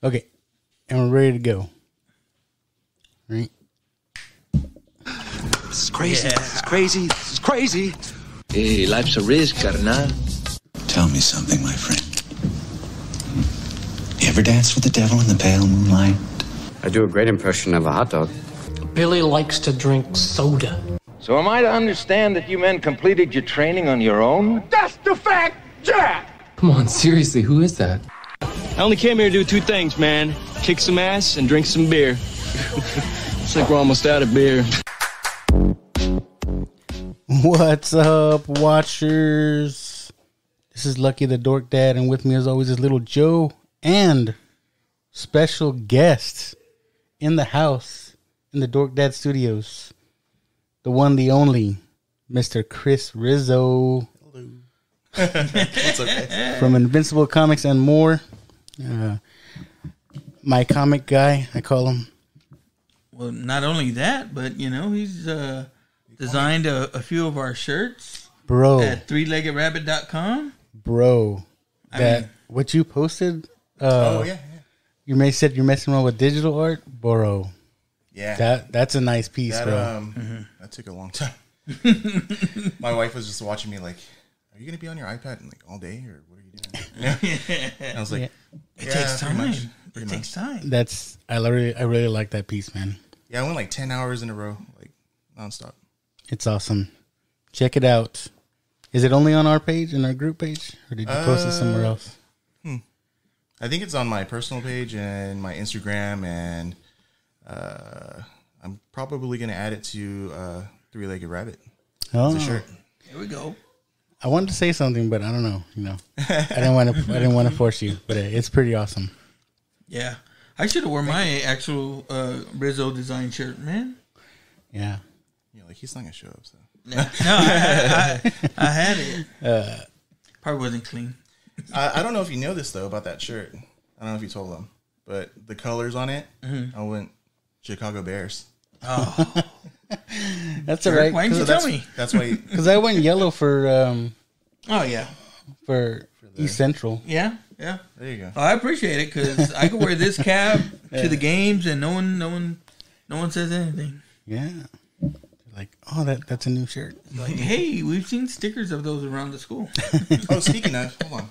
Okay. And we're ready to go. Right? This is crazy. Yeah. This is crazy. This is crazy. Hey, life's a risk, carnal. Tell me something, my friend. You ever danced with the devil in the pale moonlight? I do a great impression of a hot dog. Billy likes to drink soda. So am I to understand that you men completed your training on your own? That's the fact, Jack! Come on, seriously, who is that? I only came here to do two things, man. Kick some ass and drink some beer. Looks like we're almost out of beer. What's up, watchers? This is Lucky the Dork Dad, and with me as always is Little Joe and special guest in the house in the Dork Dad Studios. The one, the only, Mr. Chris Rizzo. Hello. It's okay. From Invincible Comics and more. My comic guy, I call him. Well, not only that, but, you know, he's designed a few of our shirts. Bro. At 3leggedrabbit.com. Bro. What you posted? Yeah. You said you're messing around with digital art? Bro. Yeah. That's a nice piece, bro. That took a long time. My wife was just watching me like, are you going to be on your iPad like all day or what are you doing? I was like, it takes time. It takes time. I really like that piece, man. Yeah, I went like 10 hours in a row, like nonstop. It's awesome. Check it out. Is it only on our page, in our group page? Or did you post it somewhere else? I think it's on my personal page and my Instagram, and I'm probably going to add it to Three-Legged Rabbit. Oh, it's a shirt. Here we go. I wanted to say something, but I don't know. You know, I didn't want to force you, but it's pretty awesome. Yeah, I should have worn my actual Rizzo design shirt, man. Yeah. Yeah, like he's not gonna show up. So no, I had it. Probably wasn't clean. I don't know if you know this though about that shirt. I don't know if you told them, but the colors on it, I went Chicago Bears. Oh, that's all right. Why didn't you tell me? That's why. Because I went yellow for. Oh yeah. For East Central. Yeah. There you go. Oh, I appreciate it because I could wear this cap to the games and no one says anything. Yeah. Like, oh, that's a new shirt. Like, hey, we've seen stickers of those around the school. Oh, speaking of, hold on.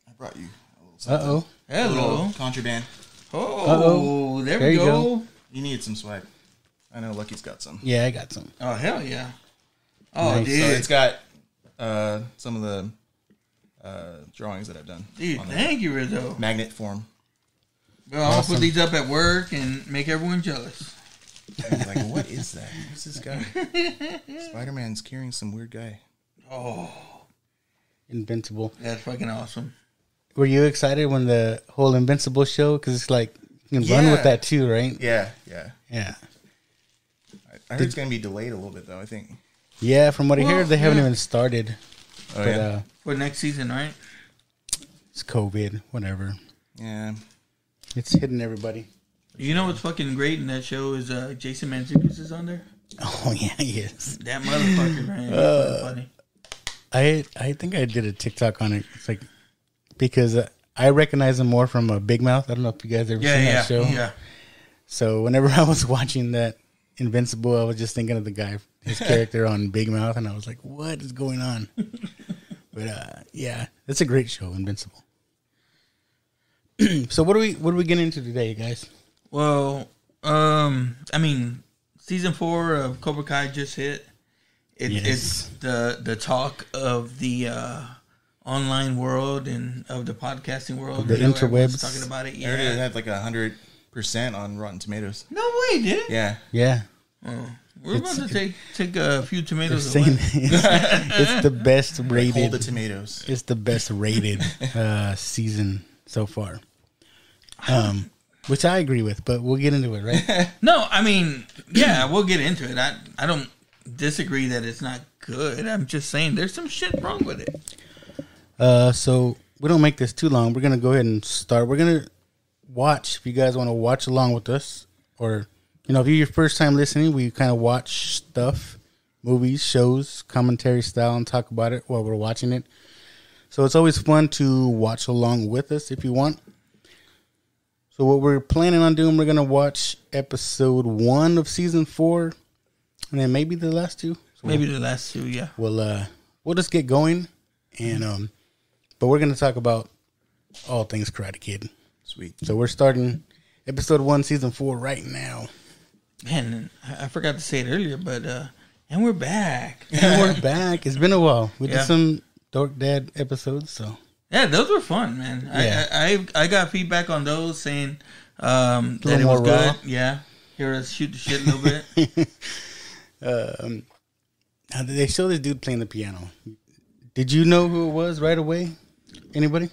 I brought you a little something. Uh-oh. Hello. A little contraband. Oh, there we go. You need some swag. I know Lucky's got some. Yeah, I got some. Oh, hell yeah. Oh, nice. dude. So it's got some of the drawings that I've done. Dude, thank you, Rizzo. Magnet form. Well, I'll put these up at work and make everyone jealous. Like, what is that? Who's this guy? Spider-Man's carrying some weird guy. Oh. Invincible. That's fucking awesome. Were you excited when the whole Invincible show? Because it's like, you can run with that too, right? Yeah. Yeah. I heard it's going to be delayed a little bit, though, I think. Yeah, from what I hear, they haven't even started. Oh, yeah? For next season, right? It's COVID, whatever. Yeah. It's hitting everybody. You know what's fucking great in that show is Jason Mantzoukas is on there. Oh yeah, he is. That motherfucker, man. Funny. I think I did a TikTok on it. It's like because I recognize him more from Big Mouth. I don't know if you guys ever seen that show. Yeah. So whenever I was watching that Invincible, I was just thinking of the guy, his character on Big Mouth, and I was like, "What is going on?" But yeah, it's a great show, Invincible. So what are we getting into today, guys? Well, I mean, season 4 of Cobra Kai just hit. It's the talk of the online world and of the podcasting world. The interwebs. Talking about it. I heard it had like 100% on Rotten Tomatoes. No way, did it? Yeah. Yeah. Oh, we're about to take a few tomatoes away. It's the best rated. Hold the tomatoes. It's the best rated season so far. Which I agree with, but we'll get into it, right? No, I mean, yeah, we'll get into it. I don't disagree that it's not good. I'm just saying there's some shit wrong with it. So we don't make this too long. We're going to go ahead and start. We're going to watch, if you guys want to watch along with us, or, you know, if you're your first time listening, we kind of watch stuff, movies, shows, commentary style, and talk about it while we're watching it. So it's always fun to watch along with us if you want. So what we're planning on doing, we're gonna watch episode 1 of season 4, and then maybe the last 2. So Maybe the last 2, yeah. We'll just get going, and but we're gonna talk about all things Karate Kid. Sweet. So we're starting episode 1, season 4 right now. Man, I forgot to say it earlier, but and we're back. And we're back. It's been a while. We Yeah. did some Dork Dad episodes, so Yeah, those were fun, man. Yeah. I got feedback on those saying that it little was more good. raw. Yeah, hear us shoot the shit a little bit. they show this dude playing the piano. Did you know who it was right away? Anybody?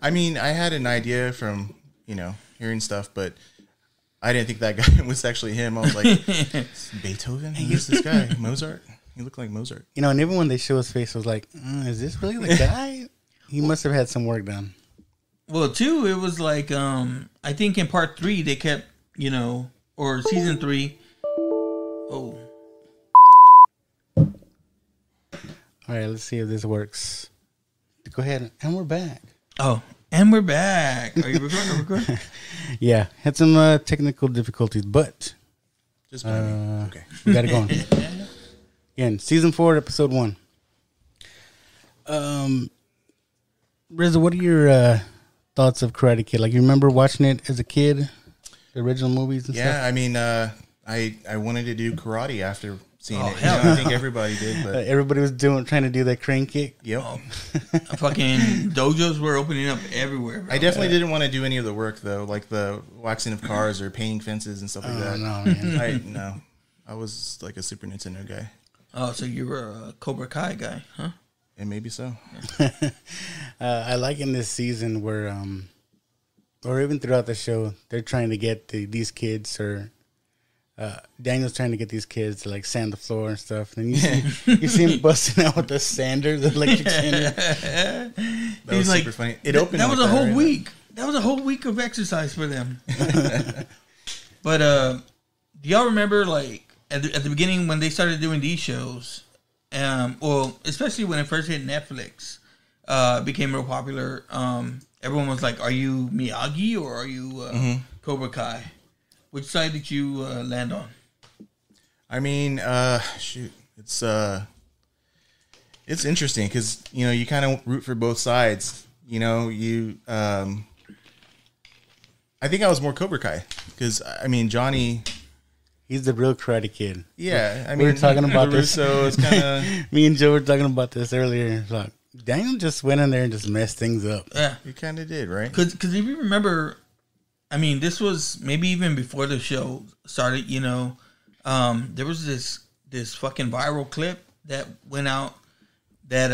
I mean, I had an idea from, hearing stuff, but I didn't think that guy was actually him. I was like, Beethoven? Who's this guy? Mozart? He looked like Mozart. And even when they show his face, I was like, is this really the guy? He must have had some work done. Well, too, it was like I think in part 3 they kept or season 3. Oh, All right, let's see if this works. Go ahead, and we're back. and we're back. Are you recording? Yeah, had some technical difficulties, but Just okay. we got it going. Again, season 4, episode 1. Rizzo, what are your thoughts of Karate Kid? Like, you remember watching it as a kid, the original movies and stuff? Yeah, I mean, I wanted to do karate after seeing it. hell I think everybody did, but Everybody was trying to do that crane kick. yep. Fucking dojos were opening up everywhere, bro. I definitely didn't want to do any of the work though, like the waxing of cars or painting fences and stuff like that. No, man. I was like a Super Nintendo guy, Oh, so you were a Cobra Kai guy, huh? and maybe so. I like in this season where, or even throughout the show, they're trying to get these kids, or Daniel's trying to get these kids to like sand the floor and stuff. And you see him busting out with the sander, the electric sander. That was like, super funny. It opened. That like was a whole right? week. That was a whole week of exercise for them. But do y'all remember, like at the beginning when they started doing these shows? Well, especially when it first hit Netflix, became real popular. Everyone was like, "Are you Miyagi or are you Cobra Kai?" Which side did you land on? I mean, shoot, it's interesting because you kind of root for both sides. I think I was more Cobra Kai because I mean Johnny. He's the real Karate Kid. Yeah, I mean We were talking about this. So it's kind of Me and Joe were talking about this earlier. It's like, Daniel just went in there and just messed things up. Yeah, you kind of did, right? because if you remember, I mean, this was maybe even before the show started. There was this fucking viral clip that went out that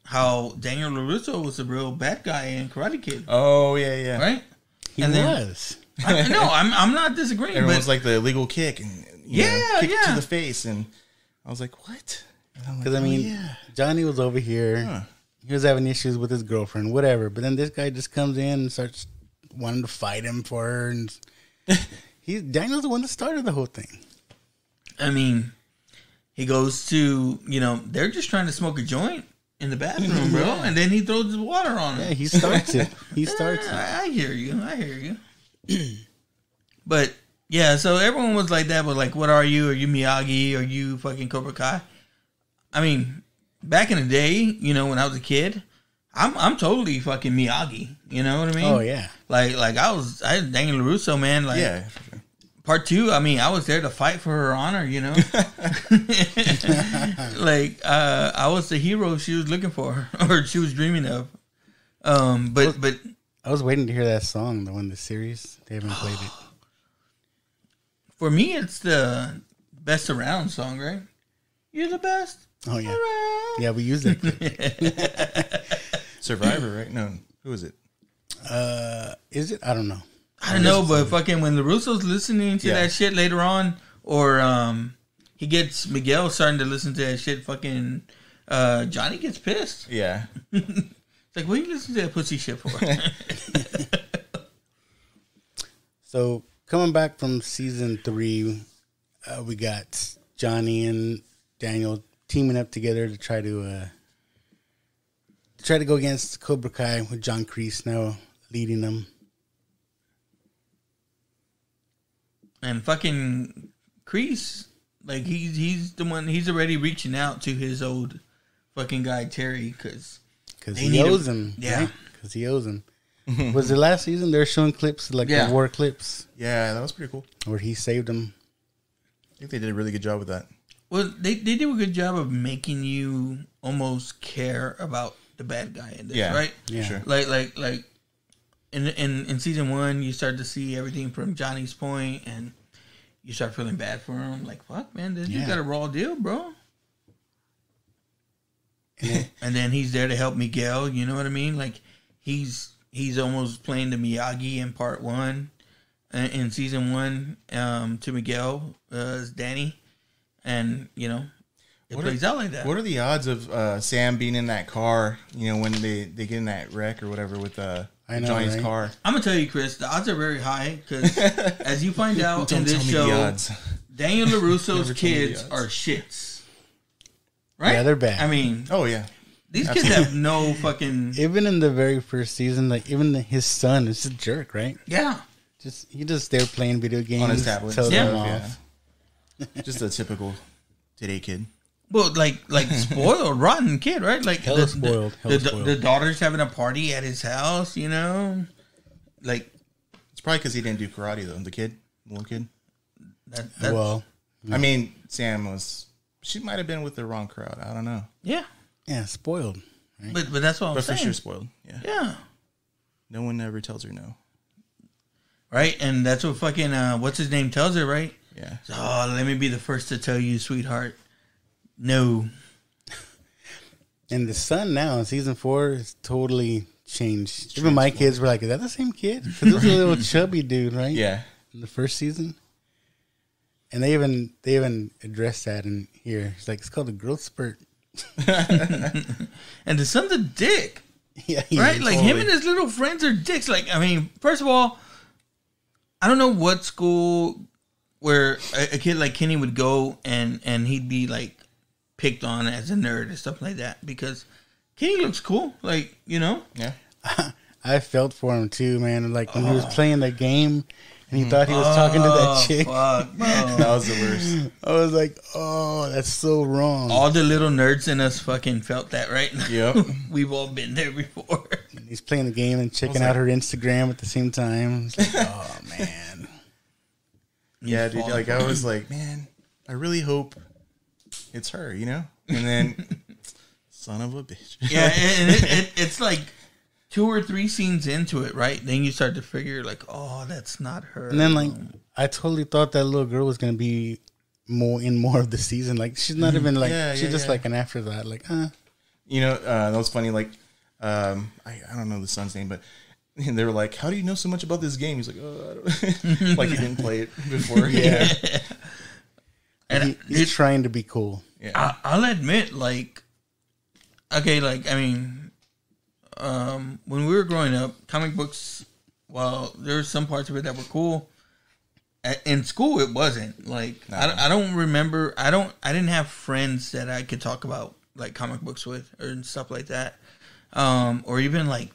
how Daniel LaRusso was a real bad guy in Karate Kid, Oh yeah. right? He And then- was. I'm not disagreeing. Everyone's But like the illegal kick and kick to the face, and I was like, what? Because, I mean, Johnny was over here. Huh. He was having issues with his girlfriend, whatever. But then this guy just comes in and starts wanting to fight him for her. And Daniel's the one that started the whole thing. I mean, he goes to they're just trying to smoke a joint in the bathroom, bro, and then he throws the water on him. Yeah, he starts it. He starts it. I hear you. But yeah, so everyone was like that. But like, what are you? Are you Miyagi? Are you fucking Cobra Kai? I mean, back in the day, when I was a kid, I'm totally fucking Miyagi. You know what I mean? Oh, yeah. Like I was Daniel LaRusso, man. Like, Yeah, for sure. part 2, I mean, I was there to fight for her honor. Like I was the hero she was looking for, or she was dreaming of. But I was waiting to hear that song, the one, the series. They haven't played it. for me, it's the best around song, right? You're the best. Oh, yeah. Around. Yeah, we used that clip. Survivor, right? No, who is it? Is it? I don't know. I don't know, but fucking when the Russo's listening to that shit later on, or he gets Miguel starting to listen to that shit, fucking Johnny gets pissed. Yeah. It's like, what are you listening to that pussy shit for? So, coming back from season 3, we got Johnny and Daniel teaming up together to try to go against Cobra Kai with John Kreese now leading them. And fucking Kreese, like he's the one. He's already reaching out to his old fucking guy Terry because he owes him. Yeah, because he owes him. Was it last season? They're showing clips like the war clips. Yeah, that was pretty cool. Where he saved him. I think they did a really good job with that. Well, they do a good job of making you almost care about the bad guy in this, right? Yeah, sure. Like in season 1, you start to see everything from Johnny's point, and you start feeling bad for him. Like, fuck, man, this dude got a raw deal, bro. And then he's there to help Miguel. You know what I mean? Like he's almost playing the Miyagi in part 1, in season 1 to Miguel as Danny. And, you know, it plays out like that. What are the odds of Sam being in that car, you know, when they get in that wreck or whatever with Johnny's car? I'm going to tell you, Chris, the odds are very high because as you find out in this show, Daniel LaRusso's kids are shits. Right? Yeah, they're bad. I mean... Oh, yeah. These kids have no fucking... Even in the very first season, like, even his son is a jerk, right? Yeah. He just there playing video games. On his tablet. Off. Just a typical today kid. Well, like spoiled, rotten kid, right? Like hella spoiled. The daughter's having a party at his house, you know? Like... It's probably because he didn't do karate, though. The little kid. Well... I mean, Sam was... She might have been with the wrong crowd. I don't know. Yeah. Yeah, spoiled. Right? But that's what I'm saying. But for sure spoiled. Yeah. Yeah. No one ever tells her no. Right? And that's what fucking, what's his name tells her, right? Yeah. So, let me be the first to tell you, sweetheart. No. And the son now in season 4 is totally changed. Even my kids were like, is that the same kid? Because it was a little chubby dude, right? Yeah. In the first season. And they even addressed that in here. It's like, it's called a growth spurt. And the son's a dick. Yeah, right? Like him and his little friends are dicks. Like, I mean, first of all, I don't know what school where a kid like Kenny would go and he'd be like picked on as a nerd and stuff like that because Kenny looks cool. Like, you know? Yeah. I felt for him too, man. Like when he was playing the game and he thought he was talking to that chick. Fuck, that was the worst. I was like, oh, that's so wrong. All the little nerds in us fucking felt that, right? Yep. We've all been there before. He's playing the game and checking out her Instagram at the same time. It's like, oh, man. Yeah, dude. Like, I was like, man, I really hope it's her, you know? And then, son of a bitch. Yeah, and it's like 2 or 3 scenes into it, right? Then you start to figure, like, oh, that's not her. And then, like, I totally thought that little girl was going to be more of the season. Like, she's not even, like, she's just like an afterthought. Like, You know, that was funny. Like, I don't know the son's name, but they were like, how do you know so much about this game? He's like, oh, I don't like he didn't play it before. Yeah. And he's trying to be cool. Yeah. I'll admit, like, okay, like, I mean, when we were growing up, comic books, well, there were some parts of it that were cool. In school, it wasn't. Like, no. I don't remember, I didn't have friends that I could talk about, like, comic books with or stuff like that. Or even, like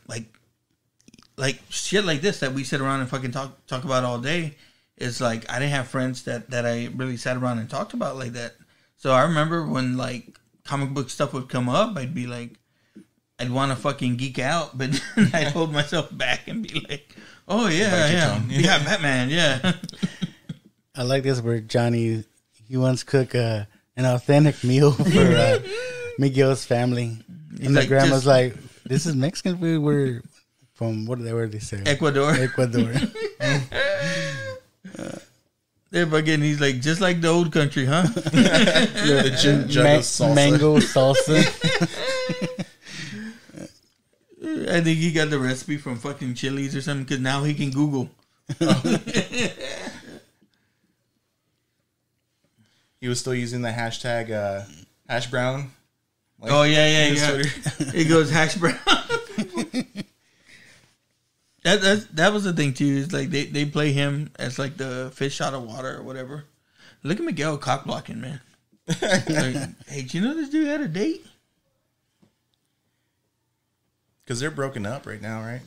shit like this that we sit around and fucking talk about all day. It's like, I didn't have friends that I really sat around and talked about like that. So I remember when, like, comic book stuff would come up, I'd be like, I'd want to fucking geek out, but I'd hold myself back and be like, oh, yeah, Batman, yeah. I like this where Johnny, he once cooked an authentic meal for Miguel's family. He's and like, the grandma's like, this is Mexican food. We're from, where did they say? Ecuador. They're fucking, he's like, just like the old country, huh? The jug of salsa. Mango salsa. I think he got the recipe from fucking Chili's or something because now he can Google. He was still using the hashtag hash brown. Like, oh, yeah. It goes hash brown. That was the thing, too. Is like they play him as like the fish out of water or whatever. Look at Miguel cock blocking, man. Like, hey, do you know this dude had a date? Because they're broken up right now, right?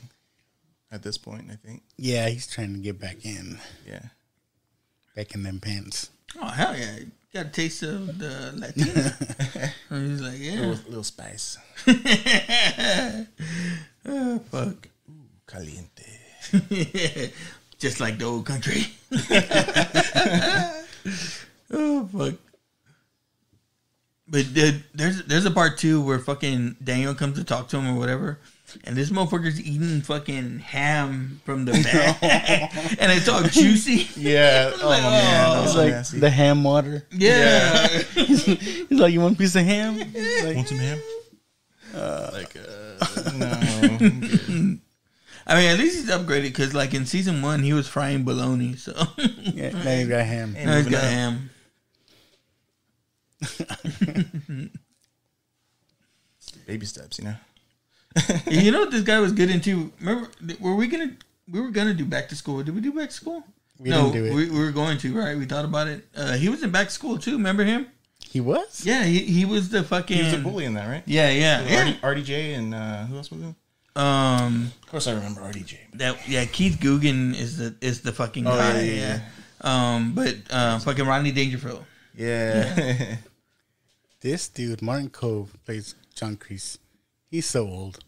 At this point, I think. Yeah, he's trying to get back in. Yeah. Back in them pants. Oh, hell yeah. Got a taste of the Latino. And he's like, yeah. Little spice. Oh, fuck. Ooh, caliente. Just like the old country. Oh, fuck. But there's a part too where fucking Daniel comes to talk to him or whatever, and this motherfucker's eating fucking ham from the bag, and it's all juicy. Yeah. Oh, Like, man. That was It's like nasty. the ham water. Yeah. He's like, you want a piece of ham? He's like, Want some ham? No. I'm good. I mean, at least he's upgraded because, like, in season 1, he was frying bologna, so yeah, now you got ham. now he's got moving up. ham. Baby steps, you know? You know what this guy was good into? Remember, we were gonna do back to school. Did we do back to school? We didn't do it. We were going to, right? We thought about it. He was in back to school too. Remember him? He was? Yeah, he was the fucking. He was a bully in that, right? Yeah. RDJ and who else was it? Of course I remember RDJ. Keith Guggen is the fucking guy. Yeah. But fucking Rodney Dangerfield. Yeah. This dude, Martin Cove, plays John Kreese. He's so old.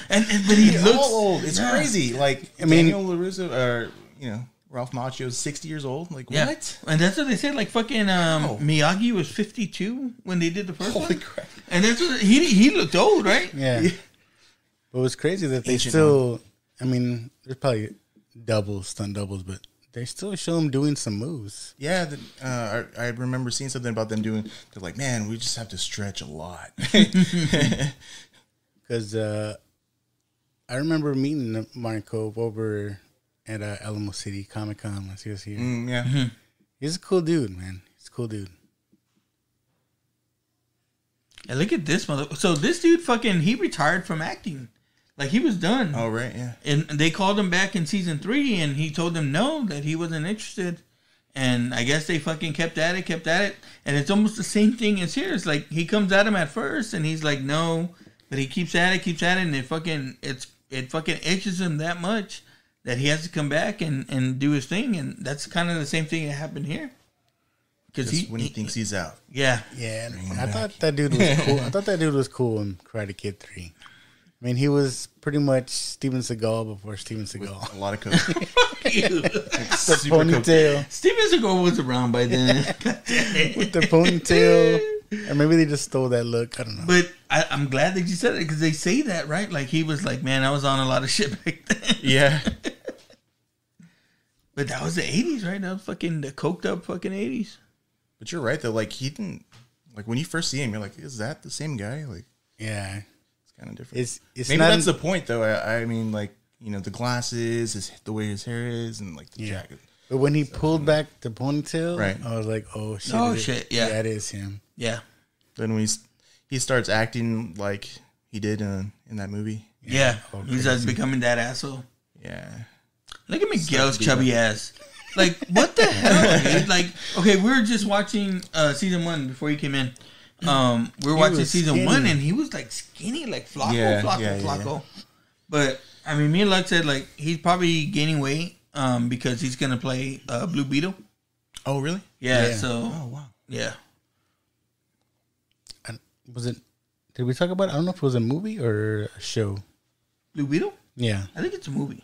And but he looks old. It's crazy. Like, I mean- Daniel LaRusso, or, Ralph Macchio's 60 years old. Like, Yeah. what? And that's what they said. Like fucking Miyagi was 52 when they did the first one. Holy crap. And that's what he looked old, right? Yeah. But it was crazy that they Ancient still, I mean, there's probably stunt doubles, but they still show him doing some moves. Yeah, I remember seeing something about them doing. They're like, man, we just have to stretch a lot. Because I remember meeting Martin Cove over at Alamo City Comic Con last year. Yeah. He's a cool dude, man. He's a cool dude. And look at this mother. So this dude he retired from acting. Like he was done. Oh, right, yeah. And they called him back in season 3 and he told them no, that he wasn't interested. And I guess they fucking kept at it. And it's almost the same thing as here. It's like he comes at him at first and he's like, no. But he keeps at it. And it fucking itches him that much that he has to come back and do his thing. And that's kind of the same thing that happened here. Because when he thinks he's out. Yeah. Yeah, I thought that dude was cool. I thought that dude was cool in Karate Kid 3. I mean, he was pretty much Steven Seagal before Steven Seagal. A lot of coke. The ponytail. Steven Seagal was around by then. With the ponytail. Or maybe they just stole that look. I don't know. But I'm glad that you said it because they say that, right? Like he was like, man, I was on a lot of shit back then. Yeah. But that was the 80s, right? That was fucking the coked up fucking 80s. But you're right, though. Like, he didn't... Like, when you first see him, you're like, is that the same guy? Like, Yeah. it's kind of different. It's Maybe not that's the point, though. I mean, like, the glasses, the way his hair is, and, like, the jacket. But when he pulled back the ponytail, Right. I was like, oh, shit. Oh, shit, yeah. That is him. Yeah. Then when he starts acting like he did in that movie. Yeah. Oh, He's like becoming that asshole. Yeah. Look at Miguel's chubby ass. Like, what the hell, dude? Like, okay, we were just watching season 1 before you came in. We were watching was season skinny. 1 and he was like skinny, like Flacco. Yeah. But I mean, me and Luck said like he's probably gaining weight because he's gonna play Blue Beetle. Oh, really? Yeah. Yeah. So. Oh, wow. Yeah. Was it? Did we talk about it? I don't know if it was a movie or a show. Blue Beetle? Yeah. I think it's a movie.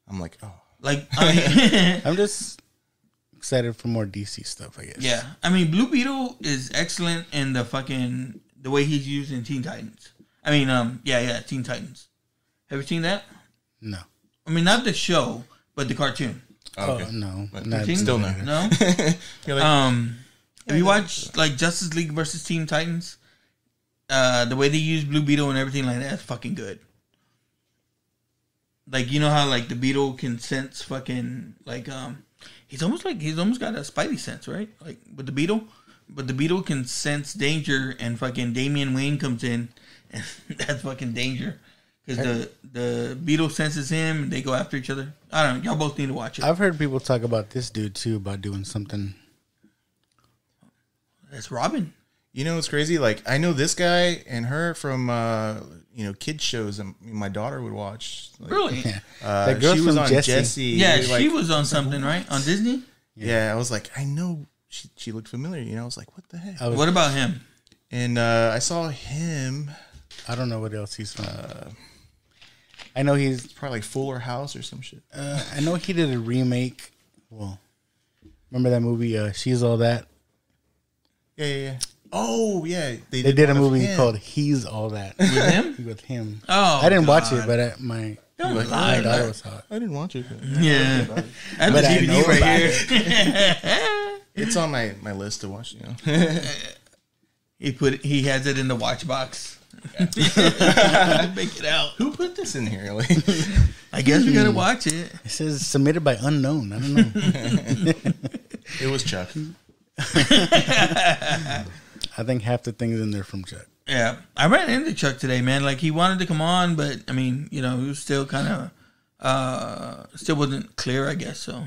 I'm like, oh. Like, I mean, I'm just excited for more DC stuff, I guess. yeah. I mean, Blue Beetle is excellent in the way he's used in Teen Titans. I mean, Teen Titans. Have you seen that? No. I mean, not the show, but the cartoon. Oh, okay. Oh, no. But Not still no. No? You're like, Have you watched like Justice League versus Teen Titans? The way they use Blue Beetle and everything like that is fucking good. Like, you know how like the Beetle can sense fucking like he's almost got a spidey sense, right? Like with the Beetle, but the Beetle can sense danger, and fucking Damian Wayne comes in, and that's fucking danger because the Beetle senses him, and they go after each other. I don't know. Y'all both need to watch it. I've heard people talk about this dude too, about doing something. That's Robin. You know what's crazy? Like, I know this guy and her from kids shows and my daughter would watch. Like, Really? That girl she was from on Jessie. Jessie. Yeah, Like, she was on something, right? On Disney? Yeah, I was like, I know she looked familiar. You know, I was like, what the heck? What about him? And I saw him. I don't know what else he's from. I know he's Probably like Fuller House or some shit. I know he did a remake. Well, remember that movie? She's All That. Yeah. Oh, yeah. They did a one of movie him. called He's All That With him? with him. Oh, I didn't watch God. it, but my Don't lie. daughter was hot. I didn't watch it. Yeah. I have the But I know DVD right about here. It's on my list to watch. You know. He has it in the watch box. Make it out. Who put this in here? Like, I guess we gotta watch it. It says submitted by unknown. I don't know. it was Chuck. I think half the things in there from Chuck. Yeah, I ran into Chuck today, man. Like he wanted to come on, but I mean, he was still kind of still wasn't clear, I guess. So,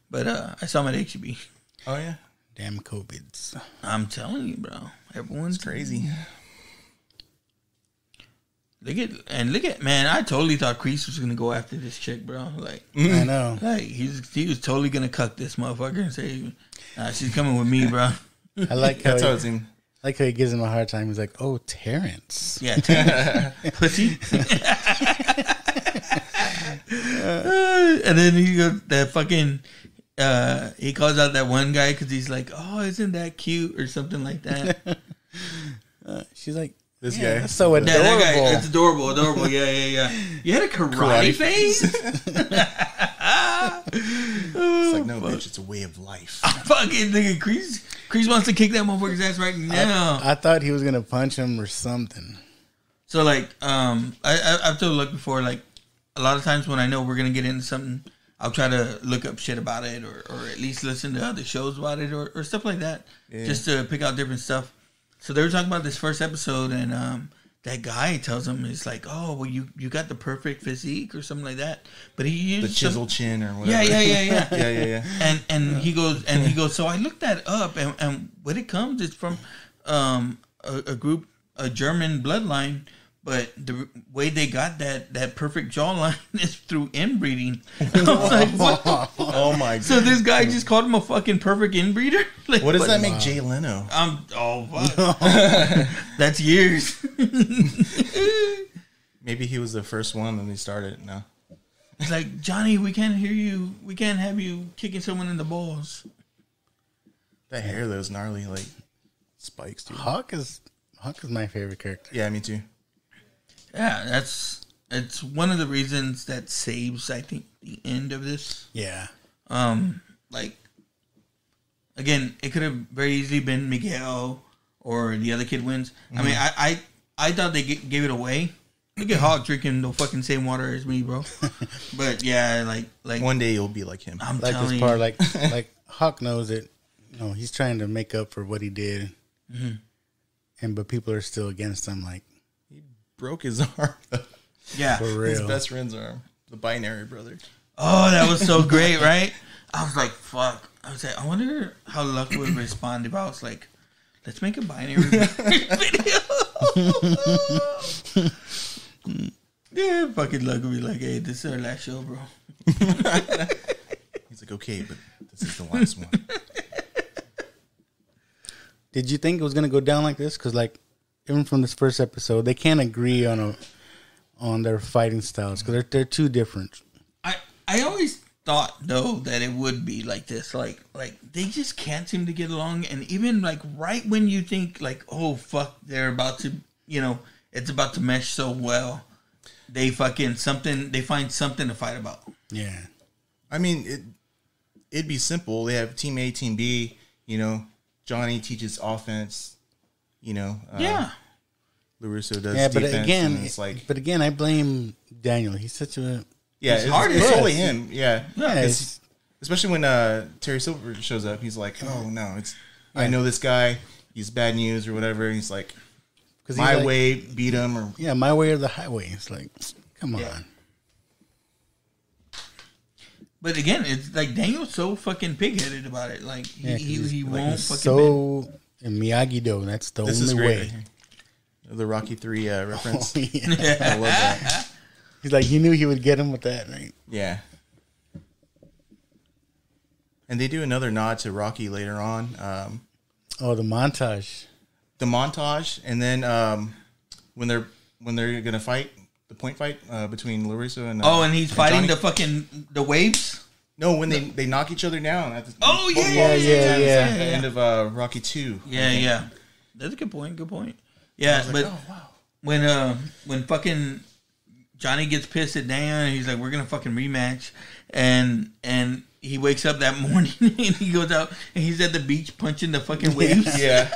but I saw him at HEB. Oh yeah, Damn COVIDs. I'm telling you, bro. Everyone's crazy. Look at man. I totally thought Chris was gonna go after this chick, bro. Like I know. Like he was totally gonna cuck this motherfucker and say, nah, she's coming with me, bro. I like how That's how it seemed. like how he gives him a hard time. He's like, "Oh, Terrence." Yeah, pussy. And then he goes that fucking. He calls out that one guy because he's like, "Oh, isn't that cute?" or something like that. She's like, This "Yeah, guy. that's so adorable." Yeah, that guy, it's adorable. Yeah. You had a karate face? It's like, no, bitch, it's a way of life. Fucking nigga, Chris wants to kick that motherfucker's ass right now. I thought he was gonna punch him or something. So like, I've told Luck before, like a lot of times when I know we're gonna get into something, I'll try to look up shit about it or at least listen to other shows about it or stuff like that, just to pick out different stuff. So they were talking about this first episode, and that guy tells him, it's like, oh, well, you got the perfect physique or something like that. But he used The chisel chin or whatever. Yeah. Yeah. And he goes, so I looked that up, and what it comes is from a German bloodline, but the way they got that perfect jawline is through inbreeding. I was like, what the fuck? Oh my god. So this guy just called him a fucking perfect inbreeder? Like, What does that make Jay Leno? Fuck. That's years. Maybe he was the first one and he started it now. It's like, Johnny, we can't hear you. We can't have you kicking someone in the balls. That hair though is gnarly, like spikes, dude. Hawk is my favorite character. Yeah, me too. Yeah, it's one of the reasons that saves, I think, the end of this. Yeah. Like, again, it could have very easily been Miguel or the other kid wins. I mean, I thought they gave it away. Look at Hawk drinking the fucking same water as me, bro. But yeah, like One day you'll be like him. I'm Like telling this you, part, like Hawk knows it. He's trying to make up for what he did, but people are still against him. Like, Broke his arm. yeah. for His real. best friend's arm. The binary brother. Oh, that was so great, right? I was like, fuck. I was like, I wonder how Luck would respond if I was like, let's make a binary video. Yeah, fucking Luck would be like, hey, this is our last show, bro. He's like, okay, but this is the last one. Did you think it was gonna go down like this? Because like, even from this first episode, they can't agree on their fighting styles because they're too different. I always thought though that it would be like this, like they just can't seem to get along, and even like right when you think like, oh fuck, they're about to, it's about to mesh so well, they find something to fight about. Yeah, I mean, it'd be simple. They have team A, team B. Johnny teaches offense. Yeah. LaRusso does yeah, but defense. again, I blame Daniel. He's such a It's hard It's as only shit. him. Yeah. yeah. It's, Especially when Terry Silver shows up, he's like, "Oh no, I know this guy. He's bad news or whatever." And he's like, because "My way beat him." Or my way or the highway. It's like, come on. Yeah. But again, it's like Daniel's so fucking pig-headed about it. Like he He's won't fucking. so And Miyagi-Do, that's the This is only great. way. The Rocky 3 reference. Oh, yeah. I love that. He's like, he knew he would get him with that, right? Yeah. And they do another nod to Rocky later on. The montage. The montage, and then when they're gonna fight, the point fight between Larusso and and he's fighting Johnny. the fucking the waves. No, when they knock each other down at the Yeah. at the end of Rocky 2. Yeah. That's a good point. Good point. Yeah, I was but like, oh wow. when fucking Johnny gets pissed at Dan, he's like, "We're gonna fucking rematch," and he wakes up that morning and he goes out and he's at the beach punching the fucking waves. Yeah.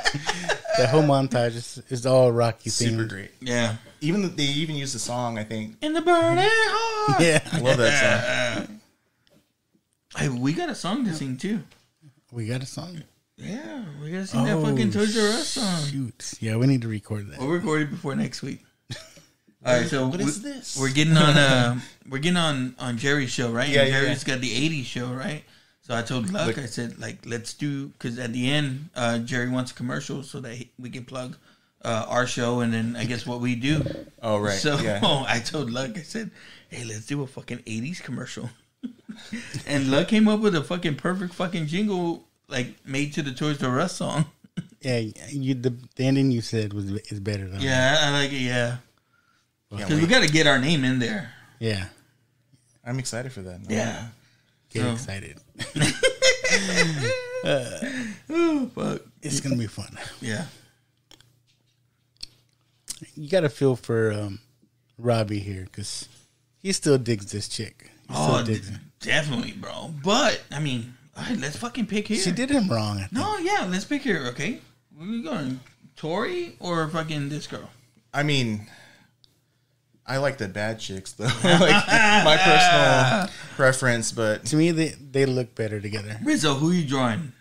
The whole montage is all Rocky themed. Super great. Yeah. They even use the song, I think. In the burning heart. Yeah. I love that song. Hey, we got a song to sing too. We got a song. Yeah, we gotta sing that fucking Toys R Us song. Shoot. Yeah, we need to record that. We'll record it before next week. All right, so What is this? We're getting on Jerry's show, right? Yeah, And yeah, Jerry's got the '80s show, right? So I told Luck, I said, like, let's do, because at the end, Jerry wants a commercial so that we can plug our show and then I guess what we do. Oh, right. So yeah. I told Luck, I said, hey, let's do a fucking '80s commercial. And Luck came up with a fucking perfect fucking jingle, like made to the Toys R Us song. Yeah, the ending you said is better than Yeah, I like it. Yeah, Can't because we wait. got to get our name in there. Yeah. I'm excited for that. Yeah. Get So- excited. Oh fuck. It's gonna be fun. Yeah. You got to feel for Robbie here because he still digs this chick. He still digs her. Definitely, bro. But I mean, all right, let's fucking pick here. She did him wrong. I think. No, yeah, let's pick here. Okay, where we going? Tori or fucking this girl? I mean, I like the bad chicks though. Like my personal preference, but To me, they look better together. Rizzo, who you drawing?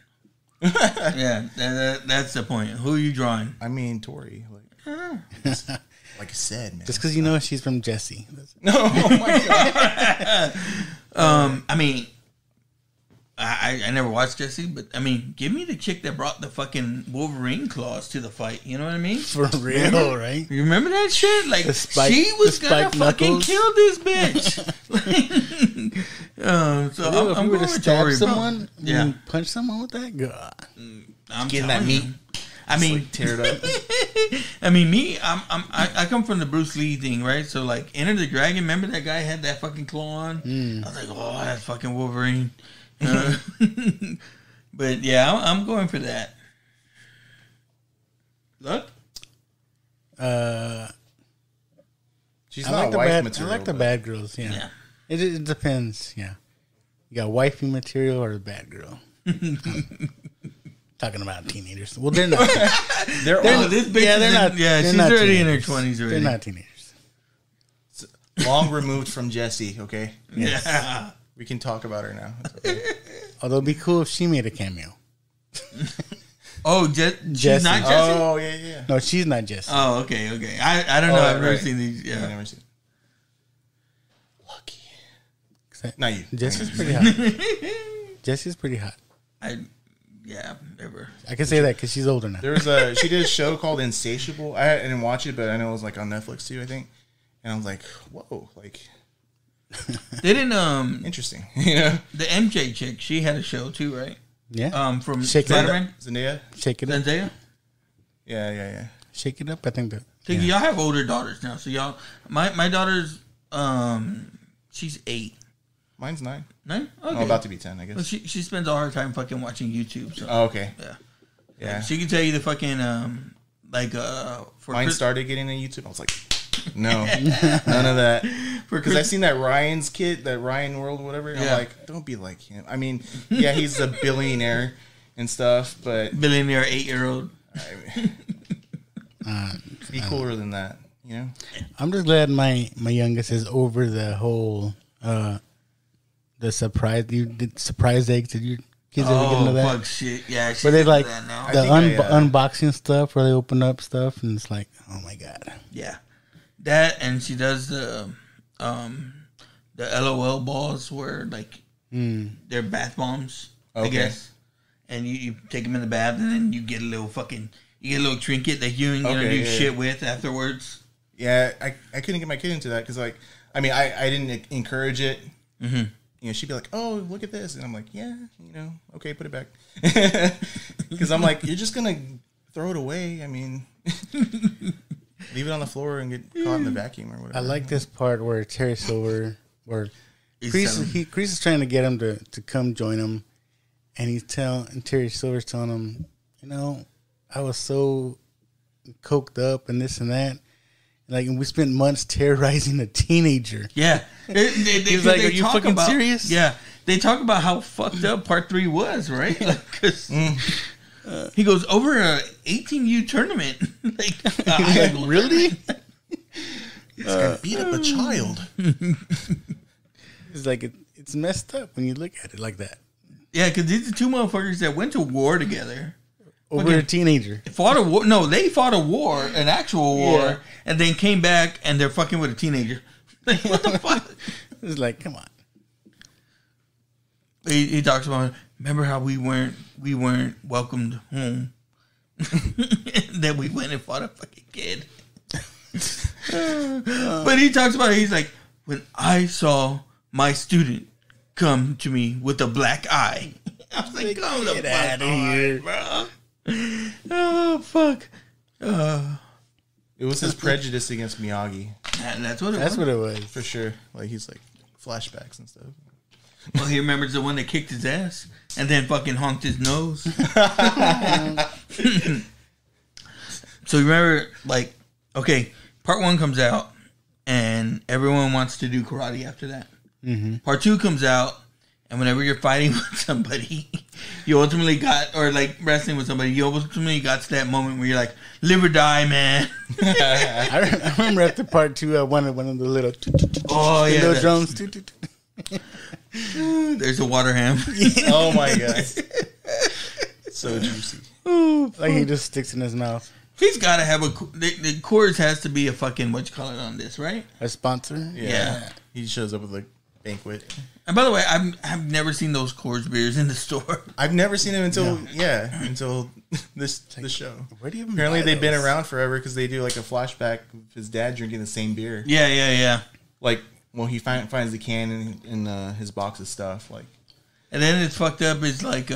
Yeah, that's the point. Who you drawing? I mean Tori. Like I said, man. Just because you know she's from Jesse. No, oh my god. I mean, I never watched Jesse, but I mean, give me the chick that brought the fucking Wolverine claws to the fight. You know what I mean? For real, right? You remember that shit? Like, The spike- she was the gonna spike fucking knuckles. kill this bitch. So Dude, if I'm you were going to with stab Tori, bro. someone, Yeah. and punch someone with that, God. I'm Getting that telling meat. you. I mean, Like, tear it up. I mean, me, I come from the Bruce Lee thing, right? So, like, Enter the Dragon, remember that guy had that fucking claw on? I was like, oh, that's fucking Wolverine. But, yeah, I'm going for that. Look. She's I not like the wife bad. material. I like the but- bad girls. Yeah, Yeah. It depends. Yeah, you got wifey material or the bad girl. Talking about teenagers. Well, they're not. They're Oh, all this bitch yeah, is they're in- not. Yeah, they're she's not already in her teenagers. 20s already. They're not teenagers. long removed from Jessie. Okay, Yeah. we can talk about her now. It's okay. Although it'd be cool if she made a cameo. Oh, she's Jesse. not Jesse? Oh yeah. No, she's not Jesse. Oh, okay. I don't know. Oh, I've never right. seen these. I've Yeah. never seen. Lucky. Not you. Jesse's pretty hot. Jesse's pretty hot. Never. I can say that because she's older now. There was she did a show called Insatiable. I didn't watch it, but I know it was like on Netflix too, I think. And I was like, whoa, like They didn't. interesting. You know, The MJ chick, she had a show too, right? Yeah. From Shake it Spider-Man. Zendaya. Shake it up. Zendaya. Yeah. Shake it up. I think that. So Yeah. y'all have older daughters now. So y'all, my daughter's, she's 8. Mine's 9. 9? Okay. Oh, about to be 10, I Well, guess. she spends all her time fucking watching YouTube. So Oh, okay. Yeah. she can tell you the fucking for Mine Chris- started getting into YouTube. I was like, no, none of that. for Because Chris- I've seen that Ryan's kid, that Ryan World, whatever. And Yeah. I'm like, don't be like him. I mean, yeah, he's a billionaire and stuff, but billionaire 8-year-old. be cooler than that, you know? I'm just glad my youngest is over the whole the surprise. You did surprise eggs. Did your kids ever get into that? Fuck shit. Yeah, she's Where they into like that now. the I think unboxing stuff, where they open up stuff, and it's like, oh my god. Yeah, that, and she does the LOL balls where like they're bath bombs, I Okay. guess. and you take them in the bath, and then you get a little trinket that you ain't gonna do shit with afterwards. Yeah, I couldn't get my kid into that because, like, I mean, I didn't encourage it. Mm-hmm. You know, she'd be like, "Oh, look at this," and I'm like, "Yeah, you know, okay, put it back," because I'm like, "You're just gonna throw it away." I mean, leave it on the floor and get caught in the vacuum or whatever. I like this part where Terry Silver, where Chris is trying to get him to come join him, and Terry Silver's telling him, you know, I was so coked up and this and that. Like, and we spent months terrorizing a teenager. Yeah. He's like, are you fucking serious? Yeah. They talk about how fucked up part 3 was, right? Like, cause he goes over a 18U tournament. Like, really? He's gonna beat up a child. It's like, it's messed up when you look at it like that. Yeah, because these are two motherfuckers that went to war together. Over a teenager. Fought a war. No, they fought a war, an actual war, and then came back and they're fucking with a teenager. Like, what the fuck? It's like, come on. He talks about, remember how we weren't welcomed home. Then we went and fought a fucking kid. But he talks about, he's like, when I saw my student come to me with a black eye, I was like, go the fuck out of here, bro. Oh, fuck. It was his prejudice against Miyagi. That's what it was. For sure. Like, he's like, flashbacks and stuff. Well, he remembers the one that kicked his ass and then fucking honked his nose. So you remember, like, okay, part 1 comes out and everyone wants to do karate after that. Mm-hmm. Part 2 comes out, and whenever you're fighting with somebody, you ultimately got, or like wrestling with somebody, you ultimately got to that moment where you're like, live or die, man. I remember after part 2, I wanted one of the little, little drums. There's a water ham. Oh my god, so juicy. Like he just sticks in his mouth. He's got to have the Coors has to be a fucking, what you call it on this, right? A sponsor? Yeah. He shows up with a banquet. And by the way, I've never seen those Coors beers in the store. I've never seen them until this show. Where do you apparently they've been around forever because they do like a flashback of his dad drinking the same beer. Yeah. Like, well, he finds the can in his box of stuff. Like, and then it's fucked up. It's like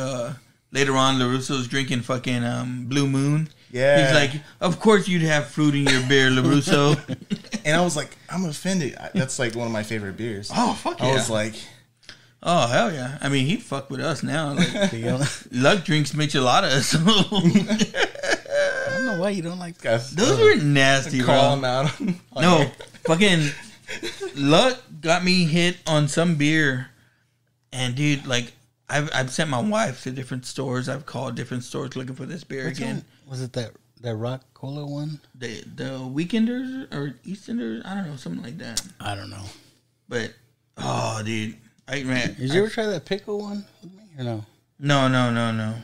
later on, LaRusso's drinking fucking Blue Moon. Yeah, he's like, of course you'd have fruit in your beer, LaRusso. And I was like, I'm offended. That's like one of my favorite beers. Oh fuck yeah! I was like, oh hell yeah! I mean, he'd fuck with us now. Like, Luck drinks michelada. So I don't know why you don't like guys. Those were nasty. Call them out. No, fucking Luck got me hit on some beer, and dude, like I've sent my wife to different stores. I've called different stores looking for this beer again. Was it that Rock Cola one? The Weekenders or Eastenders? I don't know, something like that. I don't know. But dude, Did you ever try that pickle one with me or no? No.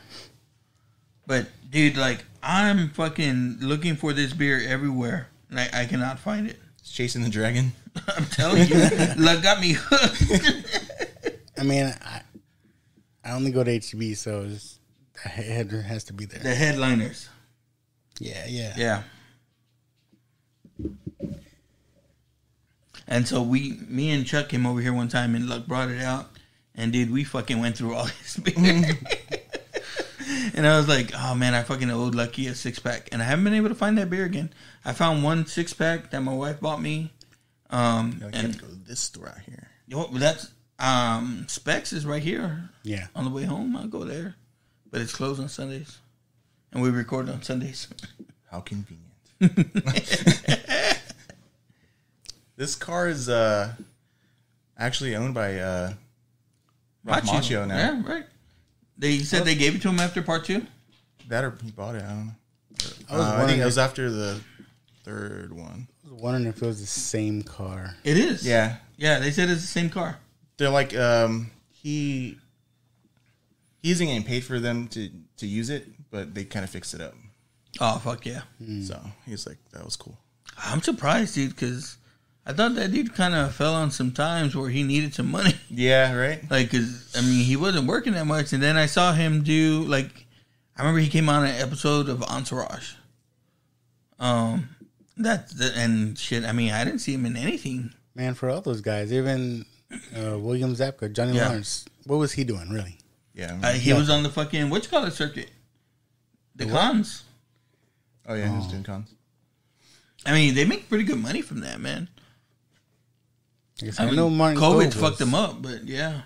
But dude, like I'm fucking looking for this beer everywhere, and I cannot find it. It's chasing the dragon. I'm telling you, Luck got me hooked. I mean, I only go to HEB, so the header has to be there. The headliners. Yeah. And so me and Chuck came over here one time, and Luck brought it out, and dude, we fucking went through all this beer. And I was like, oh man, I fucking owed Lucky a 6-pack, and I haven't been able to find that beer again. I found one 6-pack that my wife bought me. And you have to go to this store out here. That's Specs is right here. Yeah. On the way home, I'll go there, but it's closed on Sundays, and we record on Sundays. How convenient. This car is actually owned by Rock Machio now. Yeah, right. They said they gave it to him after part 2. That or he bought it. I don't know. I think it was after the third one. I was wondering if it was the same car. It is. Yeah. They said it's the same car. They're like he isn't getting paid for them to use it, but they kind of fixed it up. Oh fuck yeah! So he's like, that was cool. I'm surprised, dude, because I thought that dude kind of fell on some times where he needed some money. Yeah, right. Like, cause I mean, he wasn't working that much, and then I saw him do like, I remember he came on an episode of Entourage. And shit. I mean, I didn't see him in anything. Man, for all those guys, even William Zabka, Johnny Lawrence, what was he doing really? Yeah, he was on the fucking circuit, the cons. Oh yeah, he was doing cons. I mean, they make pretty good money from that, man. I mean, know Martin COVID fucked them up, but yeah.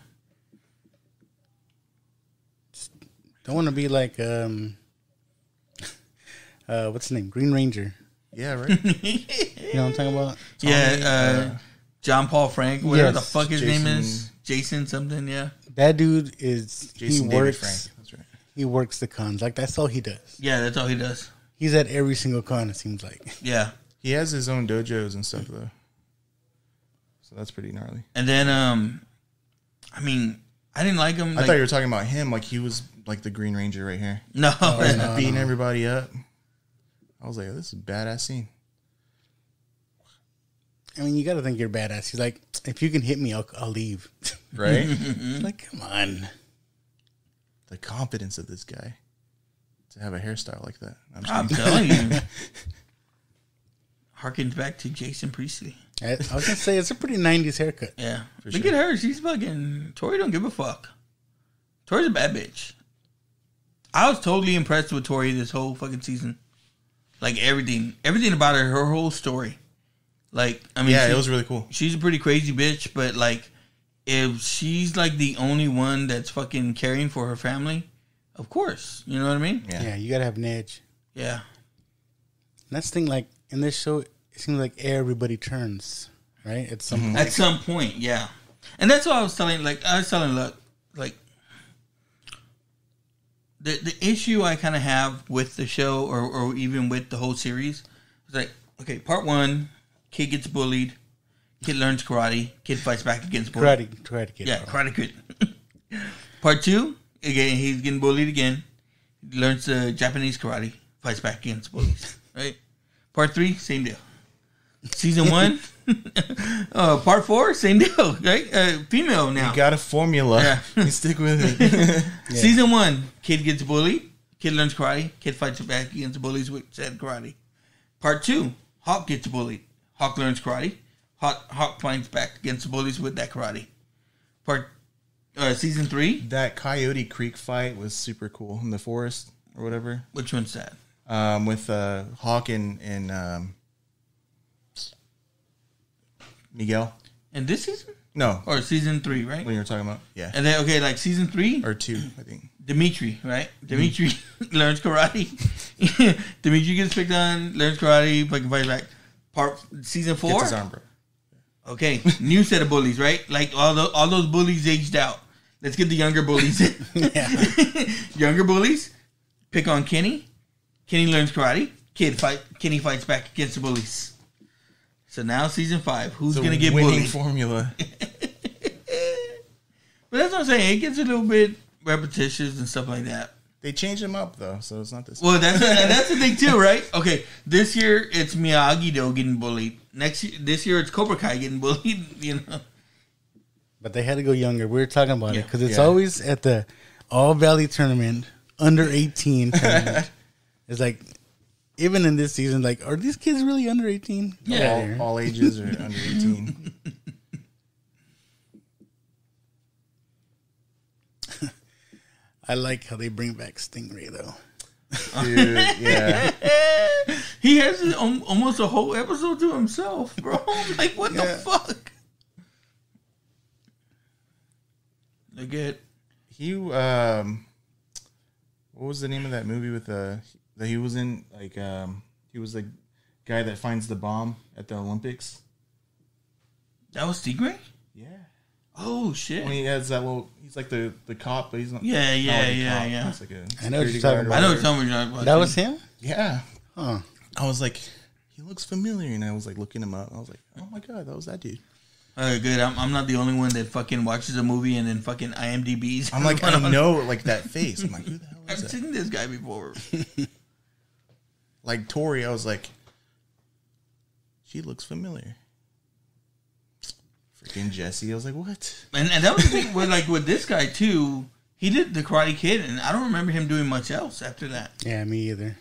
Don't want to be like what's his name? Green Ranger. Yeah, right. You know what I'm talking about? Tommy, John Paul Frank, whatever the Yes, fuck his name is. Jason something, yeah. That dude is Jason he David works Frank. That's right. He works the cons. Like that's all he does. Yeah, that's all he does. He's at every single con, it seems like. Yeah. He has his own dojos and stuff though. So that's pretty gnarly. And then I mean, I didn't like him. I thought you were talking about him like he was like the Green Ranger right here. No. Beating everybody up. I was like, this is a badass scene. I mean, you got to think you're badass. He's like, if you can hit me, I'll leave. Right? Like, come on. The confidence of this guy to have a hairstyle like that. I'm telling you. Harkens back to Jason Priestley. I was going to say, it's a pretty 90s haircut. Yeah. Look at her. She's fucking... Tori don't give a fuck. Tori's a bad bitch. I was totally impressed with Tori this whole fucking season. Like, everything about her whole story. Like, I mean... Yeah, it was really cool. She's a pretty crazy bitch, but, like, if she's, like, the only one that's fucking caring for her family, of course. You know what I mean? Yeah, you got to have an edge. Yeah. And that's the thing, like, in this show, it seems like everybody turns, right? At some point. At some point, yeah. And that's what I was telling, like, Luck, like, the issue I kind of have with the show or even with the whole series is like, okay, part one, kid gets bullied, kid learns karate, kid fights back against bullying. Karate kid. Yeah, karate kid. Part two, again, he's getting bullied again, learns Japanese karate, fights back against bullies, right? Part three, same deal. Season one, part four, same deal, right? Female now. You got a formula. Yeah. You stick with it. Yeah. Season one, kid gets bullied, kid learns karate, kid fights back against bullies with said karate. Part two, Hawk gets bullied, Hawk learns karate, Hawk fights back against bullies with that karate. Season three. That Coyote Creek fight was super cool in the forest or whatever. Which one's that? With Hawk and Miguel. And this season? No. Or season three, right? When you were talking about, yeah. And then, okay, like season three? Or two, I think. Dimitri, right? Dimitri learns karate. Dimitri gets picked on, learns karate, fucking fights back. Season four? Gets his arm broke. Okay, new set of bullies, right? Like all those bullies aged out. Let's get the younger bullies in. Younger bullies, pick on Kenny. Kenny learns karate. Kenny fights back against the bullies. So now season 5, who's going to get winning bullied? Formula. But that's what I'm saying. It gets a little bit repetitious and stuff like that. They changed them up though, so it's not this. Well, that's the thing too, right? Okay, this year it's Miyagi-Do getting bullied. This year it's Cobra Kai getting bullied. You know. But they had to go younger. We were talking about it because it's always at the All Valley tournament, under 18 tournament. It's like, even in this season, like, are these kids really under 18? Yeah. All ages are under 18. I like how they bring back Stingray, though. Dude, yeah. He has almost a whole episode to himself, bro. Like, what the fuck? Look at He, what was the name of that movie with that he was in? Like, he was the guy that finds the bomb at the Olympics. that was Stingray? Yeah. Oh shit! When he has that little, he's like the cop, but he's not. Yeah. He's like I know what you're talking about. I know what you're talking about. That was him? Yeah. Huh. I was like, he looks familiar, and I was like looking him up. I was like, oh my god, that was that dude. All right, good. I'm not the only one that fucking watches a movie and then fucking IMDb's. I'm like, I know like that face. I'm like, who the hell I've is that? seen this guy before. Like Tori, I was like, she looks familiar. Fucking Jesse. I was like, what? And that was the thing with this guy too. He did the Karate Kid, and I don't remember him doing much else after that. Yeah, me either.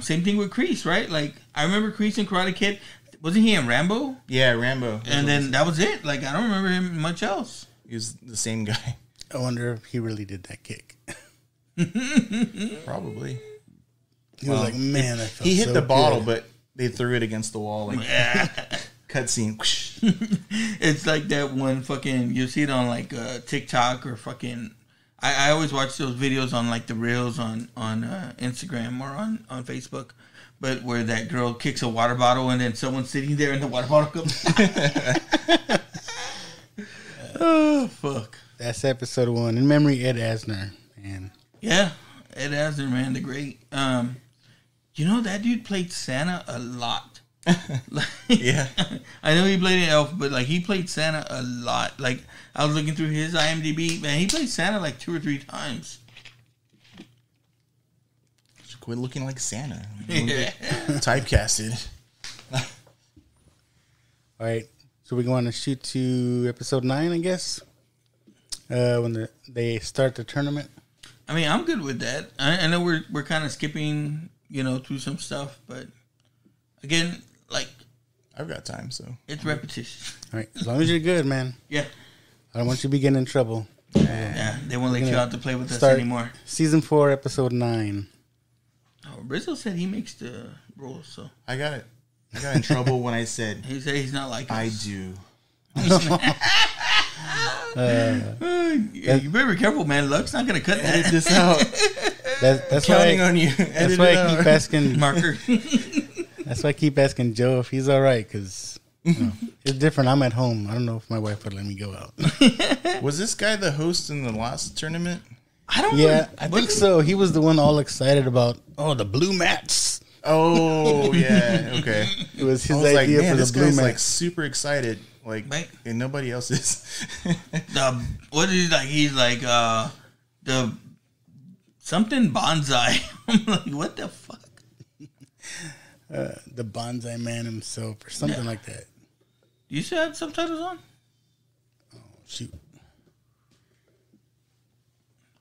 Same thing with Kreese, right? Like, I remember Kreese in Karate Kid. Wasn't he in Rambo? Yeah, Rambo. And then that was it. Like, I don't remember him much else. He was the same guy. I wonder if he really did that kick. Probably. He was like, man, that felt he hit so the bottle, good. but they threw it against the wall. Like, cutscene. It's like that one fucking, you see it on like TikTok or fucking, I always watch those videos on like the reels on Instagram or on Facebook, but where that girl kicks a water bottle and then someone's sitting there and the water bottle comes. Oh, fuck. That's episode 1. In memory, Ed Asner. Man. Yeah, Ed Asner, man, the great. You know, that dude played Santa a lot. Yeah. I know he played an elf, but like he played Santa a lot. Like I was looking through his IMDb, man, he played Santa like 2 or 3 times. Quit looking like Santa. Typecasted. All right. So we're going to shoot to episode 9, I guess. When they start the tournament. I mean, I'm good with that. I know we're kind of skipping, through some stuff, but again, like I've got time, so it's repetition. All right, as long as you're good, man. Yeah. I don't want you to be getting in trouble. Yeah, they won't let you out to play with us anymore. Season 4, episode 9. Oh, Rizzo said he makes the rules, so I got it. I got in trouble when I said he said he's not like us. I do. You better be careful, man. Luck's not gonna cut Edit this out. That's Counting why, on you. That's why I keep asking marker. That's why I keep asking Joe if he's all right, because it's different. I'm at home. I don't know if my wife would let me go out. Was this guy the host in the last tournament? I don't. Yeah, I think so. He was the one all excited about the blue mats. Oh yeah, okay. It was his I was idea like, man, for the this blue guy's mats. like super excited, like, and nobody else is. What is he like? He's like the something bonsai. I'm like, what the fuck? The bonsai man himself, or something like that. Do you still have subtitles on? Oh shoot!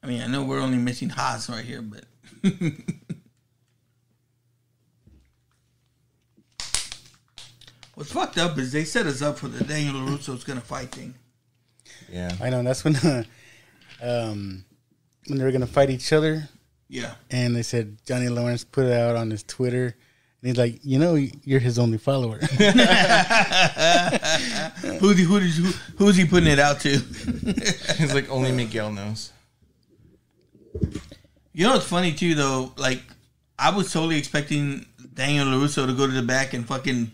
I mean, I know we're only missing Haas right here, but. What's fucked up is they set us up for the Daniel LaRusso's gonna fight thing. Yeah, I know. That's when they were gonna fight each other. Yeah, and they said Johnny Lawrence put it out on his Twitter, and he's like, you're his only follower. Who's he putting it out to? He's like, only Miguel knows. You know what's funny too, though? Like, I was totally expecting Daniel LaRusso to go to the back and fucking.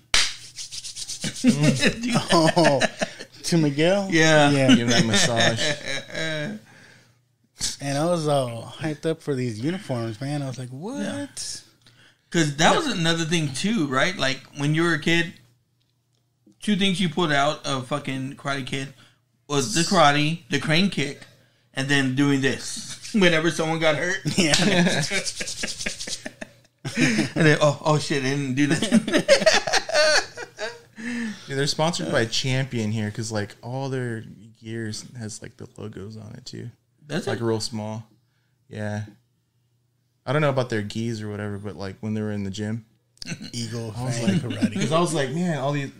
To Miguel? Yeah. Give him that massage. And I was all hyped up for these uniforms, man. I was like, what? Because that was another thing, too, right? Like, when you were a kid, 2 things you pulled out of fucking Karate Kid was the karate, the crane kick, and then doing this whenever someone got hurt. Yeah. And then, oh shit, I didn't do that. Yeah, they're sponsored by Champion here because like all their gears has like the logos on it too. That's like real small. Yeah, I don't know about their gis or whatever, but like when they were in the gym, Eagle, I was like karate because I was like, man,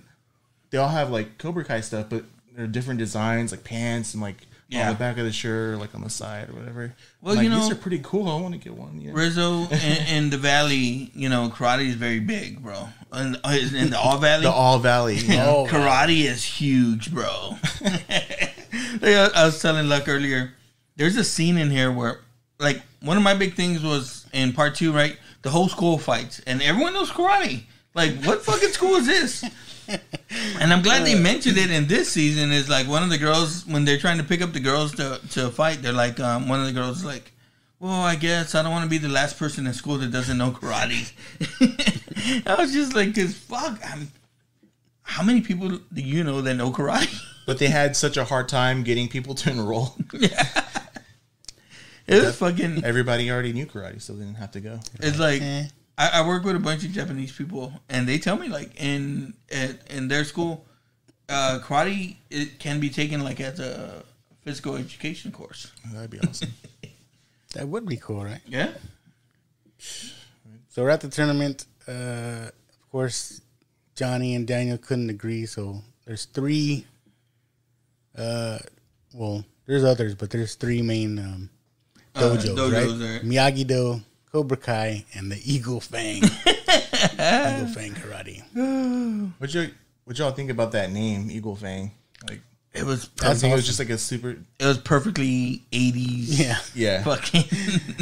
they all have like Cobra Kai stuff, but they're different designs, like pants and like on the back of the shirt, or like on the side or whatever. Well, like, these are pretty cool. I want to get one. Yeah. Rizzo in the Valley, karate is very big, bro. In the All Valley, karate is huge, bro. I was telling Luck earlier. There's a scene in here where, like, one of my big things was in part 2, right? The whole school fights, and everyone knows karate. Like, what fucking school is this? And I'm glad they mentioned it in this season. Is like one of the girls, when they're trying to pick up the girls to fight, they're like, one of the girls is like, well, I guess I don't want to be the last person in school that doesn't know karate. I was just like, cause fuck, how many people do you know that know karate? But they had such a hard time getting people to enroll. Yeah. It was fucking. Everybody already knew karate, so they didn't have to go. It's like I work with a bunch of Japanese people, and they tell me like in their school, karate, it can be taken like as a physical education course. That'd be awesome. That would be cool, right? Yeah. So we're at the tournament. Of course, Johnny and Daniel couldn't agree. So there's three. Well, there's others, but there's three main dojos, right? Miyagi-Do, Cobra Kai, and the Eagle Fang. Eagle Fang Karate. What'd y'all think about that name, Eagle Fang? Like, it was. I think it was just like a super. It was perfectly 80s. Yeah. Fucking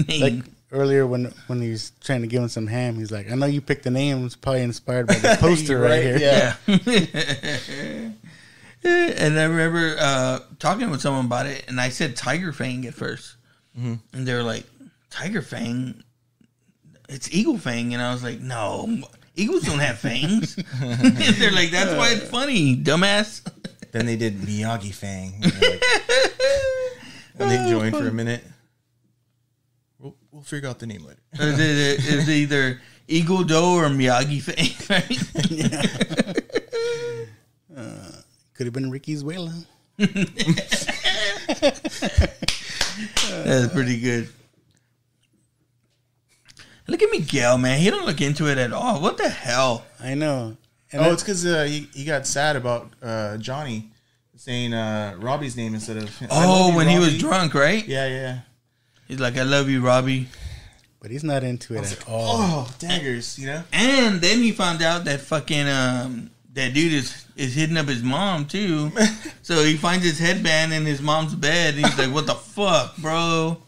name. Like earlier when he was trying to give him some ham, he's like, "I know you picked the name. It's probably inspired by the poster right here." Yeah. And I remember talking with someone about it, and I said Tiger Fang at first, and they were like, "Tiger Fang? It's Eagle Fang," and I was like, "No, eagles don't have fangs." And they're like, "That's why it's funny, dumbass." Then they did Miyagi Fang. And they joined for a minute. We'll figure out the name later. It's either Eagle Doe or Miyagi Fang, right? Could have been Ricky's Whale. That's pretty good. Look at Miguel, man. He don't look into it at all. What the hell? I know. And it's because he got sad about Johnny saying Robbie's name instead of. When he was drunk, right? Yeah. He's like, "I love you, Robbie." But he's not into it at all. Oh, daggers, you know? And then he found out that fucking that dude is hitting up his mom too. So he finds his headband in his mom's bed, and he's like, "What the fuck, bro?"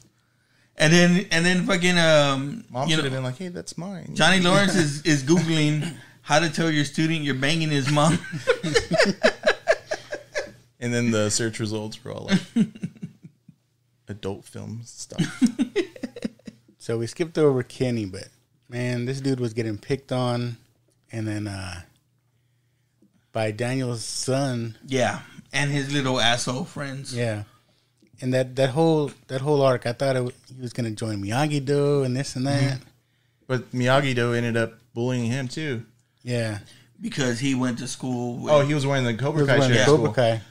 And then fucking Mom should have been like, "Hey, that's mine." Johnny Lawrence is Googling how to tell your student you're banging his mom. And then the search results were all like adult film stuff. So we skipped over Kenny, but man, this dude was getting picked on, and then by Daniel's son. Yeah, and his little asshole friends. Yeah, and that whole arc, I thought he was gonna join Miyagi-Do and this and that. Mm-hmm. But Miyagi-Do ended up bullying him too. Yeah, because he went to school. With, he was wearing the Cobra Kai shirt. Cobra Kai.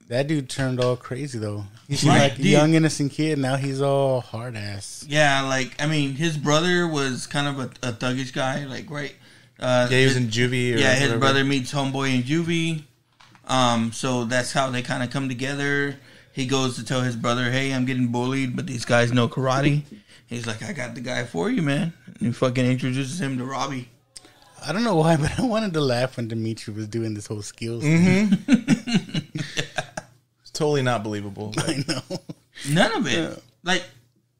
That dude turned all crazy though. He's like a young innocent kid. Now he's all hard ass. Yeah, like I mean, his brother was kind of a thuggish guy. Like right. He was in juvie. His brother meets homeboy in juvie. So that's how they kind of come together. He goes to tell his brother, "Hey, I'm getting bullied, but these guys know karate." He's like, "I got the guy for you, man." And he fucking introduces him to Robbie. I don't know why, but I wanted to laugh when Dimitri was doing this whole skills thing. It's totally not believable. I know. None of it. Yeah. Like,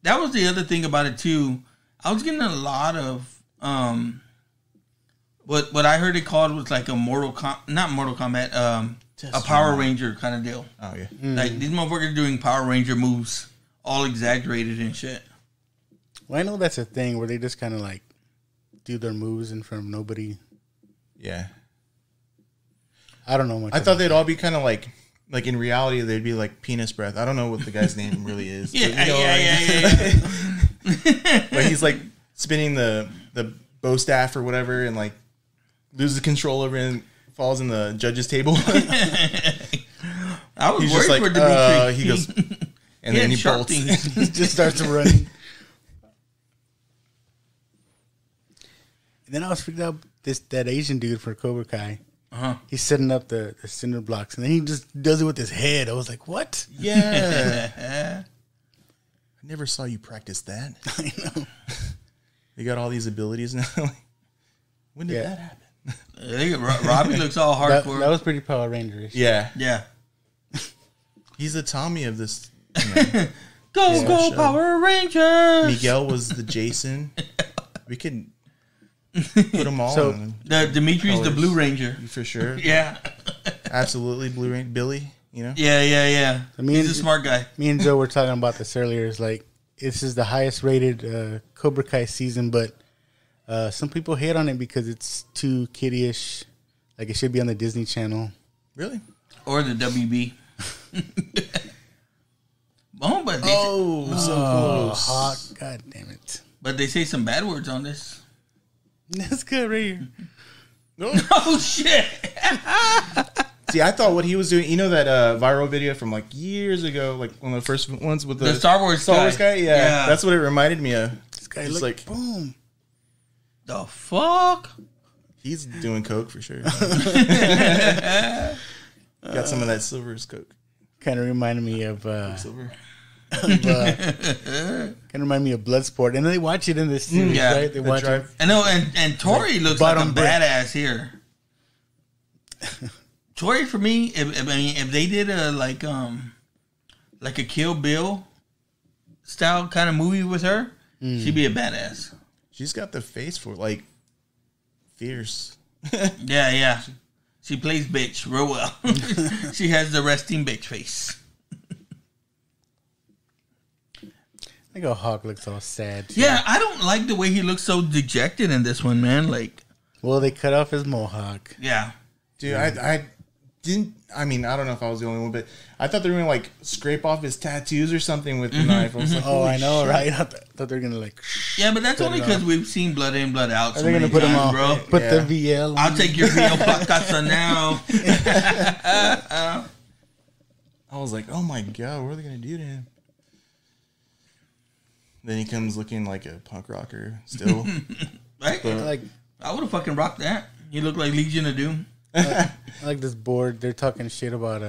that was the other thing about it, too. I was getting a lot of... What I heard it called was like a not Mortal Kombat, a Power Ranger kind of deal. Oh, yeah. Mm-hmm. Like, these motherfuckers doing Power Ranger moves, all exaggerated and shit. Well, I know that's a thing where they just kind of like do their moves in front of nobody. Yeah. I don't know much. I thought they'd all be kind of like in reality, they'd be like penis breath. I don't know what the guy's name really is. Yeah. But he's like spinning the bow staff or whatever and like loses control over it and falls in the judge's table. I was worried for Dimitri. He goes, and then he bolts. He just starts running. And then I was freaked out that Asian dude for Cobra Kai. Uh-huh. He's setting up the cinder blocks, and then he just does it with his head. I was like, what? Yeah. I never saw you practice that. I know. You got all these abilities now. When did that happen? Robbie looks all hardcore. That was pretty Power Rangers. Yeah. Yeah. He's the Tommy of this. Go Power Rangers! Miguel was the Jason. We could put them all. So the Dimitri's colors. The Blue Ranger for sure. Yeah, absolutely Blue Ranger. Billy, you know. Yeah. He's a smart guy. Me and Joe were talking about this earlier. It's like this is the highest rated Cobra Kai season, but some people hate on it because it's too kiddie-ish. Like it should be on the Disney Channel. Really? Or the WB. So close. Hot. God damn it. But they say some bad words on this. That's good right here. Oh shit! See, I thought what he was doing. You know that viral video from like years ago, like one of the first ones with the Star Wars guy. Yeah, that's what it reminded me of. This guy It's like, like boom. The fuck? He's doing coke for sure. Got some of that Silver's coke. Kind of reminded me of Silver. kind of remind me of Bloodsport, and they watch it in this series, Yeah. right? They watch it. I know, and Tori looks like a bottom brick. badass here. Tori, for me, if they did a like a Kill Bill style kind of movie with her, she'd be a badass. She's got the face for like fierce. Yeah. She plays bitch real well. She has the resting bitch face. I think Hawk looks all sad. Too. Yeah, I don't like the way he looks so dejected in this one, man. Like, Well, they cut off his mohawk. yeah. Dude, I didn't. I mean, I don't know if I was the only one, but I thought they were gonna like scrape off his tattoos or something with the knife. I was like, Oh, holy I know, shit. right? I thought they were gonna like. Yeah, but that's Cut only it because off. we've seen blood in, blood out Are so they many gonna put him times, on? bro. Put Yeah. the VL. On I'll take your VL podcast now. I was like, oh my god, what are they gonna do to him? Then he comes looking like a punk rocker still. Right? like I would have fucking rocked that. You look like Legion of Doom. I like this board. They're talking shit about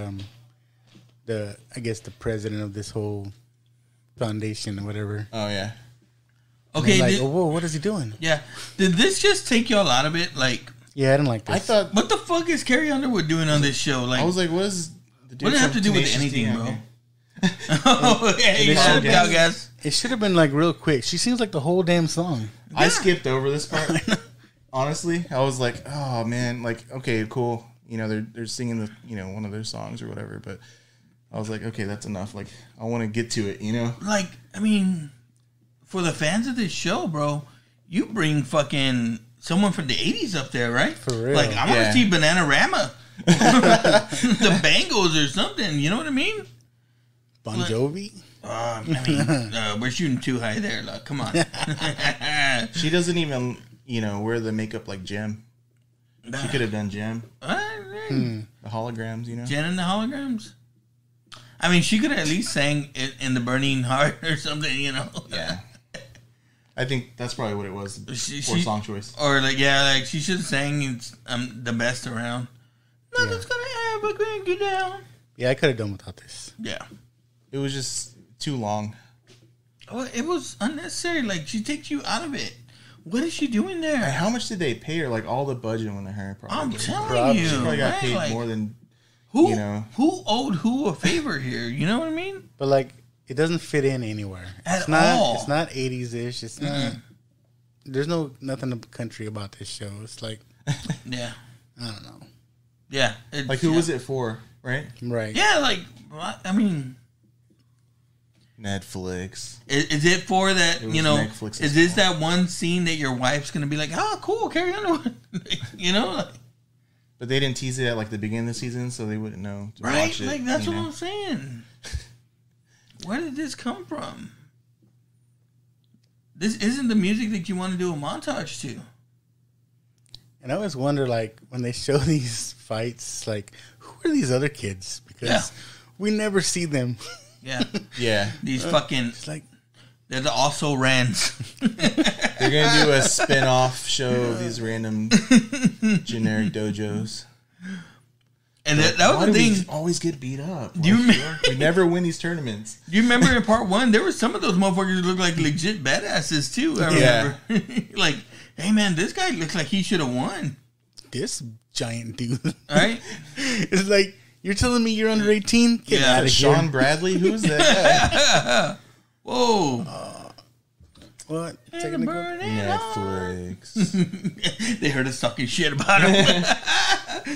the president of this whole foundation or whatever. Oh yeah. Okay, Like, oh, whoa, what is he doing? yeah. Did this just take y'all out of it? Like, Yeah, I didn't like this. I thought what the fuck is Carrie Underwood doing on this show? Like, I was like, what is the what does it have to do with Tenacious anything, D bro? on here? Oh, hey, They calm should've down, been- guys. it should have been like real quick. She seems like the whole damn song. I skipped over this part. Honestly, I was like, oh man, like okay, cool. You know, they're singing the one of their songs or whatever, but I was like, okay, that's enough. Like, I want to get to it, you know. Like, I mean, for the fans of this show, bro, you bring fucking someone from the 80s up there, right? For real. Like, I want to Yeah. see Bananarama. The Bangles or something, you know what I mean? Bon Jovi. I mean, we're shooting too high there. Like, come on. She doesn't even, wear the makeup like Jem. She could have done Jem. The holograms, Jen and the holograms. I mean, she could have at least sang it in the Burning Heart or something, Yeah. I think that's probably what it was. She- For she- song choice. Or like, yeah, like she should have sang the best around. Nothing's gonna ever bring you down. Yeah, I could have done without this. Yeah. It was just too long. Oh, it was unnecessary. Like, she takes you out of it. What is she doing And there? how much did they pay her? Like, all the budget went to her, probably. I'm telling Probably. you. She probably got right? paid Like, more than, who, who owed who a favor here? You know what I mean? But like, it doesn't fit in anywhere. At It's not. all. It's not 80s ish. It's not. There's nothing country about this show. It's like Yeah. I don't know. Yeah. Like, who was it for, right? Right. Yeah, like, I mean, Netflix. is it for that, It was Netflix's is this fault. that one scene that your wife's going to be like, oh, cool, Carrie Underwood? Like, But they didn't tease it at, like, the beginning of the season, so they wouldn't know to right? watch it. Like, that's you what know? I'm saying. Where did this come from? This isn't the music that you want to do a montage to. And I always wonder, like, when they show these fights, like, who are these other kids? Because Yeah. we never see them. Yeah. Yeah. These fucking, It's like, they're the also rans. They're going to do a spin-off show of these random generic dojos. And that Why was the do we thing. always get beat up? Do you remember? We never win these tournaments. You remember in part one, there were some of those motherfuckers who looked like legit badasses too. I Yeah. remember. Like, hey man, this guy looks like he should have won. this giant dude. Right? It's like, you're telling me you're under 18? Get Yeah. out of Sean here. Bradley? Who's that? Whoa. What? And Taking burn it on. Netflix. They heard us talking shit about him.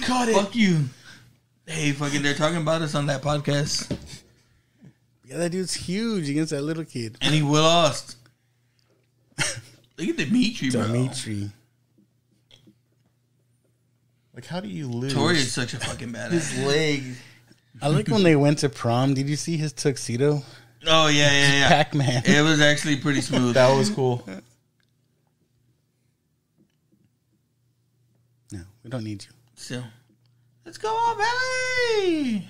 Caught it. Fuck you. Hey, fucking, they're talking about us on that podcast. Yeah, that dude's huge against that little kid. And he lost. Look at Dimitri, bro. Dimitri. Like, how do you lose? Tori is such a fucking badass. His leg. I like when they went to prom. Did you see his tuxedo? Oh, yeah. Pac-Man. It was actually pretty smooth. That was cool. No, We don't need you. So, let's go, all Valley.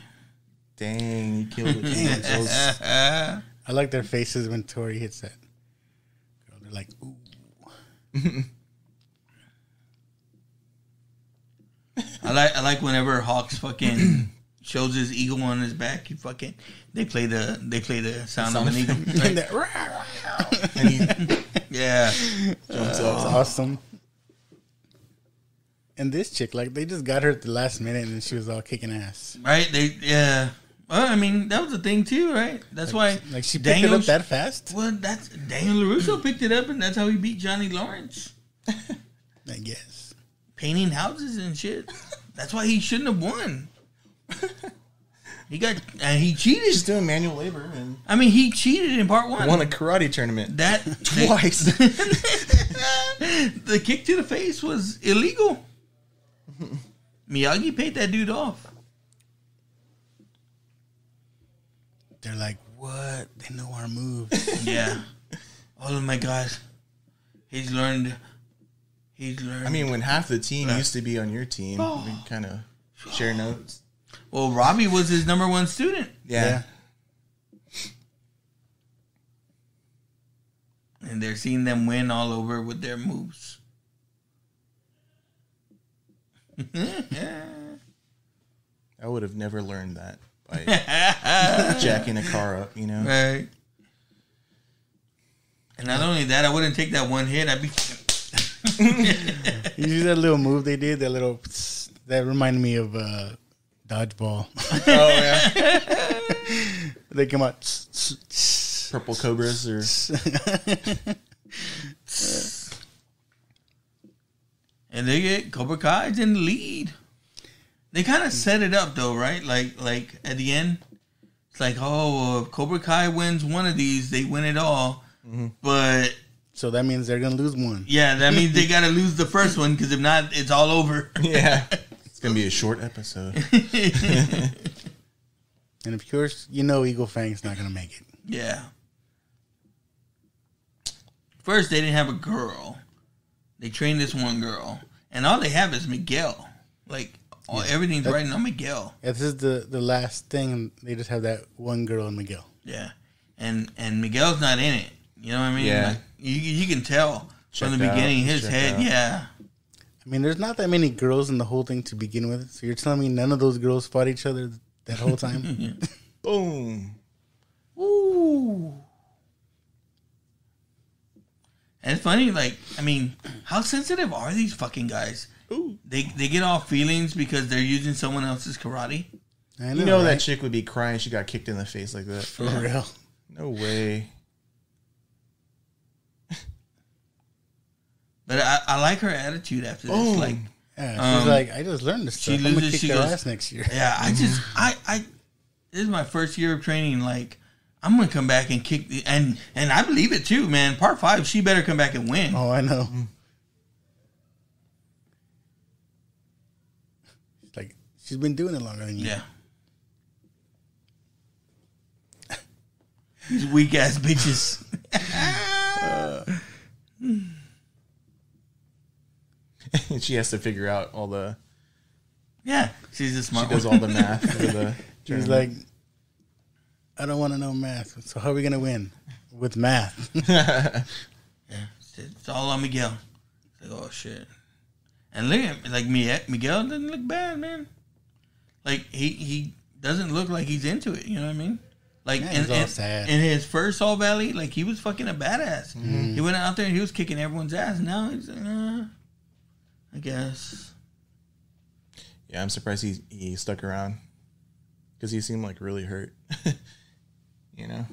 Dang, you killed it. I like their faces when Tori hits that. They're like, ooh. I like whenever Hawks fucking shows his eagle on his back. They play the sound of an eagle. And he yeah, jumps that's up. awesome. And this chick, like, they just got her at the last minute, and she was all kicking ass. Right? Well, I mean, that was the thing too, right? That's why, like, she picked it up that fast. Well, that's Daniel LaRusso picked it up, and that's how he beat Johnny Lawrence. I guess painting houses and shit. That's why he shouldn't have won. He cheated. Just doing manual labor, and I mean, he cheated in part one. Won a karate tournament twice. The kick to the face was illegal. Miyagi paid that dude off. They're like, what? They know our moves. Yeah. Oh my God. He's learned. I mean, when half the team used to be on your team, we kind of share notes. Well, Robbie was his number one student. Yeah. And they're seeing them win all over with their moves. I would have never learned that by jacking a car up, you know? Right. And not only that, I wouldn't take that one hit. I'd be... You see that little move they did? That reminded me of dodgeball. Oh, yeah. They come out. Purple cobras or... And they get Cobra Kai's in the lead. They kind of set it up though, right? Like at the end, it's like, oh, if Cobra Kai wins one of these, they win it all. Mm-hmm. But so that means they're gonna lose one. Yeah, that means they gotta lose the first one because if not, it's all over. Yeah, it's gonna be a short episode. And of course, you know Eagle Fang's not gonna make it. Yeah. First, they didn't have a girl. They trained this one girl, and all they have is Miguel. Like everything's riding on Miguel. Yeah, this is the last thing, and they just have that one girl and Miguel. Yeah, and Miguel's not in it. You know what I mean? Yeah, like, you can tell from the beginning his head. Out. Yeah. I mean, there's not that many girls in the whole thing to begin with. So you're telling me none of those girls fought each other that whole time? Boom. Ooh. And it's funny, like, I mean, how sensitive are these fucking guys? Ooh. They get off feelings because they're using someone else's karate. I know, you know, right? that chick would be crying. She got kicked in the face like that. For real. No way. But I like her attitude after this. Like, yeah, she's like, I just learned this stuff. I'm gonna kick their ass next year. Yeah, I this is my first year of training. Like, I'm gonna come back and kick and I believe it too, man. Part 5, she better come back and win. Oh, I know. Like, she's been doing it longer than you. Yeah. These weak ass bitches. She has to figure out all the. Yeah, she's a smart. She does all the math for the. She's like, I don't want to know math. So how are we gonna win with math? Yeah, it's all on Miguel. It's like, oh shit. And look at like Miguel doesn't look bad, man. Like he doesn't look like he's into it. You know what I mean? Like in his first All Valley, like he was fucking a badass. Mm-hmm. He went out there and he was kicking everyone's ass. And now he's like, I guess. Yeah, I'm surprised he stuck around because he seemed like really hurt. You know,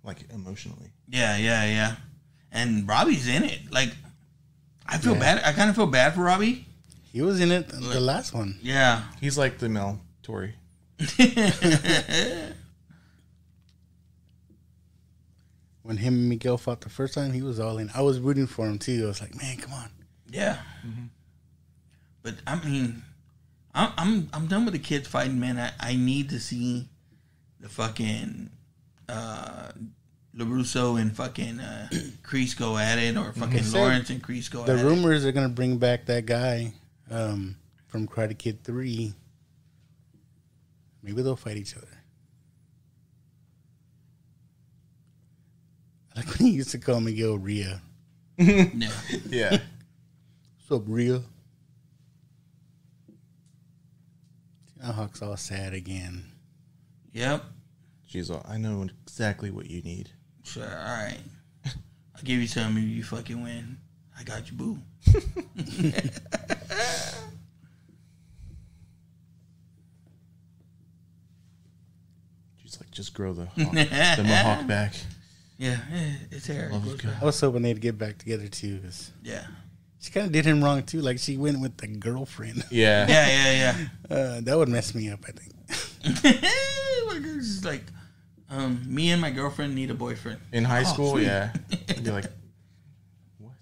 like emotionally. Yeah. And Robbie's in it. Like, I feel bad. I kind of feel bad for Robbie. He was in it the last one. Yeah, he's like the Mel Tory. When him and Miguel fought the first time, he was all in. I was rooting for him too. I was like, man, come on. Yeah. Mm-hmm. But I mean, I'm done with the kids fighting, man. I need to see the fucking LaRusso and fucking Kreese go at it, or fucking Lawrence and Kreese go at it. The rumors are gonna bring back that guy from Karate Kid 3. Maybe they'll fight each other. I like when he used to call Miguel Rhea. No. Yeah. What's up, Rhea? Now Hawk's all sad again. Yep. She's all, I know exactly what you need. Sure, all right. I'll give you some if you fucking win. I got you, boo. She's like, just grow the mohawk back. Yeah, it's hair. I was hoping they'd get back together too. Cause Yeah. she kind of did him wrong too. Like she went with the girlfriend. Yeah. Yeah. That would mess me up, I think. It's like, me and my girlfriend need a boyfriend. In high school, sweet. yeah. I'd be like, what?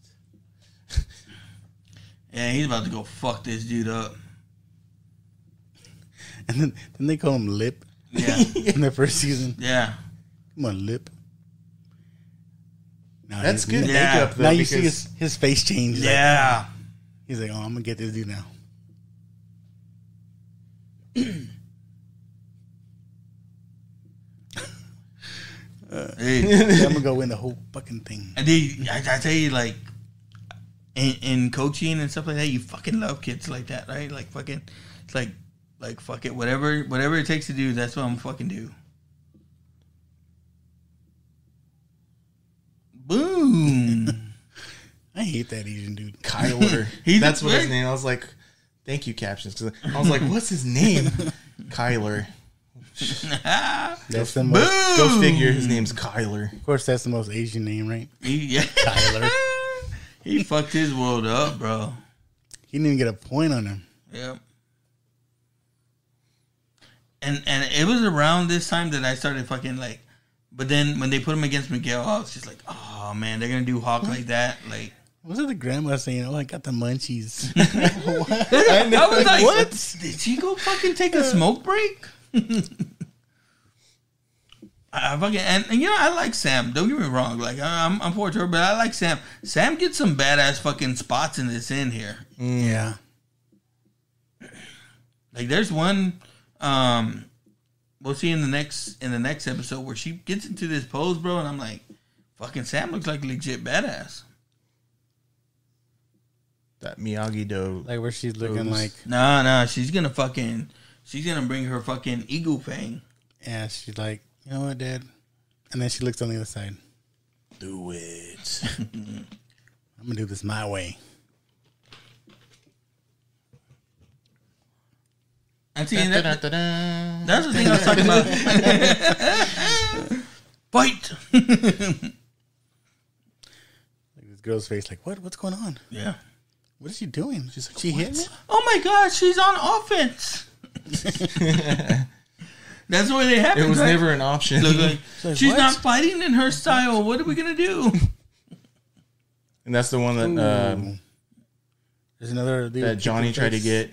Yeah, he's about to go fuck this dude up. And then they call him Lip. Yeah. In the first season. Yeah. Come on, Lip. Now That's he's- good Yeah. makeup, though. Now you see because his face change. Yeah. He's like, oh, I'm gonna get this dude now. Hey, I'm gonna go win the whole fucking thing. and then, I tell you, like, in coaching and stuff like that, you fucking love kids like that, right? Like, fucking, it's like fuck it, whatever it takes to do, that's what I'm fucking do. Boom. I hate that Asian dude. Kyler. That's what his name. I was like, thank you, captions. 'Cause I was like, what's his name? Kyler. That's the most. Go figure. His name's Kyler. Of course, that's the most Asian name, right? Tyler. He fucked his world up, bro. He didn't even get a point on him. Yep. And it was around this time that I started fucking like, but then when they put him against Miguel, I was just like, oh man, they're gonna do Hawk like that, like. Was it the grandma saying, "Oh, I got the munchies"? I was like, what? Did she go fucking take a smoke break? I fucking and you know I like Sam. Don't get me wrong. Like I'm for her, but I like Sam. Sam gets some badass fucking spots in this in here. Yeah. Like there's one we'll see in the next episode where she gets into this pose, bro, and I'm like, fucking Sam looks like legit badass. That Miyagi-Do. Like where she's looking like. Nah, she's gonna bring her fucking eagle fang. Yeah, she's like, you know what, Dad? And then she looks on the other side. Do it. I'm gonna do this my way. And see, that's the thing I was talking about. Fight. Like this girl's face, like, what's going on? Yeah. What is she doing? She's like, she hit me? Oh my God, she's on offense. That's the way they happen. It was right? never an option. Look, like, like, she's what? not fighting in her style. What are we gonna do? And that's the one that There's another dude that Johnny with tried to face. get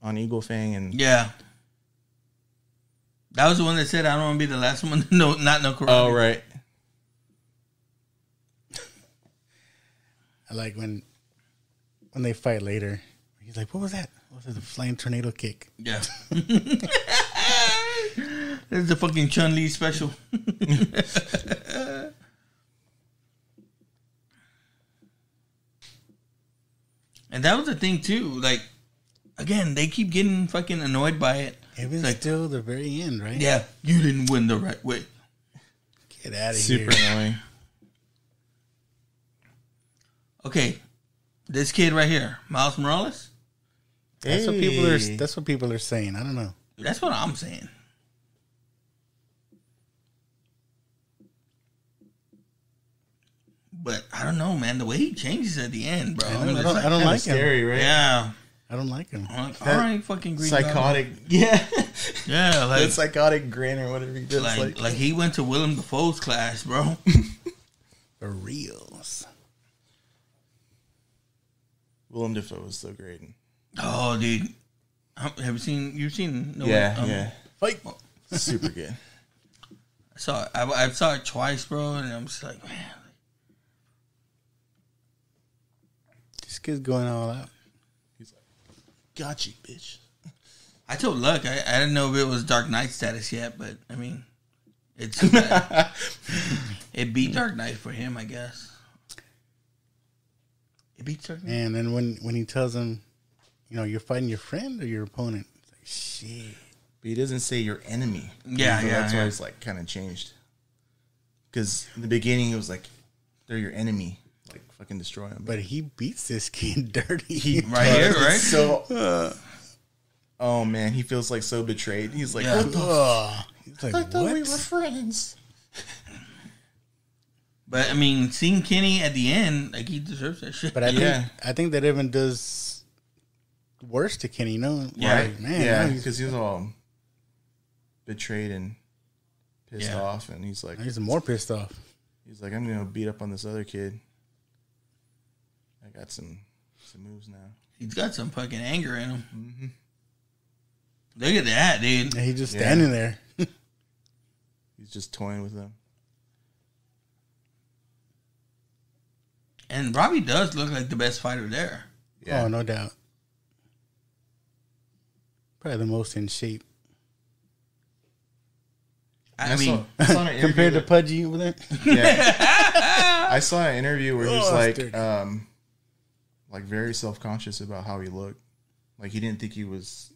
on Eagle Fang, and Yeah. That was the one that said, "I don't want to be the last one to not know karate." oh right, I like when they fight later. He's like, what was that? What was it? A flying tornado kick. Yeah. There's the fucking Chun-Li special. And that was the thing too. Like, again, they keep getting fucking annoyed by it. Even Like- still the very end, right? Yeah, you didn't win the right way. Get out of super here. annoying. Okay, this kid right here, Miles Morales. That's what people are. That's what people are saying. I don't know. That's what I'm saying. But I don't know, man. The way he changes at the end, bro. I I'm don't, just I like, don't like him. Scary, right? yeah. I don't like him. I'm like, That all right, fucking Green Psychotic. Yeah. Goblin. Yeah, That like, psychotic grin or whatever he does. like he went to Willem Dafoe's class, bro. For reals. Willem Dafoe is so great. Oh, dude. Have you seen? You've seen? No, Yeah. Fight. Super good. I saw it twice, bro, and I'm just like, man. This kid's going all out. He's like, got you, bitch. I told Luck I didn't know if it was Dark Knight status yet, but I mean, it's it beat Dark Knight for him, I guess. It beats Dark Knight. And then when he tells him, you know, you're fighting your friend or your opponent, it's like, shit. But he doesn't say your enemy. Yeah, so yeah. That's why it's like kind of changed. Because in the beginning it was like they're your enemy, like fucking destroy him. But he beats this kid dirty. Right here, right? So, oh man, he feels like so betrayed. He's like, Yeah. what the? He's like, I thought we what? were friends. But I mean, seeing Kenny at the end, like he deserves that shit. But I think that even does worse to Kenny. No, Yeah. like, man, Yeah, he's because he was all betrayed and pissed off, and he's like, more pissed off. I'm gonna beat up on this other kid. I got some moves now. He's got some fucking anger in him. Mm-hmm. Look at that, dude. And he's just standing there. He's just toying with them. And Robbie does look like the best fighter there. Yeah. Oh, no doubt. Probably the most in shape. I mean, I saw an interview Compared to Pudgy over there? Yeah. I saw an interview where he was dirty. like very self-conscious about how he looked. Like he didn't think he was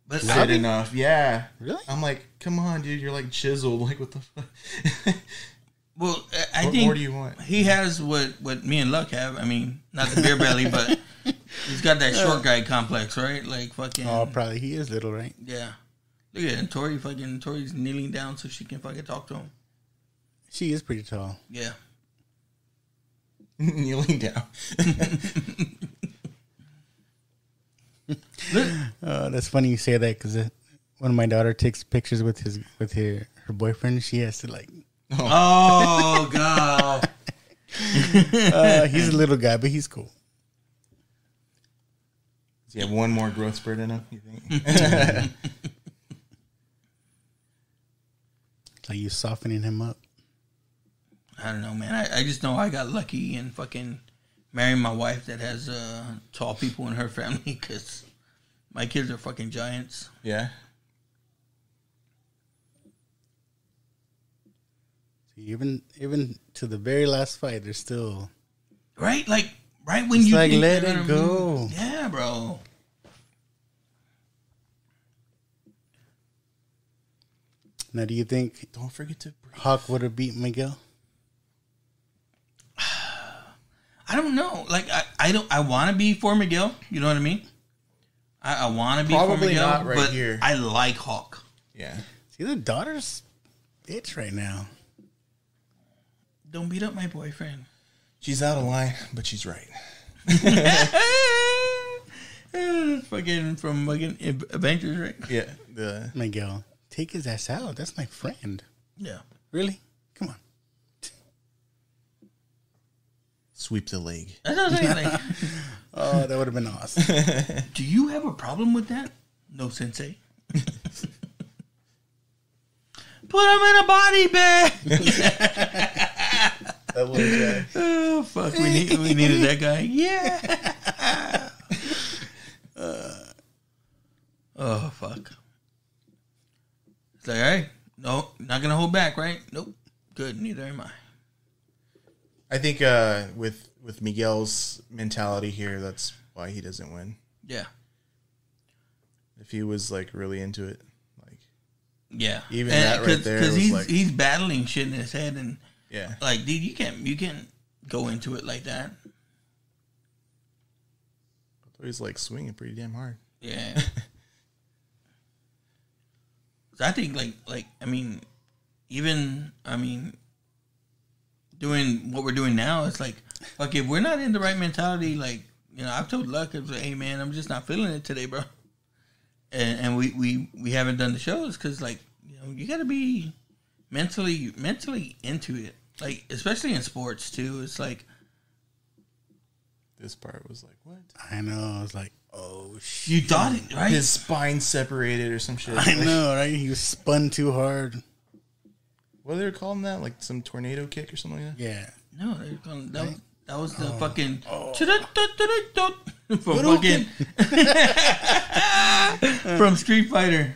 but fit enough. Yeah. Really? I'm like, come on, dude. You're like chiseled. Like, what the fuck? well, I What think more do you want? he has what me and Luck have. I mean, not the beer belly, but he's got that short guy complex, right? Like fucking. Oh, probably he is little, right? Yeah. Look at it. And Tori's kneeling down so she can fucking talk to him. She is pretty tall. Yeah. Kneeling down. That's funny you say that because when my daughter takes pictures with her boyfriend, she has to like. Oh God. He's a little guy, but he's cool. Does he have one more growth spurt in him, you think? Like you softening him up. I don't know, man. I just know I got lucky and fucking marrying my wife that has tall people in her family because my kids are fucking giants. Yeah. Even to the very last fight, they're still Right? Like, right when it's you like think let they're it gonna go. move. Yeah, bro. Now, do you think Don't forget to breathe. Hawk would have beat Miguel? I don't know. Like, I want to be for Miguel. You know what I mean? I want to be for Probably Miguel, not right but here. I like Hawk. Yeah. See, the daughter's bitch right now. Don't beat up my boyfriend. She's out of line, but she's right. Fucking from fucking Avengers, right? Yeah. The Miguel, take his ass out. That's my friend. Yeah. Really? Come on. sweep the leg. That's what I'm saying. Like, Oh, that would have been awesome. do you have a problem with that? No, sensei. Put him in a body bag. That little guy. Oh fuck, we needed that guy. Yeah. Oh fuck. It's like, all right, no, not gonna hold back, right? Nope. Good. Neither am I. I think with Miguel's mentality here, that's why he doesn't win. Yeah. If he was like really into it, like Yeah. Even that right there because was like- he's battling shit in his head, and yeah, like, dude, you can't go into it like that. he's like swinging pretty damn hard. Yeah. So I think like I mean, doing what we're doing now, it's like, fuck, if we're not in the right mentality, like, you know, I've told Luck, I was like, hey man, I'm just not feeling it today, bro. And we haven't done the shows because, like, you know, you got to be mentally into it, like, especially in sports too. It's like, This part was like, what? I know. I was like, oh shit. you thought it, right? His spine separated or some shit. I know, right? He was spun too hard. what they were calling that? Like some tornado kick or something like that? Yeah. No, they were calling, that, Right? that was the fucking from Hadouken. fucking from Street Fighter.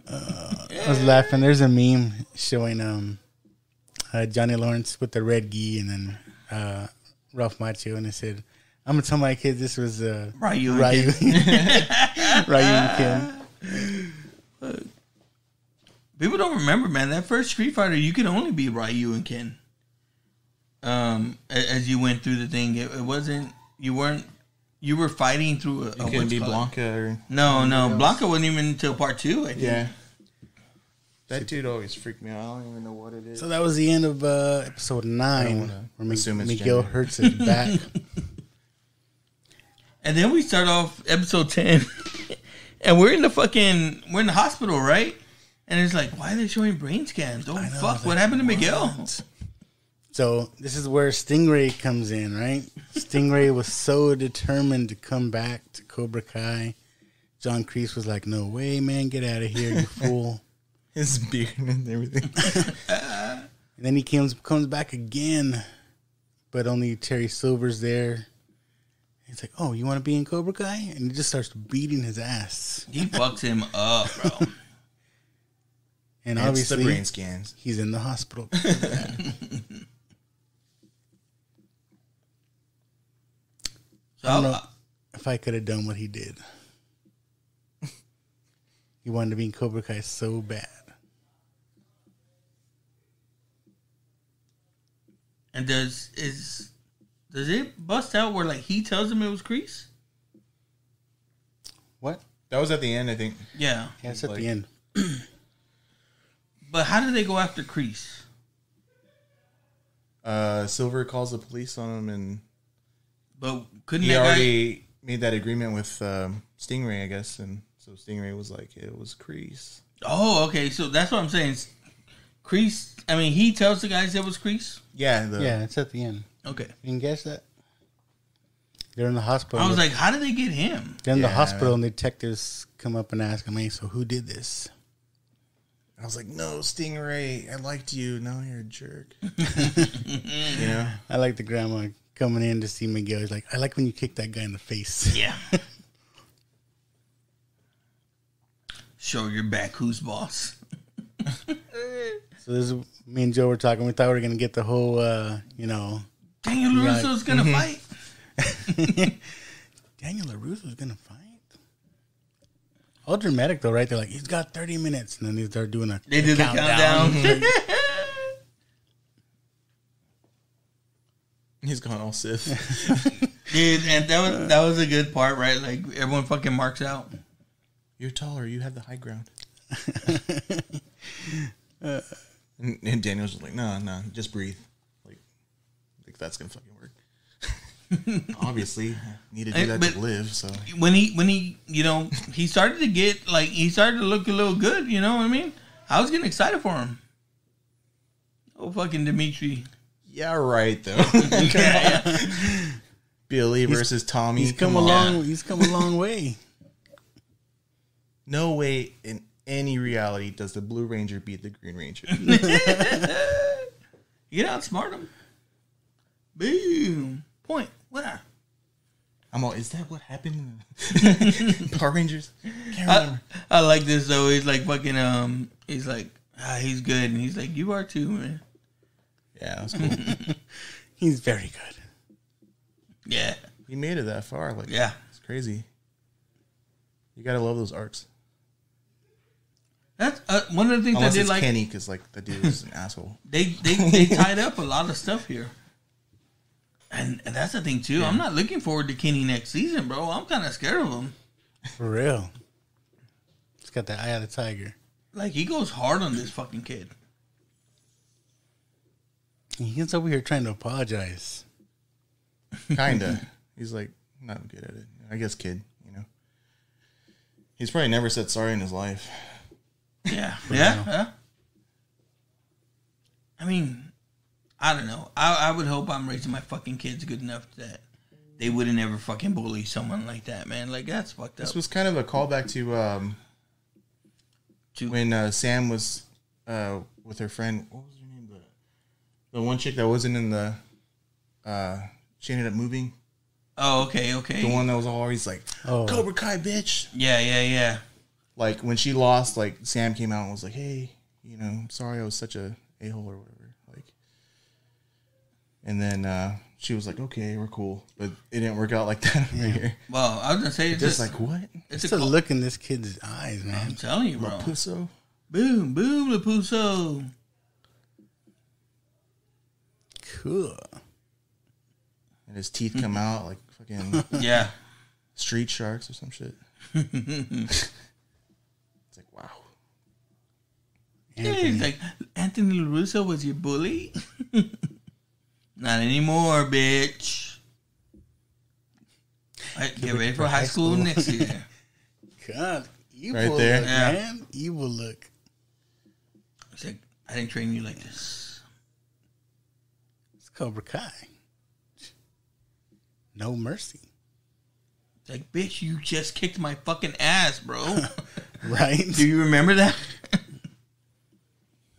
I was laughing. There's a meme showing Johnny Lawrence with the red gi and then Ralph Macchio, and it said, "I'm gonna tell my kids this was Ryu and Ryu and Ken." People don't remember, man. That first Street Fighter, you could only be Ryu and Ken. As you went through the thing, it wasn't. You were fighting through a. You couldn't be Blanca or No, else. Blanca wasn't even until part 2. I think. Yeah. That dude always freaked me out. I don't even know what it is. So that was the end of episode 9, where assume it's Miguel gender. hurts his back. And then we start off episode 10, and we're in the hospital, right? And it's like, why are they showing brain scans? Oh fuck! What happened to Miguel? So this is where Stingray comes in, right? Stingray was so determined to come back to Cobra Kai. John Kreese was like, "No way, man! Get out of here, you fool!" His beard and everything. And then he comes back again, but only Terry Silver's there. He's like, "Oh, you want to be in Cobra Kai?" And he just starts beating his ass. He fucks him up, bro. And It's obviously, the brain scans. he's in the hospital. I don't know if I could have done what he did. He wanted to be in Cobra Kai so bad. And does it bust out where like he tells him it was Kreese? What? That was at the end, I think. Yeah. Yeah, it's at the end. But how did they go after Kreese? Silver calls the police on him, and But couldn't he that guy? already made that agreement with Stingray, I guess, and so Stingray was like, it was Kreese. Oh, okay. So that's what I'm saying. Kreese. I mean, he tells the guys it was Kreese. Yeah, Yeah, it's at the end. Okay. You can guess that? They're in the hospital. I was like, how did they get him? They're in the Yeah. hospital, and the detectives come up and ask him, "Hey, so who did this?" I was like, no, Stingray, I liked you. Now you're a jerk. You know? I like the grandma coming in to see Miguel. He's like, "I like when you kick that guy in the face." Yeah. Show your back who's boss. So this is, me and Joe were talking. We thought we were going to get the whole, Daniel LaRusso's gonna fight. Daniel LaRusso's going to fight. All dramatic though, right? They're like, he's got 30 minutes. And then they start doing They do the countdown. He's gone all Sith. Dude, and that was a good part, right? Like everyone fucking marks out. You're taller. You have the high ground. And Daniel's just like, no, just breathe. Like that's gonna fucking work. Obviously, I need to do that But- to live. So When he he started to get like he started to look a little good. You know what I mean? I was getting excited for him. Oh fucking Dimitri. yeah, right though. Billy versus Tommy. He's come a long way. No way in any reality does the Blue Ranger beat the Green Ranger. You can outsmart him. Boom. Point. Winner. I'm all, is that what happened in Power Rangers? Can't remember. I like this though. He's like fucking he's like he's good, and he's like, you are too, man. Yeah, that's cool. He's very good. Yeah. He made it that far. Like, Yeah. it's crazy. You gotta love those arcs. That's one of the things Unless I did it's like. Kenny, because like the dude is an asshole. They tied up a lot of stuff here. And that's the thing too. I'm not looking forward to Kenny next season, bro. I'm kind of scared of him. For real. He's got the eye of the tiger. Like he goes hard on this fucking kid. He gets over here trying to apologize. Kinda. He's like not good at it. I guess kid, you know. He's probably never said sorry in his life. Yeah. Yeah. I mean, I don't know. I would hope I'm raising my fucking kids good enough that they wouldn't ever fucking bully someone like that, man. Like that's fucked up. This was kind of a callback to when Sam was with her friend. What was her name? The one chick that wasn't in the. She ended up moving. Oh, okay. The one that was always like, Cobra Kai, bitch. Yeah. Like, when she lost, like, Sam came out and was like, hey, I'm sorry I was such a a-hole or whatever. Like, and then she was like, okay, we're cool. But it didn't work out like that over here. Well, I was going to say, it's just like, what? It's a look in this kid's eyes, man. I'm telling you, bro. Lapuso. Boom, Lapuso. Cool. And his teeth come out like fucking street sharks or some shit. It's like, wow. He's like, Anthony LaRusso was your bully? Not anymore, bitch. Get ready for high school next year. God, evil right there. look, man. Evil look. He's like, I didn't train you like this. It's Cobra Kai. No mercy. It's like, bitch, you just kicked my fucking ass, bro. Right? Do you remember that?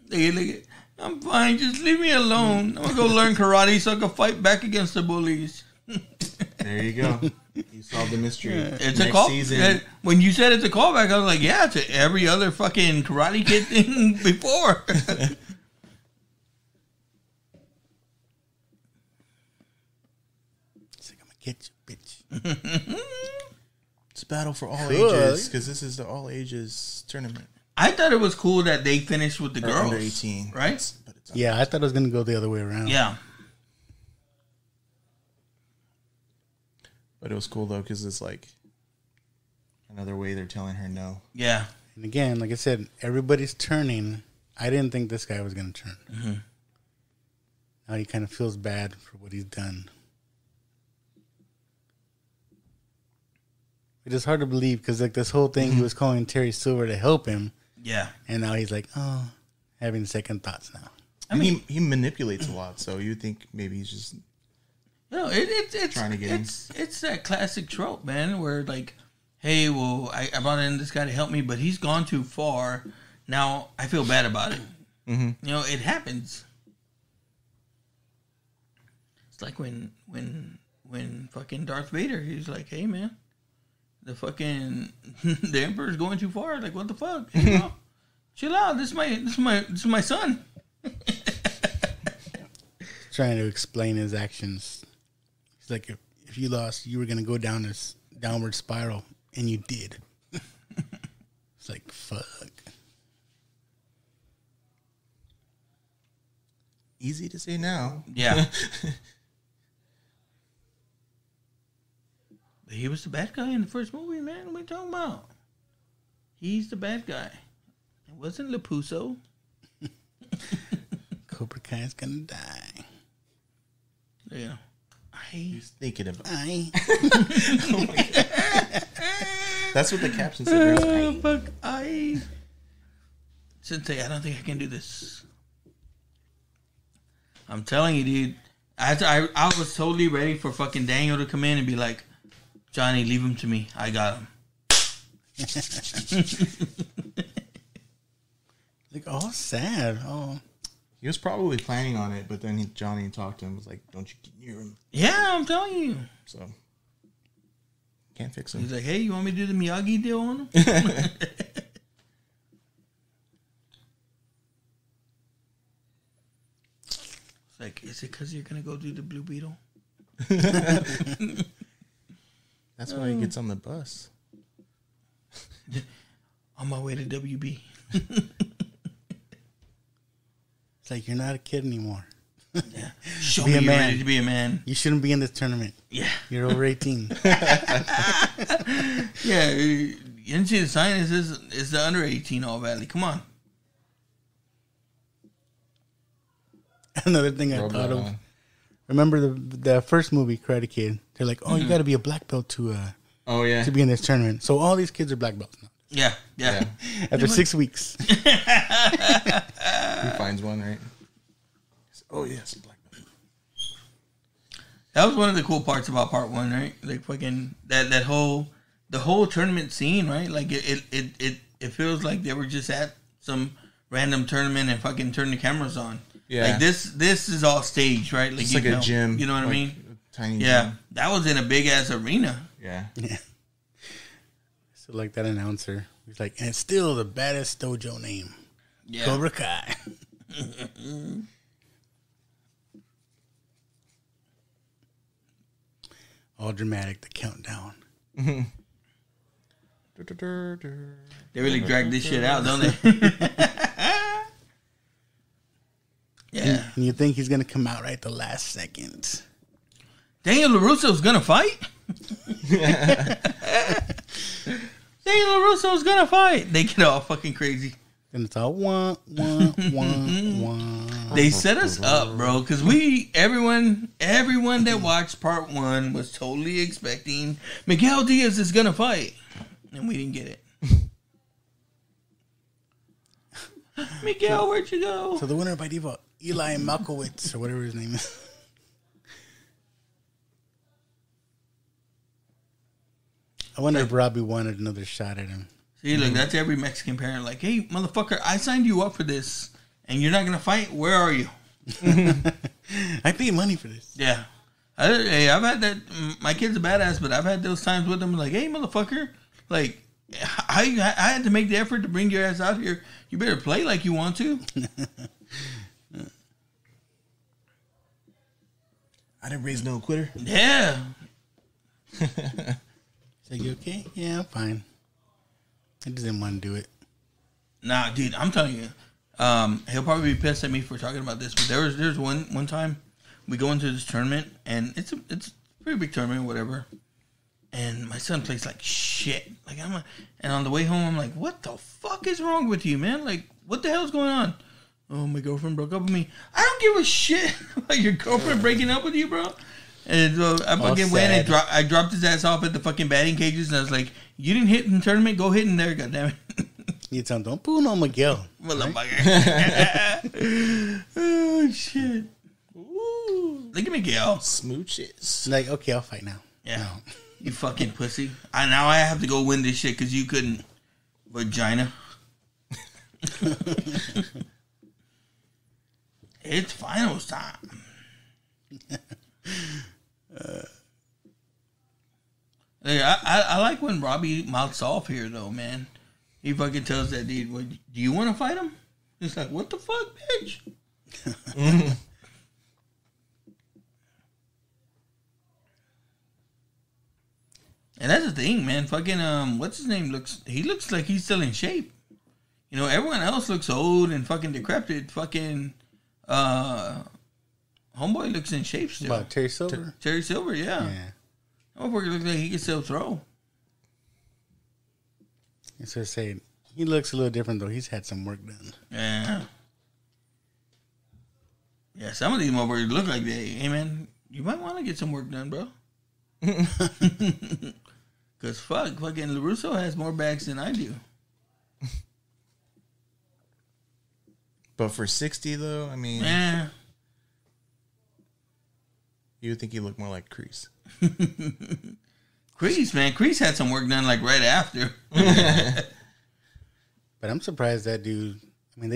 Look, I'm fine. Just leave me alone. I'm going to go learn karate so I can fight back against the bullies. There you go. You solved the mystery. It's a call. Season. When you said it's a callback, I was like, yeah, to every other fucking Karate Kid thing before. It's like, I'm going to get you, bitch. It's a battle for all ages, because this is the all ages tournament. I thought it was cool that they finished with the girls. Under 18. Right? Yeah, I thought it was going to go the other way around. Yeah. But it was cool, though, because it's like another way they're telling her no. Yeah. And again, like I said, everybody's turning. I didn't think this guy was going to turn. Mm-hmm. Now he kind of feels bad for what he's done. It is hard to believe because like this whole thing, he was calling Terry Silver to help him. Yeah. And now he's like, oh, having second thoughts now. I mean, he manipulates a lot, so you would think maybe he's just it's trying to get him. It's that classic trope, man, where like, hey, well, I brought in this guy to help me, but he's gone too far. Now I feel bad about it. Mm-hmm. It happens. It's like when fucking Darth Vader, he's like, hey, man, the fucking the Emperor's going too far. Like, what the fuck? Chill out. This is my son. Trying to explain his actions. He's like, if you lost, you were going to go down this downward spiral, and you did. It's like, fuck. Easy to say now. Yeah. He was the bad guy in the first movie, man. What are you talking about? He's the bad guy. It wasn't Lapuso. Cobra Kai is gonna die. Yeah. He's thinking about I. That's what the caption said. Oh, fuck. Sensei, I don't think I can do this. I'm telling you, dude. I was totally ready for fucking Daniel to come in and be like, Johnny, leave him to me. I got him. Like, all sad. Oh. He was probably planning on it, but then Johnny talked to him. Was like, "Don't you get near him." Yeah, I'm telling you. So can't fix him. He's like, "Hey, you want me to do the Miyagi deal on him?" It's like, is it because you're gonna go do the Blue Beetle? That's why he gets on the bus. On my way to WB. It's like, you're not a kid anymore. Yeah. Show Be me a you're man. ready to be a man. You shouldn't be in this tournament. Yeah. You're over 18. Yeah. You didn't see the sign? It says it's the under 18 All Valley. Come on. Another thing I thought of. Remember the first movie, Karate Kid? They're like, oh, you got to be a black belt to be in this tournament. So all these kids are black belts now. Yeah. After 6 weeks. He finds one, right? Oh, yes, black belt. That was one of the cool parts about part one, right? Like fucking the whole tournament scene, right? Like it it feels like they were just at some random tournament and fucking turned the cameras on. Yeah. Like this is all staged, right? It's like a gym. You know what I mean? Tiny gym. That was in a big ass arena. Yeah. So like that announcer, he's like, and it's still the baddest dojo name, Cobra Kai. All dramatic, the countdown. They really drag this shit out, don't they? Yeah. And you think he's gonna come out right the last second? Daniel LaRusso's gonna fight. Daniel LaRusso's gonna fight. They get all fucking crazy. And it's all wah. They set us up, bro, because everyone that watched part 1 was totally expecting Miguel Diaz is gonna fight, and we didn't get it. Miguel, where'd you go? So the winner by default, Eli Malkowitz, or whatever his name is. I wonder if Robbie wanted another shot at him. See, look, that's every Mexican parent. Like, hey, motherfucker, I signed you up for this, and you're not gonna fight. Where are you? I paid money for this. Yeah. I've had that. My kid's a badass, but I've had those times with them. Like, hey, motherfucker, like, I had to make the effort to bring your ass out here. You better play like you want to. I didn't raise no quitter. Yeah. So you okay? Yeah, I'm fine. I just didn't want to do it. Nah, dude, I'm telling you. He'll probably be pissed at me for talking about this, but there's one time we go into this tournament, and it's a pretty big tournament, whatever. And my son plays like shit. Like and on the way home, I'm like, what the fuck is wrong with you, man? Like, what the hell's going on? Oh, my girlfriend broke up with me. I don't give a shit about your girlfriend breaking up with you, bro. And so I fucking went and I dropped his ass off at the fucking batting cages, and I was like, you didn't hit in the tournament? Go hit in there, goddammit. You tell him, don't poo no Miguel. Motherfucker. Oh, shit. Ooh. Look at Miguel. Smooches. Like, okay, I'll fight now. Yeah. No. You fucking pussy. Now I have to go win this shit because you couldn't. Vagina. It's finals time. I like when Robbie mouths off here, though, man. He fucking tells that dude, well, do you want to fight him? He's like, what the fuck, bitch? And that's the thing, man. Fucking, what's his name? He looks like he's still in shape. You know, everyone else looks old and fucking decrepit. Fucking, homeboy looks in shape still. About Terry Silver? Terry Silver, yeah. Homeboy looks like he can still throw. So say he looks a little different though. He's had some work done. Yeah. Yeah, some of these motherfuckers look like they. Hey man, you might want to get some work done, bro. Cause fucking LaRusso has more bags than I do. But for 60 though, I mean, Yeah. you would think he looked more like Kreese. Kreese, man. Kreese had some work done like right after. But I'm surprised that dude. I mean,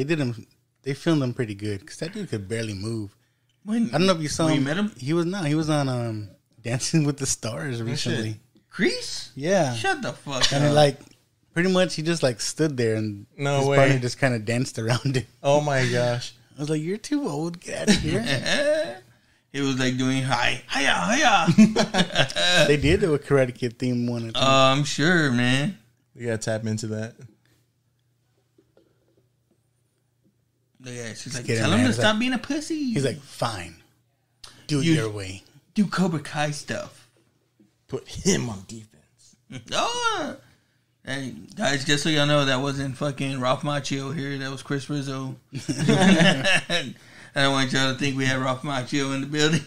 they filmed him pretty good because that dude could barely move. I don't know if you saw him. You met him? He was on Dancing with the Stars recently. Kreese? Yeah. Shut the fuck And up. like pretty much he just like stood there and his partner just kind of danced around him. Oh my gosh. I was like, you're too old. Get out of here. It was like doing hiya. They did do a Karate Kid theme one. I'm sure, man. We gotta tap into that. Yeah, she's like, getting tell him mad. to He's stop like- being a pussy. He's like, fine. Do it You- your way. do Cobra Kai stuff. Put him on defense. Oh, hey guys, just so y'all know, that wasn't fucking Ralph Macchio here. That was Chris Rizzo. I don't want y'all to think we had Ralph Macchio in the building.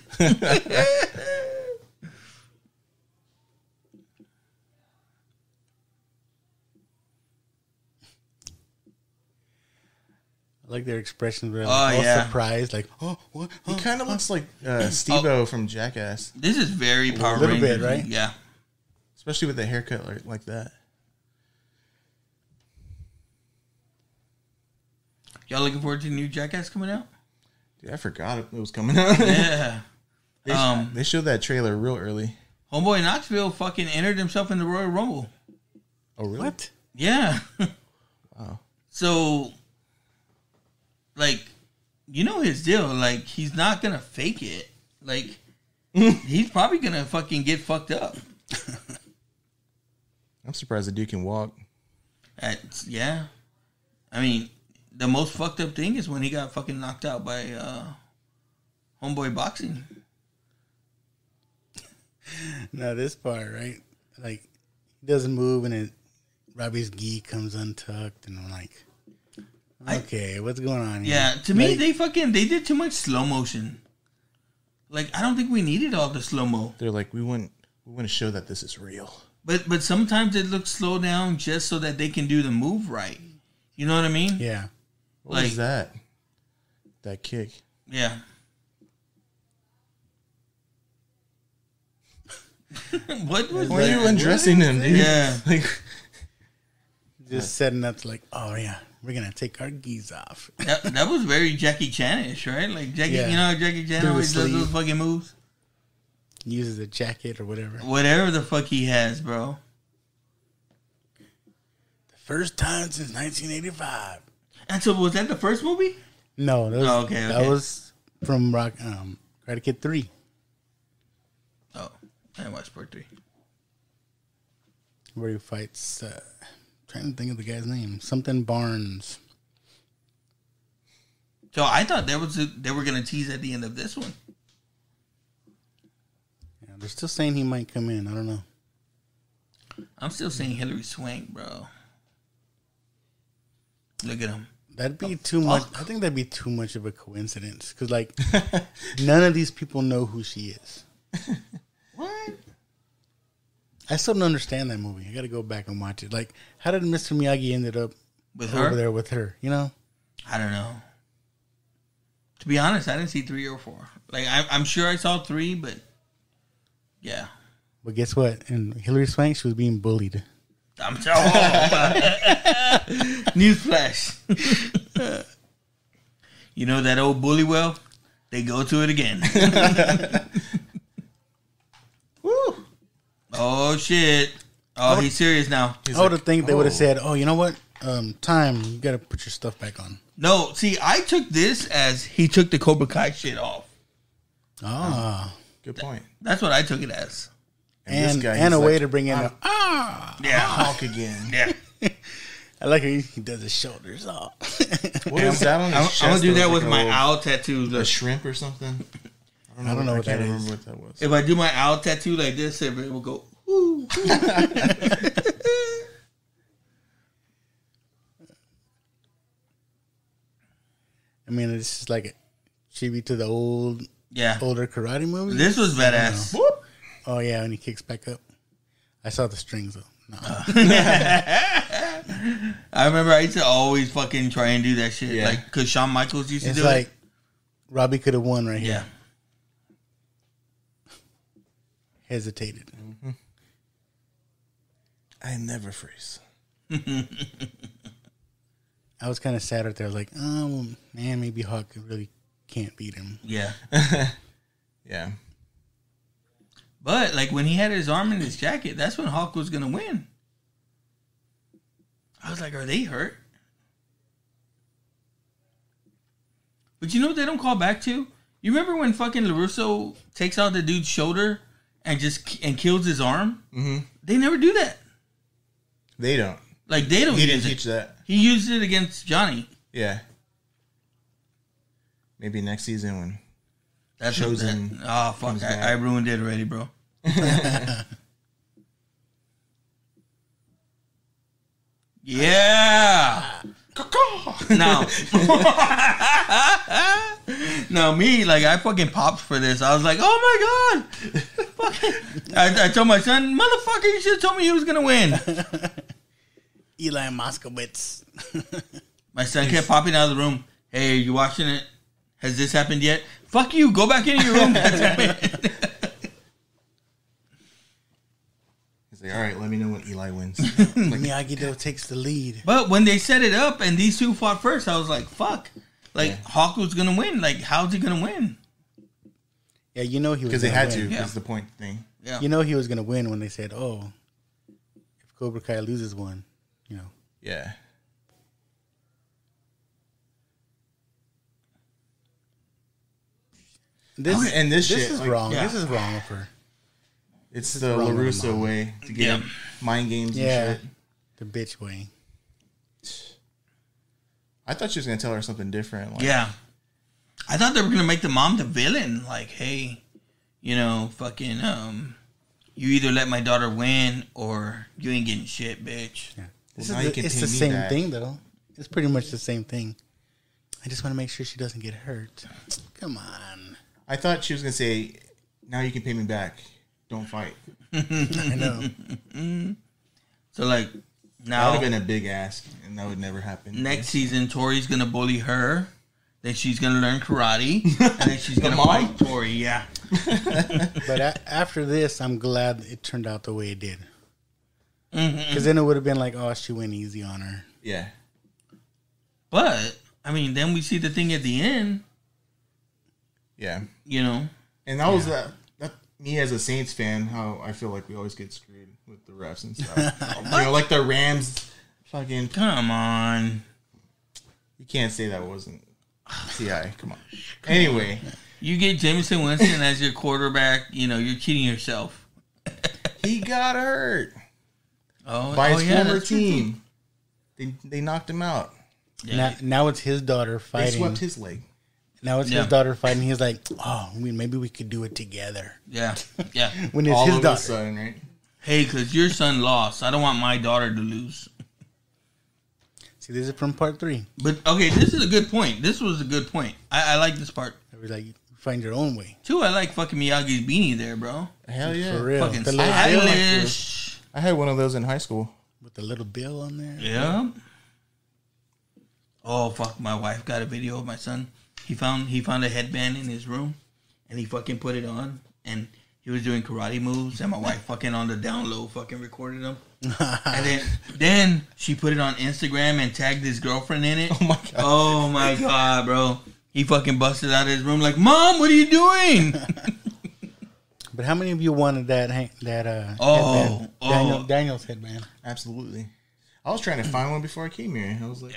I like their expressions were Oh, like, all yeah. surprised, like, oh, what? He kind of looks like Steve-O from Jackass. This is very Power little bit, Rangers, right? Yeah. Especially with the haircut like that. Y'all looking forward to the new Jackass coming out? Dude, I forgot it was coming out. Yeah. They showed that trailer real early. Homeboy Knoxville fucking entered himself in the Royal Rumble. Oh, really? What? Yeah. Wow. So, like, you know his deal. Like, he's not going to fake it. Like, he's probably going to fucking get fucked up. I'm surprised the dude can walk. Yeah. I mean, the most fucked up thing is when he got fucking knocked out by Homeboy Boxing. Now this part, right? Like, he doesn't move, and then Robbie's gi comes untucked, and I'm like, okay, what's going on here? Yeah, to me, they did too much slow motion. Like, I don't think we needed all the slow mo. They're like, we want to show that this is real. But sometimes it looks slow down just so that they can do the move right. You know what I mean? Yeah. What was that? That kick. Yeah. What was Why are that? you undressing him, dude? Yeah. Like, Just setting up to like, oh yeah, we're gonna take our gis off. That was very Jackie Chan-ish, right? Like Jackie, Yeah. you know how Jackie Chan Through always his does those sleeve. fucking moves? Uses a jacket or whatever. Whatever the fuck he has, bro. The first time since 1985. And so was that the first movie? No, that was, Oh, okay. That was from Karate Kid 3. Oh, I didn't watch part 3. Where he fights, trying to think of the guy's name. Something Barnes. So I thought they were going to tease at the end of this one. Yeah, they're still saying he might come in. I don't know. I'm still saying Hilary Swank, bro. Look at him. That'd be too much. I think that'd be too much of a coincidence. Because, like, none of these people know who she is. What? I still don't understand that movie. I got to go back and watch it. Like, how did Mr. Miyagi ended up With over her? there with her? You know? I don't know. To be honest, I didn't see 3 or 4. Like, I'm sure I saw 3, but yeah. But guess what? In Hilary Swank, she was being bullied. I'm telling Newsflash. You know that old bully well? They go to it again. Woo! Oh, shit. Oh, he's serious now. I would have think they would have said, oh, you know what? Time, you got to put your stuff back on. No, see, I took this as he took the Cobra Kai shit off. Ah. good point. That's what I took it as. this guy, And he's a way like, to bring in I'm Yeah. Hulk again. Yeah. I like how he does his shoulders off. What is that on his I'm chest? going to do that was with like my a owl tattoo. a Look. shrimp or something. I don't know what I can't that remember is. what that was. If I do my owl tattoo like this, everybody will go, ooh. I mean, it's just like a tribute to the older karate movies. This was badass. Oh, yeah, when he kicks back up. I saw the strings, though. No. I remember I used to always fucking try and do that shit. Yeah. Like, because Shawn Michaels used to It's do like it. Robbie could have won right here. Yeah. Hesitated. I never freeze. I was kind of sad right there. I was like, oh, well, man, maybe Hawk really can't beat him. Yeah. Yeah. But, like, when he had his arm in his jacket, that's when Hawk was going to win. I was like, are they hurt? But you know what they don't call back to? You remember when fucking LaRusso takes out the dude's shoulder and kills his arm? Mm-hmm. They never do that. They don't. Like, they don't He didn't use it. teach that. He used it against Johnny. Yeah. Maybe next season when That's Chosen oh, fuck. comes back. I ruined it already, bro. Yeah. No. No, me, like, I fucking popped for this. I was like, oh my God. Fucking, I told my son, motherfucker, you should have told me he was going to win. Eli Moskowitz. My son kept popping out of the room. Hey, are you watching it? Has this happened yet? Fuck you. Go back into your room. he's Say, all right, let me know when Eli wins. Miyagi-Do takes the lead. But when they set it up and these two fought first, I was like, fuck. Like, Haku's going to win. Like, how's he going to win? Yeah, you know he was because they had to. Yeah. That's the point thing. Yeah. You know he was going to win when they said, "Oh, if Cobra Kai loses one, you know." Yeah. This shit, is like, wrong. yeah. This is wrong with her. It's This is the wrong with LaRusso Mom. way to get him mind games Yeah, and shit. the bitch way. I thought she was gonna tell her something different. Like, Yeah. I thought they were going to make the mom the villain. Like, hey, you know, fucking, you either let my daughter win or you ain't getting shit, bitch. Yeah. Well, This now is you the, can it's pay the me same back. thing, though. It's pretty much the same thing. I just want to make sure she doesn't get hurt. Come on. I thought she was gonna say, "Now you can pay me back. Don't fight." I know. So, like, That now, would have been a big ask, and that would never happen. next season, Tori's going to bully her. Then she's going to learn karate. And then she's going to mom? fight Tori. Yeah. But after this, I'm glad it turned out the way it did. Mm-hmm. Because then it would have been like, oh, she went easy on her. Yeah. But, I mean, then we see the thing at the end, Yeah. you know. And that was that me as a Saints fan, how I feel like we always get screwed with the refs and stuff. You know, like the Rams fucking. Come on. You can't say that wasn't CI. Come on. Anyway, You get Jameson Winston as your quarterback, you know, you're cheating yourself. he got hurt Oh, by his yeah, former that's true, team. They knocked him out. Yeah. Now it's his daughter They fighting. swept his leg. Now it's Yeah. his daughter fighting. He's like, oh, maybe we could do it together. Yeah. Yeah. When it's All his of a daughter. sudden, right? Hey, because your son lost. I don't want my daughter to lose. See, this is from part 3. But, okay, this is a good point. This was a good point. I like this part. It was like, find your own way. Too, I like fucking Miyagi's beanie there, bro. Hell yeah. For real. Fucking The little bill, stylish. I had one of those in high school. with the little bill on there. Yeah. Oh, fuck, my wife got a video of my son. He found a headband in his room, and he fucking put it on, and he was doing karate moves, and my wife fucking on the down low fucking recorded him. And then she put it on Instagram and tagged his girlfriend in it. Oh my god. Oh my god, bro. He fucking busted out of his room like, Mom, what are you doing? But how many of you wanted that Oh, headband? Daniel's headband. Absolutely. I was trying to find one before I came here. I was like,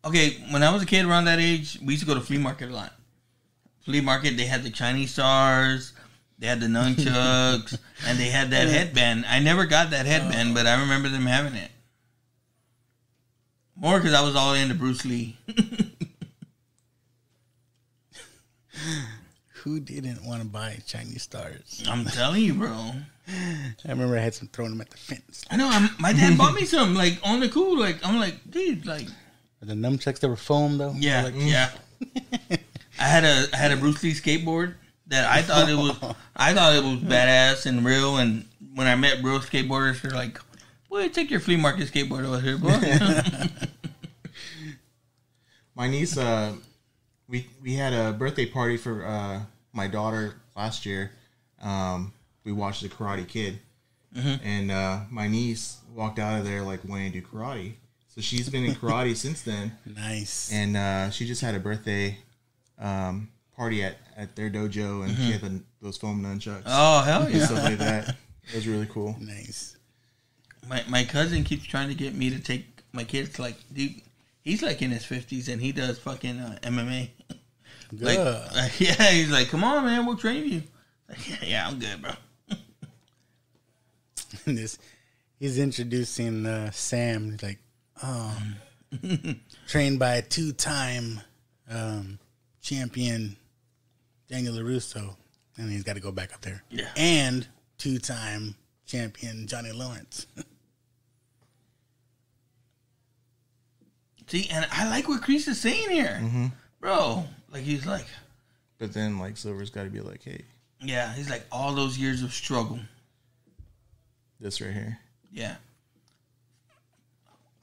Okay, when I was a kid around that age, we used to go to flea market a lot. Flea market, they had the Chinese stars, they had the nunchucks, and they had that headband. I never got that headband, but I remember them having it. More because I was all into Bruce Lee. Who didn't want to buy Chinese stars? I'm telling you, bro. I remember I had some throwing them at the fence. I know, my dad bought me some, like, on the cool. Like, I'm like, dude, like... The nunchucks that were foam, though? Yeah, Like, yeah. I had a Bruce Lee skateboard that I thought it was badass and real. And when I met real skateboarders, they're like, "Boy, take your flea market skateboard over here, boy." my niece, we had a birthday party for my daughter last year. We watched The Karate Kid, and my niece walked out of there like wanting to do karate. So she's been in karate since then. Nice. And she just had a birthday party at their dojo, and she had those foam nunchucks. Oh, hell And yeah. stuff like that. It was really cool. Nice. My cousin keeps trying to get me to take my kids. Like, dude, he's like in his 50s and he does fucking MMA. Good. Yeah, he's like, come on, man, we'll train you. Like, yeah, I'm good, bro. And he's introducing Sam. He's like, trained by a 2-time champion Daniel LaRusso, and he's got to go back up there. Yeah. And 2-time champion Johnny Lawrence. See, and I like what Chris is saying here, bro. Like, he's like, But then, like, Silver's got to be like, hey, yeah, he's like, all those years of struggle. this right here. Yeah.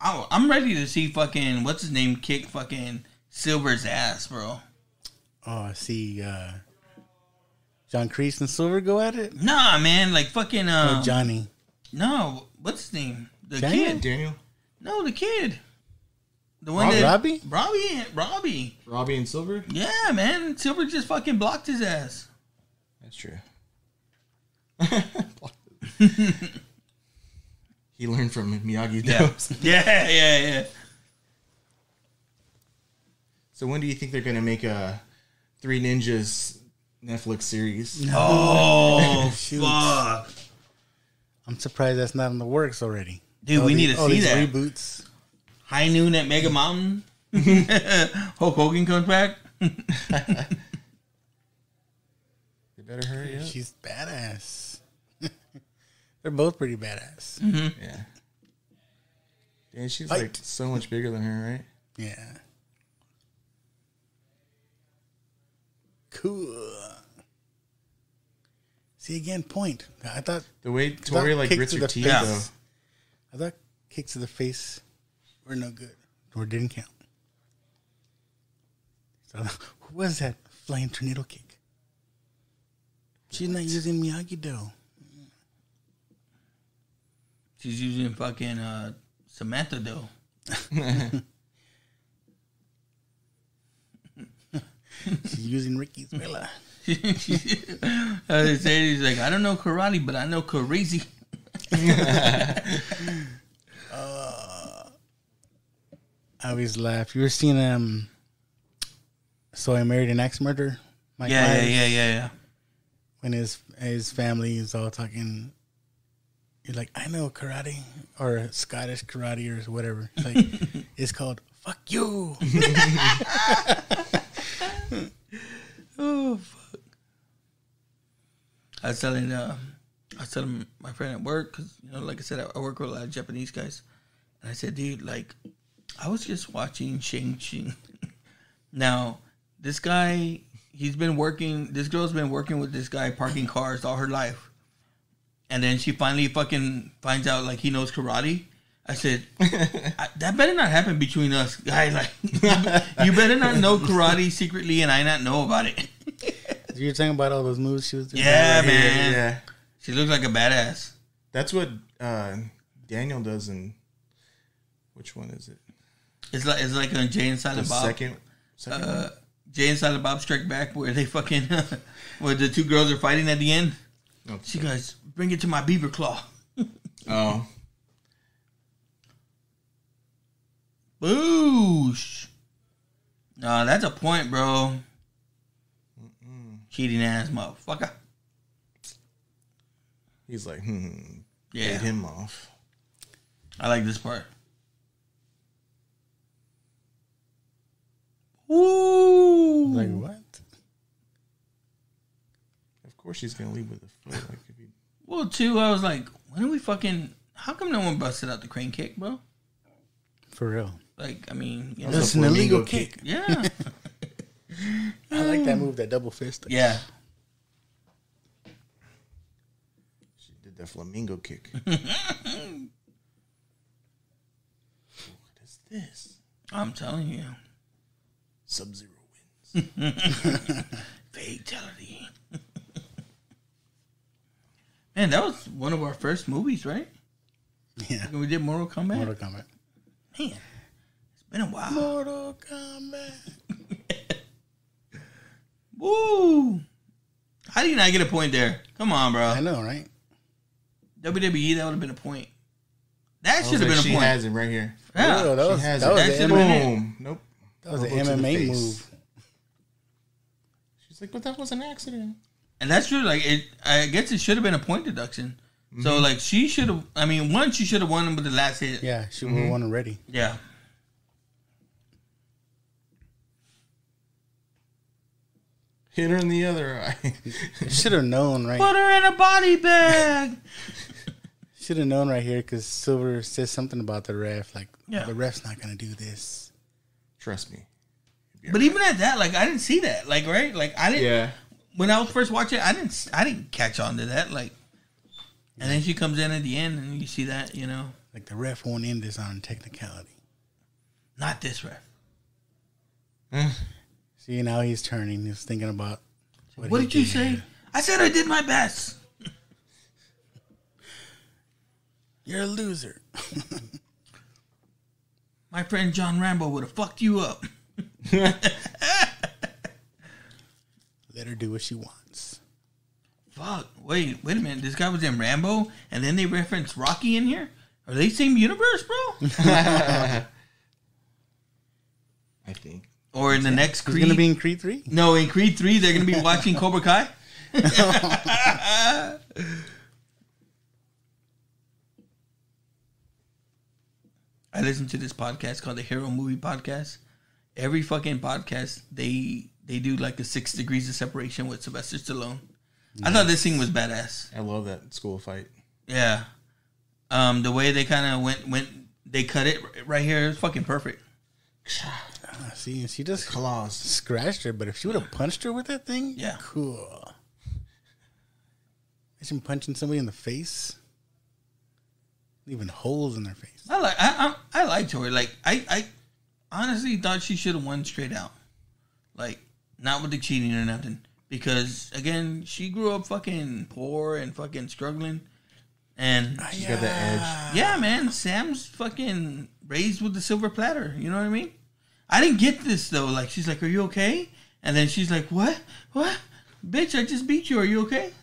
I'm ready to see fucking, what's his name, kick fucking Silver's ass, bro. Oh, I see. John Kreese and Silver go at it? Nah, man, like fucking Johnny. No, what's his name? The Daniel? kid. Daniel? No, the kid. The one Robbie? Robbie. Robbie and Silver? Yeah, man. Silver just fucking blocked his ass. That's true. He learned from Miyagi-Do. Yeah. So when do you think they're going to make a Three Ninjas Netflix series? Oh, Shoot. fuck. I'm surprised that's not in the works already. Dude, we need to see these that. reboots. High Noon at Mega Mountain. Hulk Hogan comes back. They better hurry up. She's badass. They're both pretty badass. Mm-hmm. Yeah. And she's Fight. like so much bigger than her, right? Yeah. Cool. See again, point. I thought The way Tori like kick grits to her the teeth, face. though. I thought kicks to the face were no good or didn't count. So who was that flying tornado kick? She's not using Miyagi-Do. She's using fucking Samantha dough. She's using Ricky's Villa. They say he's like, I don't know karate, but I know crazy. I always laugh. You ever seen So I Married an Axe Murderer? Mike Myers? Yeah. When his family is all talking, you're like, I know karate or Scottish karate or whatever. It's like it's called "fuck you." Oh fuck! I was telling my friend at work because like I said, I work with a lot of Japanese guys, and I said, dude, like, I was just watching Shang-Chi. Now, this guy, this girl's been working with this guy parking cars all her life. And then she finally fucking finds out, like, he knows karate. I said, that better not happen between us, guy. Like, you better not know karate secretly and I not know about it. You're talking about all those moves she was doing? Yeah, man. Yeah. She looks like a badass. That's what Daniel does in... Which one is it? It's like a Jay and The Silent Bob. second one? Jay and Silent Bob Strike Back, where they fucking where the two girls are fighting at the end. Okay. She goes, "Bring it to my beaver claw." Oh. Boosh. No, that's a point, bro. Cheating ass motherfucker. He's like, Yeah. paid him off. I like this part. Woo! Like what? Of course she's going to leave with a foot. Like, if he... Well, too, I was like, when are we fucking... How come no one busted out the crane kick, bro? For real. Like, I mean... You know, That's an illegal flamingo kick. yeah. I like that move, that double fist. Yeah. She did that flamingo kick. What is this? I'm telling you. Sub-Zero wins. Fatality. Man, that was one of our first movies, right? Yeah. When we did Mortal Kombat. Mortal Kombat. Man, it's been a while. Mortal Kombat. Woo! How do you not get a point there? Come on, bro. I know, right? WWE, that would have been a point. That I should was have like, been a she point. has it right here. Yeah. For real, that She was has that it. was That the should've been it. Boom. Nope. That was an Elbow to the MMA face. move. She's like, but that was an accident. And that's true. Like, I guess it should have been a point deduction. So, like, she should have... I mean, one, she should have won with the last hit. Yeah, she would have won already. Yeah. Hit her in the other eye. Should have known, right? Put her in a body bag. Should have known right here because Silver says something about the ref. Like, Yeah. the ref's not going to do this. Trust me. But even at that, like, I didn't see that. Like, right? Like, I didn't... Yeah. When I was first watching it, I didn't catch on to that. Like, and then she comes in at the end and you see that, you know. Like, the ref won't end this on technicality. Not this ref. See, now he's turning. He's thinking about What he did you did. say? I said I did my best. You're a loser. My friend John Rambo would have fucked you up. Let her do what she wants. Fuck. Wait a minute. This guy was in Rambo, and then they reference Rocky in here? Are they same universe, bro? I think. Or in the next Creed? He's going to be in Creed 3? No, in Creed 3, they're going to be watching Cobra Kai. I listen to this podcast called the Hero Movie Podcast. Every fucking podcast, they do like a 6 degrees of separation with Sylvester Stallone. Nice. I thought this thing was badass. I love that school fight. Yeah. The way they kind of went, they cut it right here. It's fucking perfect. See, she just claws scratched her, but if she would have punched her with that thing, yeah, cool. Imagine punching somebody in the face, leaving holes in their face. I liked her. Like I honestly thought she should have won straight out, like not with the cheating or nothing. Because again, she grew up fucking poor and fucking struggling, and she got the edge. Yeah, man, Sam's fucking raised with the silver platter. You know what I mean? I didn't get this though. Like she's like, "Are you okay?" And then she's like, "What? What? Bitch, I just beat you. Are you okay?"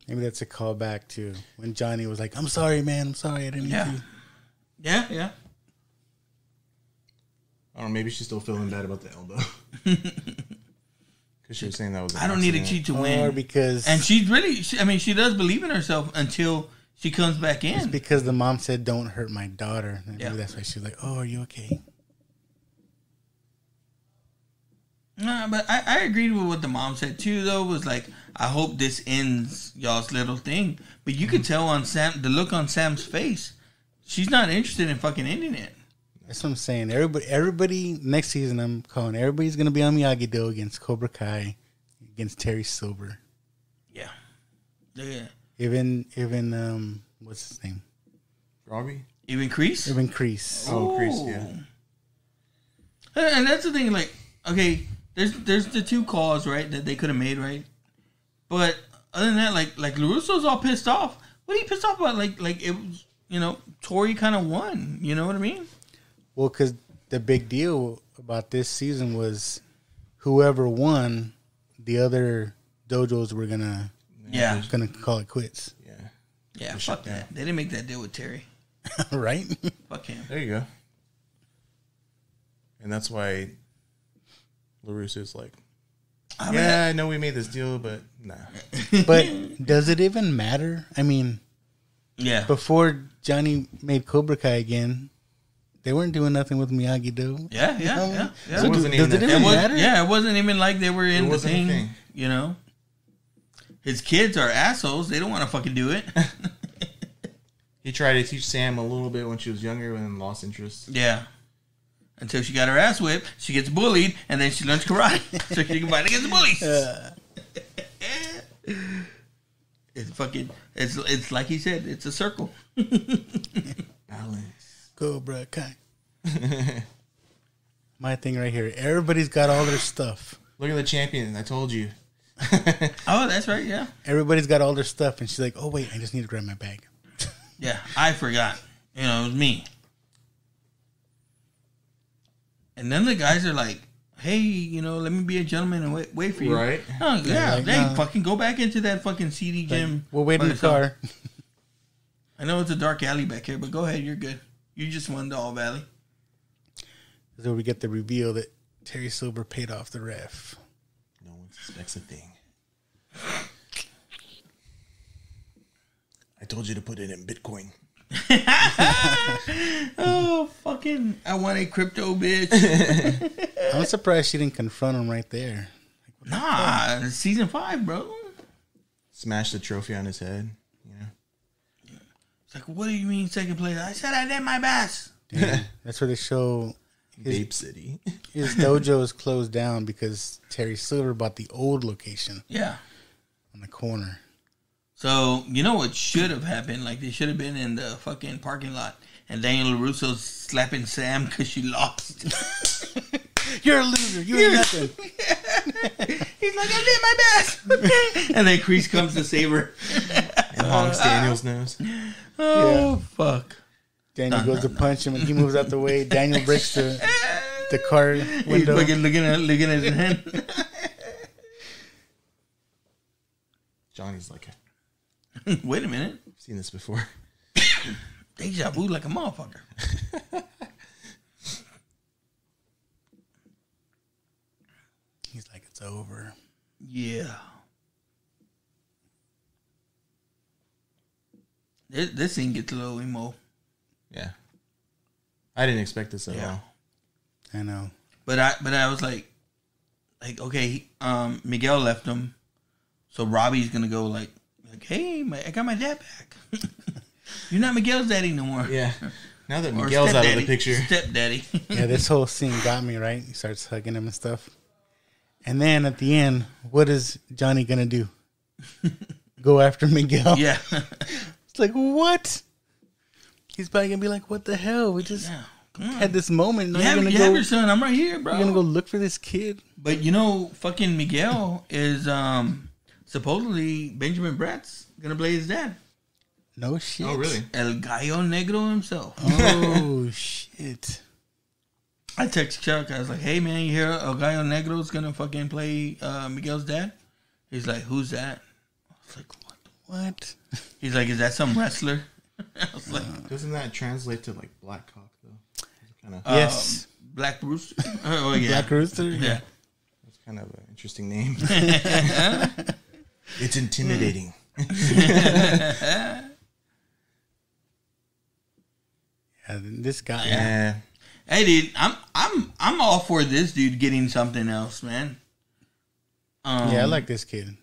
Maybe that's a callback to when Johnny was like, "I'm sorry, man. I'm sorry. I didn't mean to." Yeah. I don't know. Maybe she's still feeling bad about the elbow. Because she was saying that was. I don't need to cheat to win. Or because, and she's really. She does believe in herself until she comes back in. It's because the mom said, "Don't hurt my daughter." And maybe that's why she was like, "Oh, are you okay?" Nah, but I agreed with what the mom said too. Though was like, I hope this ends y'all's little thing. But you could tell on the look on Sam's face, she's not interested in fucking ending it. That's what I'm saying. Everybody next season, I'm calling. Everybody's gonna be on Miyagi-Do against Cobra Kai, against Terry Silver. Yeah. Even what's his name? Robbie. Even Kreese. Even Kreese. Oh, Kreese. Yeah. And that's the thing. Like, okay, there's the 2 calls right that they could have made right, but other than that, like LaRusso's all pissed off. What are you pissed off about? Like it was, Tori kind of won. You know what I mean? Well, because the big deal about this season was whoever won, the other dojos were gonna call it quits. Yeah. Fuck that. They didn't make that deal with Terry, right? Fuck him. There you go. And that's why LaRusso's like, I know we made this deal, but nah. But does it even matter? I mean, before Johnny made Cobra Kai again, they weren't doing nothing with Miyagi-Do. Yeah. So does it even matter? Yeah, it wasn't even like they were in the thing. His kids are assholes. They don't want to fucking do it. He tried to teach Sam a little bit when she was younger and lost interest. Yeah. Until she got her ass whipped, she gets bullied, and then she learns karate so she can fight against the bullies. It's fucking. It's like he said. It's a circle. Balance. Cobra Kai. My thing right here. Everybody's got all their stuff. Look at the champion. I told you. Oh, that's right. Yeah. Everybody's got all their stuff, and she's like, "Oh wait, I just need to grab my bag." Yeah, I forgot. It was me. And then the guys are like, "Hey, let me be a gentleman and wait for you." Right? Oh yeah, they fucking go back into that fucking CD gym. We'll wait in the car. I know it's a dark alley back here, but go ahead. You're good. You just won the All Valley. So we get the reveal that Terry Silver paid off the ref. No one suspects a thing. I told you to put it in Bitcoin. Oh, fucking. I want a crypto, bitch. I'm surprised she didn't confront him right there. Nah, season 5, bro. Smash the trophy on his head. It's like, what do you mean second place? I said I did my best. Yeah, that's where they show Babe City. His dojo is closed down because Terry Silver bought the old location. Yeah. On the corner. So, you know what should have happened? Like, they should have been in the fucking parking lot. And Daniel LaRusso's slapping Sam because she lost. You're a loser. You ain't nothing. He's like, I did my best. Okay. And then Kreese comes to save her. And honks Daniel's nose. Oh, fuck. Daniel goes to punch him and he moves out the way. Daniel breaks the car window. He's looking at his hand. Johnny's like, Wait a minute. I've seen this before. Deja vu like a motherfucker. He's like, it's over. Yeah. This scene gets a little emo. Yeah. I didn't expect this at all. I know. But I was like okay, Miguel left him, so Robbie's gonna go like hey, I got my dad back. You're not Miguel's daddy no more. Yeah. Now that Miguel's out of the picture. Stepdaddy. Yeah, this whole scene got me, right? He starts hugging him and stuff. And then at the end, what is Johnny gonna do? Go after Miguel? Yeah. It's like, what? He's probably gonna be like, what the hell? We just had this moment. Now You have your son. I'm right here, bro. You're gonna go look for this kid. But fucking Miguel is supposedly Benjamin Bratt's gonna play his dad. No shit. Oh, really? El Gallo Negro himself. Oh, shit. I texted Chuck. I was like, hey, man, you hear El Gallo Negro's going to fucking play Miguel's dad? He's like, who's that? I was like, what? He's like, is that some wrestler? I was like, doesn't that translate to like Black Cock, though? Kind of, yes. Black Rooster? Oh, yeah. Black Rooster? Yeah. That's kind of an interesting name. It's intimidating. Yeah, this guy. Yeah. Hey, dude, I'm all for this dude getting something else, man. Yeah, I like this kid.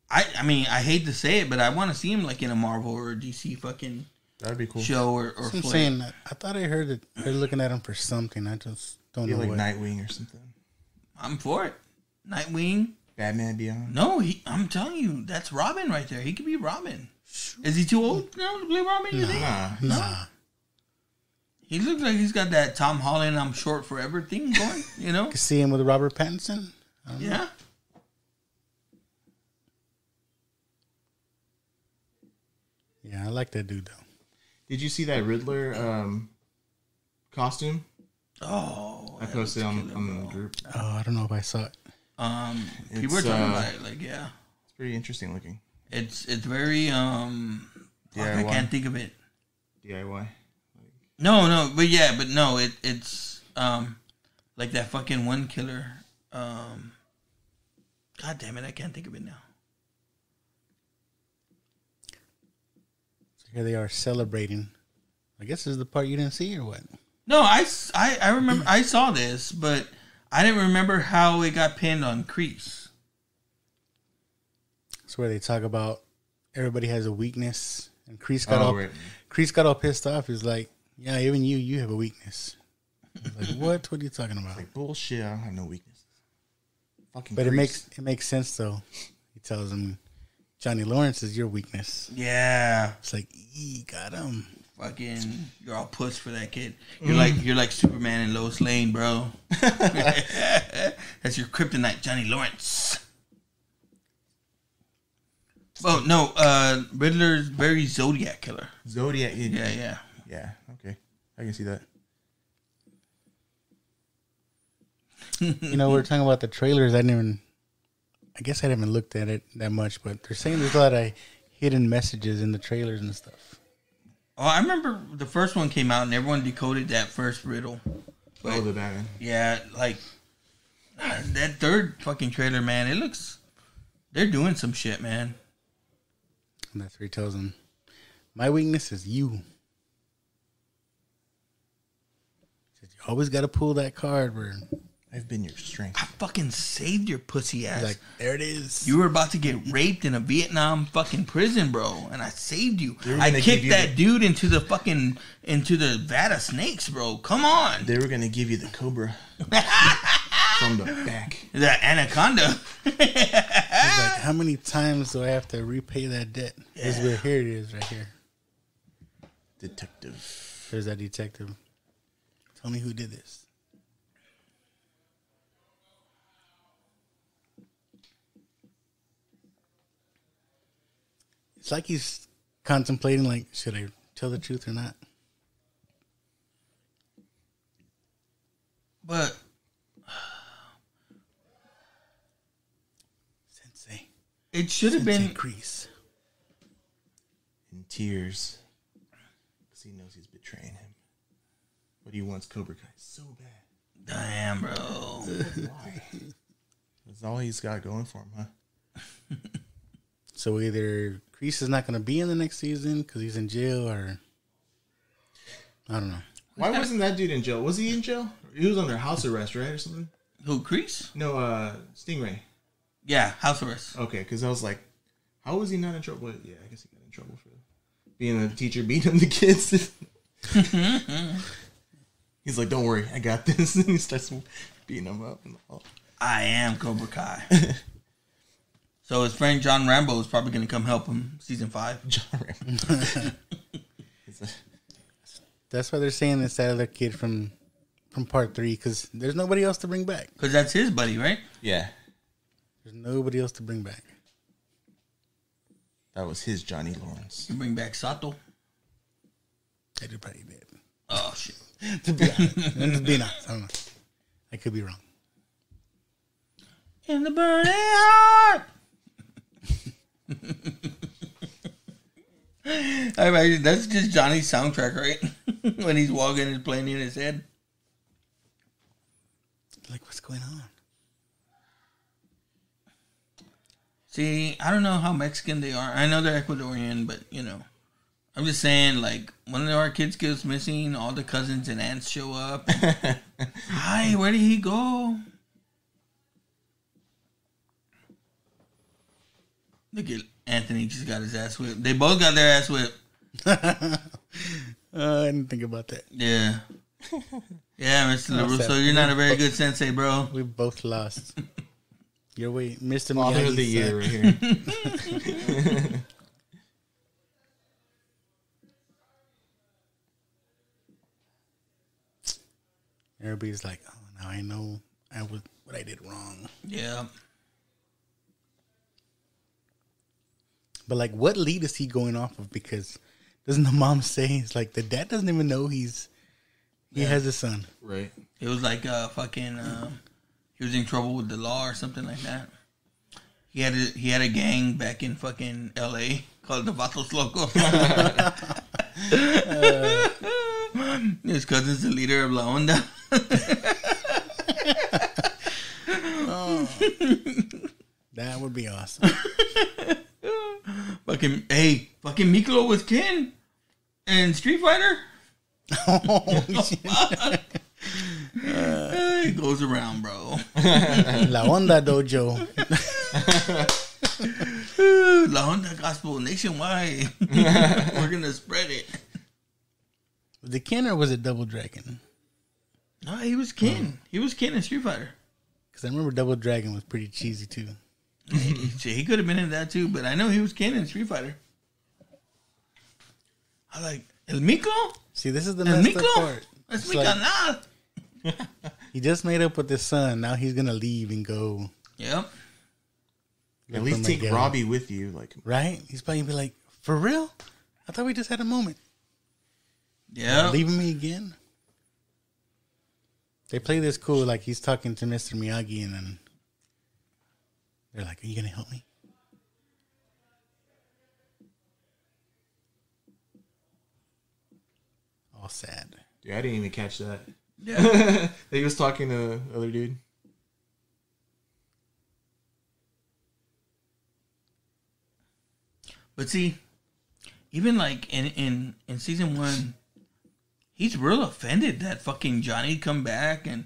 I mean, I hate to say it, but I want to see him like in a Marvel or a DC fucking That'd be cool. show or I'm flick. saying that. I thought I heard that they're looking at him for something. I just don't Be know like what. Nightwing or something. I'm for it. Nightwing. Batman Beyond. No, I'm telling you, that's Robin right there. He could be Robin. Is he too old now to play Robin? You think? Nah. He looks like he's got that Tom Holland "I'm short forever" thing going. Could see him with Robert Pattinson. Yeah. Yeah, I like that dude though. Did you see that Riddler costume? Oh, I posted on the group. Oh, I don't know if I saw it. People were talking about it. Like, yeah, it's pretty interesting looking. It's very I can't think of it. DIY. No, but it's like that fucking one killer. God damn it, I can't think of it now. So here they are celebrating. I guess this is the part you didn't see or what? No, I remember I saw this, but I didn't remember how it got pinned on Kreese. It's where they talk about everybody has a weakness, and Kreese got all pissed off. He's like, "Yeah, even you have a weakness." I was like, what? What are you talking about? Like, bullshit. I don't have no weaknesses. Fucking. But Kreese. it makes sense though. He tells him, "Johnny Lawrence is your weakness." Yeah, it's like, got him. Fucking, you're all puss for that kid. You're like Superman and Lois Lane, bro. That's your kryptonite, Johnny Lawrence. Oh no, Riddler's very Zodiac killer. Zodiac. Yeah. Okay, I can see that. We're talking about the trailers. I guess I haven't looked at it that much, but they're saying there's a lot of hidden messages in the trailers and stuff. Oh, I remember the first one came out and everyone decoded that first riddle. But, the Batman. Yeah, like that third fucking trailer, man. They're doing some shit, man. And that's where he tells him, "My weakness is you." He says, "You always got to pull that card where I've been your strength. I fucking saved your pussy ass." He's like, there it is. You were about to get raped in a Vietnam fucking prison, bro, and I saved you. I kicked that dude into the vat of snakes, bro. Come on. They were gonna give you the Cobra from the back. The anaconda. He's like, how many times do I have to repay that debt? Yeah. This is where, here it is, right here. Detective. There's that detective. Tell me who did this. It's like he's contemplating, like, should I tell the truth or not? But Sensei. it should have been. Chris. In tears. Because he knows he's betraying him. But he wants Cobra Kai so bad. Damn, bro. Why? That's all he's got going for him, huh? So either Chris is not going to be in the next season because he's in jail, or I don't know. Why wasn't that dude in jail? Was he in jail? He was under house arrest, right, or something? Who, Kreese? No, Stingray. Yeah, house arrest. Okay, because I was like, how was he not in trouble? Yeah, I guess he got in trouble for being a teacher beating the kids. He's like, don't worry, I got this. And he starts beating them up. And all. I am Cobra Kai. So his friend John Rambo is probably going to come help him season 5. John Rambo. That's why they're saying it's that other kid from part 3, because there's nobody else to bring back. Because that's his buddy, right? Yeah. There's nobody else to bring back. That was his Johnny Lawrence. You bring back Sato. They probably did. Oh, shit. To be honest. Just being honest. I don't know. I could be wrong. In the burning heart. I mean, that's just Johnny's soundtrack, right? When he's walking and playing in his head. Like, what's going on? See, I don't know how Mexican they are. I know they're Ecuadorian, but, you know. I'm just saying, like, when our kids goes missing, all the cousins and aunts show up. Hi, where did he go? Look at Anthony just got his ass whipped. They both got their ass whipped. I didn't think about that. Yeah. Yeah, Mr. LaRusso, you're not a very good sensei, bro. We both lost. Your way, Mr. Father of the year right here. Everybody's like, oh, now I know what I did wrong. Yeah. But, like, what lead is he going off of? Because doesn't the mom say, it's like, the dad doesn't even know he has a son. Right. It was like fucking he was in trouble with the law or something like that. He had a gang back in fucking LA called the Vatos Locos. His cousin's the leader of La Onda. Oh, that would be awesome. Fucking Miklo was Ken in Street Fighter. Oh, He goes around, bro. La Onda Dojo. La Onda Gospel nationwide. We're gonna spread it. Was it Ken or was it Double Dragon? No, he was Ken. He was Ken in Street Fighter. Because I remember Double Dragon was pretty cheesy too. He could have been in that too, but I know he was Ken in Street Fighter. I like El Miklo. See, this is the El messed up Miklo. part. That's It's mi like, canal. he just made up with his son. Now he's gonna leave and go. Yep. At least take Robbie with you. Like, right? He's probably gonna be like, for real? I thought we just had a moment. Yeah. Leaving me again? They play this cool, like he's talking to Mr. Miyagi, and then they're like, are you gonna help me? All sad. dude, I didn't even catch that. Yeah. He was talking to the other dude. But see, even like in season 1, he's real offended that fucking Johnny come back, and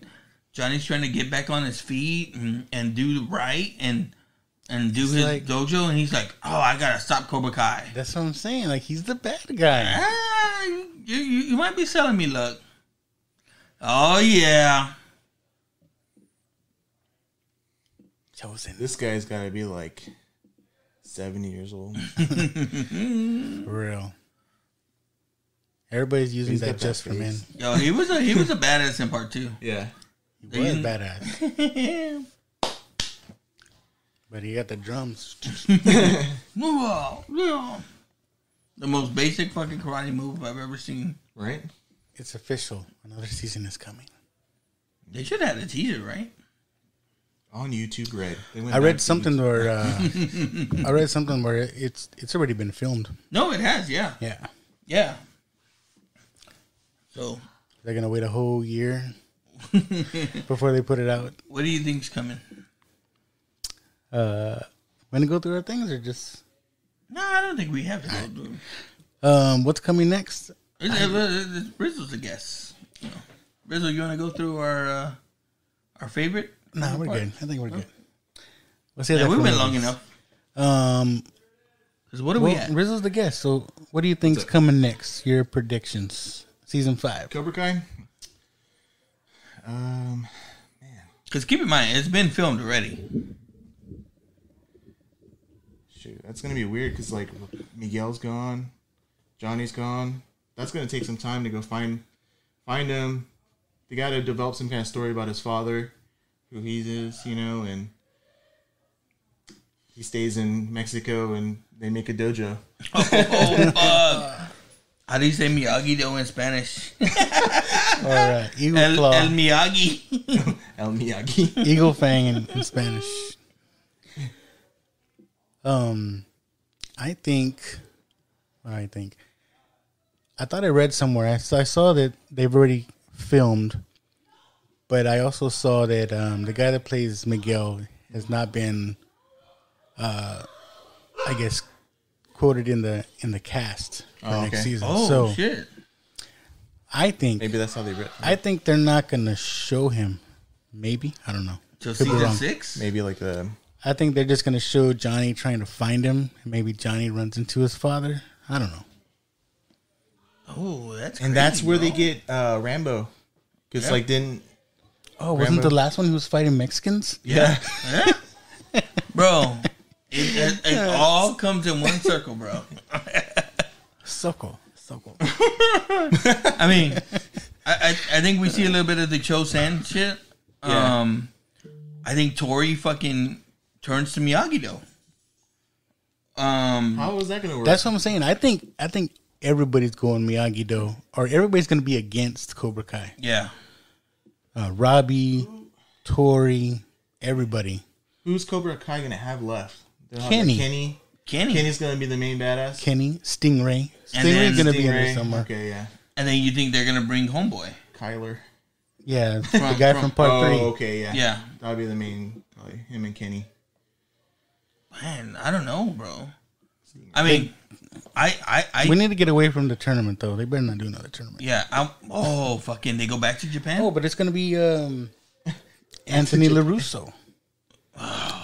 Johnny's trying to get back on his feet and do right and do his like, dojo, and he's like, oh, I gotta stop Cobra Kai. That's what I'm saying. Like, he's the bad guy. You might be selling me luck. Oh yeah. Chosen. This guy's got to be like 70 years old. For real. Everybody's using He's that got just that for men. face. Yo, he was a badass in part 2. Yeah. He was badass. But he got the drums. The most basic fucking karate move I've ever seen. Right? It's official. Another season is coming. They should have had a teaser, right? On YouTube, right? I read something where it's already been filmed. No, it has. Yeah. Yeah. Yeah. So They're gonna wait a whole year before they put it out. what do you think's coming? When to go through our things or just No, I don't think we have to go through them. what's coming next? Rizzo's a guest. You know. Rizzo, you want to go through our favorite? No, we're good. I think we're good. Let's say Yeah, we went long enough. Because what are we at? Rizzo's the guest. So, what do you think's coming next? Your predictions, season 5. Cobra Kai. Man, Because keep in mind, it's been filmed already. shoot, that's gonna be weird because like Miguel's gone, Johnny's gone. That's gonna take some time to go find him. They got to develop some kind of story about his father, who he is, you know, and he stays in Mexico and they make a dojo. Oh, fuck. How do you say Miyagi-Do in Spanish? All right, Eagle Claw, El Miyagi. El Miyagi. Eagle Fang in Spanish. I thought I read somewhere. I saw that they've already filmed, but I also saw that the guy that plays Miguel has not been, I guess, quoted in the cast for next season. Oh, so shit. I think Maybe that's how they read. I think they're not gonna show him. Maybe, I don't know. So Could be season wrong. 6? Maybe like the I think they're just gonna show Johnny trying to find him. Maybe Johnny runs into his father. I don't know. Oh, that's and crazy, that's where bro. they get Rambo, because like didn't Oh, wasn't Rambo. the last one who was fighting Mexicans? yeah. Bro, it all comes in one circle, bro. Soko. I mean, I think we see a little bit of the Chosen shit. Yeah. I think Tori fucking turns to Miyagi-Do. How is that gonna work? That's what I'm saying. I think everybody's going Miyagi-Do, or everybody's gonna be against Cobra Kai. Yeah. Robbie, Tori, everybody. Who's Cobra Kai gonna have left? They'll have, Kenny. like, Kenny. Kenny's gonna be the main badass. Kenny, Stingray. And then Stingray's gonna be in there Stingray. somewhere. Okay, yeah. And then you think they're going to bring Homeboy. Kyler. Yeah, the guy from Part 3. Oh, okay, yeah. Yeah. That'll be the main, probably him and Kenny. Man, I don't know, bro. I mean, I We need to get away from the tournament, though. They better not do another tournament. yeah. Fucking, they go back to Japan? Oh, but it's gonna be Anthony LaRusso.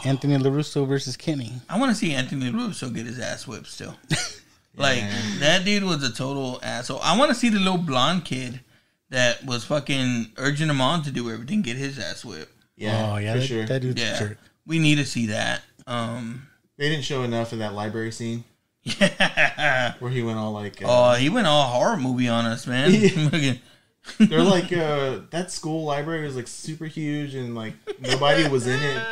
Anthony LaRusso versus Kenny. I want to see Anthony Russo get his ass whipped still. Like, that dude was a total asshole. I want to see the little blonde kid that was fucking urging him on to do everything, get his ass whipped. Yeah, Oh, yeah, for that, sure. that dude's a Yeah. jerk. We need to see that. They didn't show enough of that library scene Yeah. where he went all like... Oh, he went all horror movie on us, man. they're like, that school library was like super huge and like nobody was in it.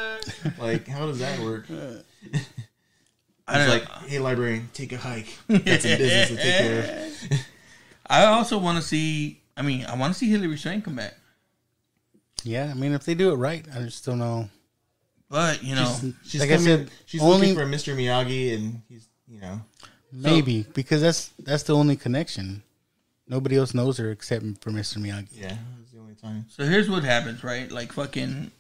Like, how does that work? I It's don't like, hey, librarian, take a hike. That's a business to take care of. I also want to see. I mean, I want to see Hillary Swank come back, Yeah, I mean, if they do it right, I just don't know. but you know, She's Like I said, she's only- looking for Mr. Miyagi, and he's, you know, Maybe, because that's the only connection. Nobody else knows her except for Mr. Miyagi. yeah, that's the only time. so here's what happens, right? Like fucking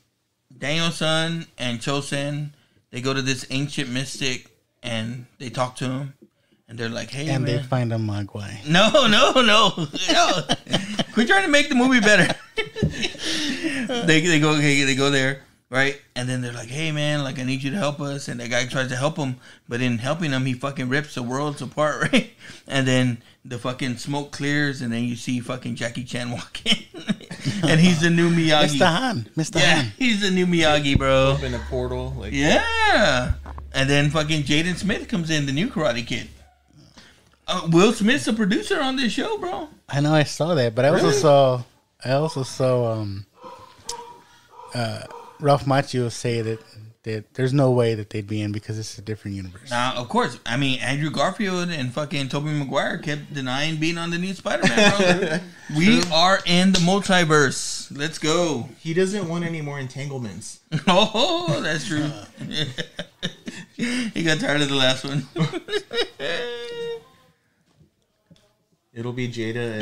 Daniel-san and Chosen, they go to this ancient mystic and they talk to him, and they're like, "Hey, And man." they find a Mogwai. No. Quit trying to make the movie better. they go there, right? And then they're like, "Hey man, like I need you to help us." And the guy tries to help him, but in helping him, he fucking rips the worlds apart, right? And then the fucking smoke clears, and then you see fucking Jackie Chan walk in, and he's the new Miyagi. Mr. Han. Mr. Yeah, Han. he's the new Miyagi, bro. Open a portal, like Yeah. And then fucking Jaden Smith comes in, the new Karate Kid. Will Smith's a producer on this show, bro. I know I saw that, but I also saw Ralph Macchio say that there's no way that they'd be in because it's a different universe. Now, of course, I mean, Andrew Garfield and fucking Tobey Maguire kept denying being on the new Spider-Man, bro. We are in the multiverse. Let's go. He doesn't want any more entanglements. Oh, that's true. He got tired of the last one. It'll be Jada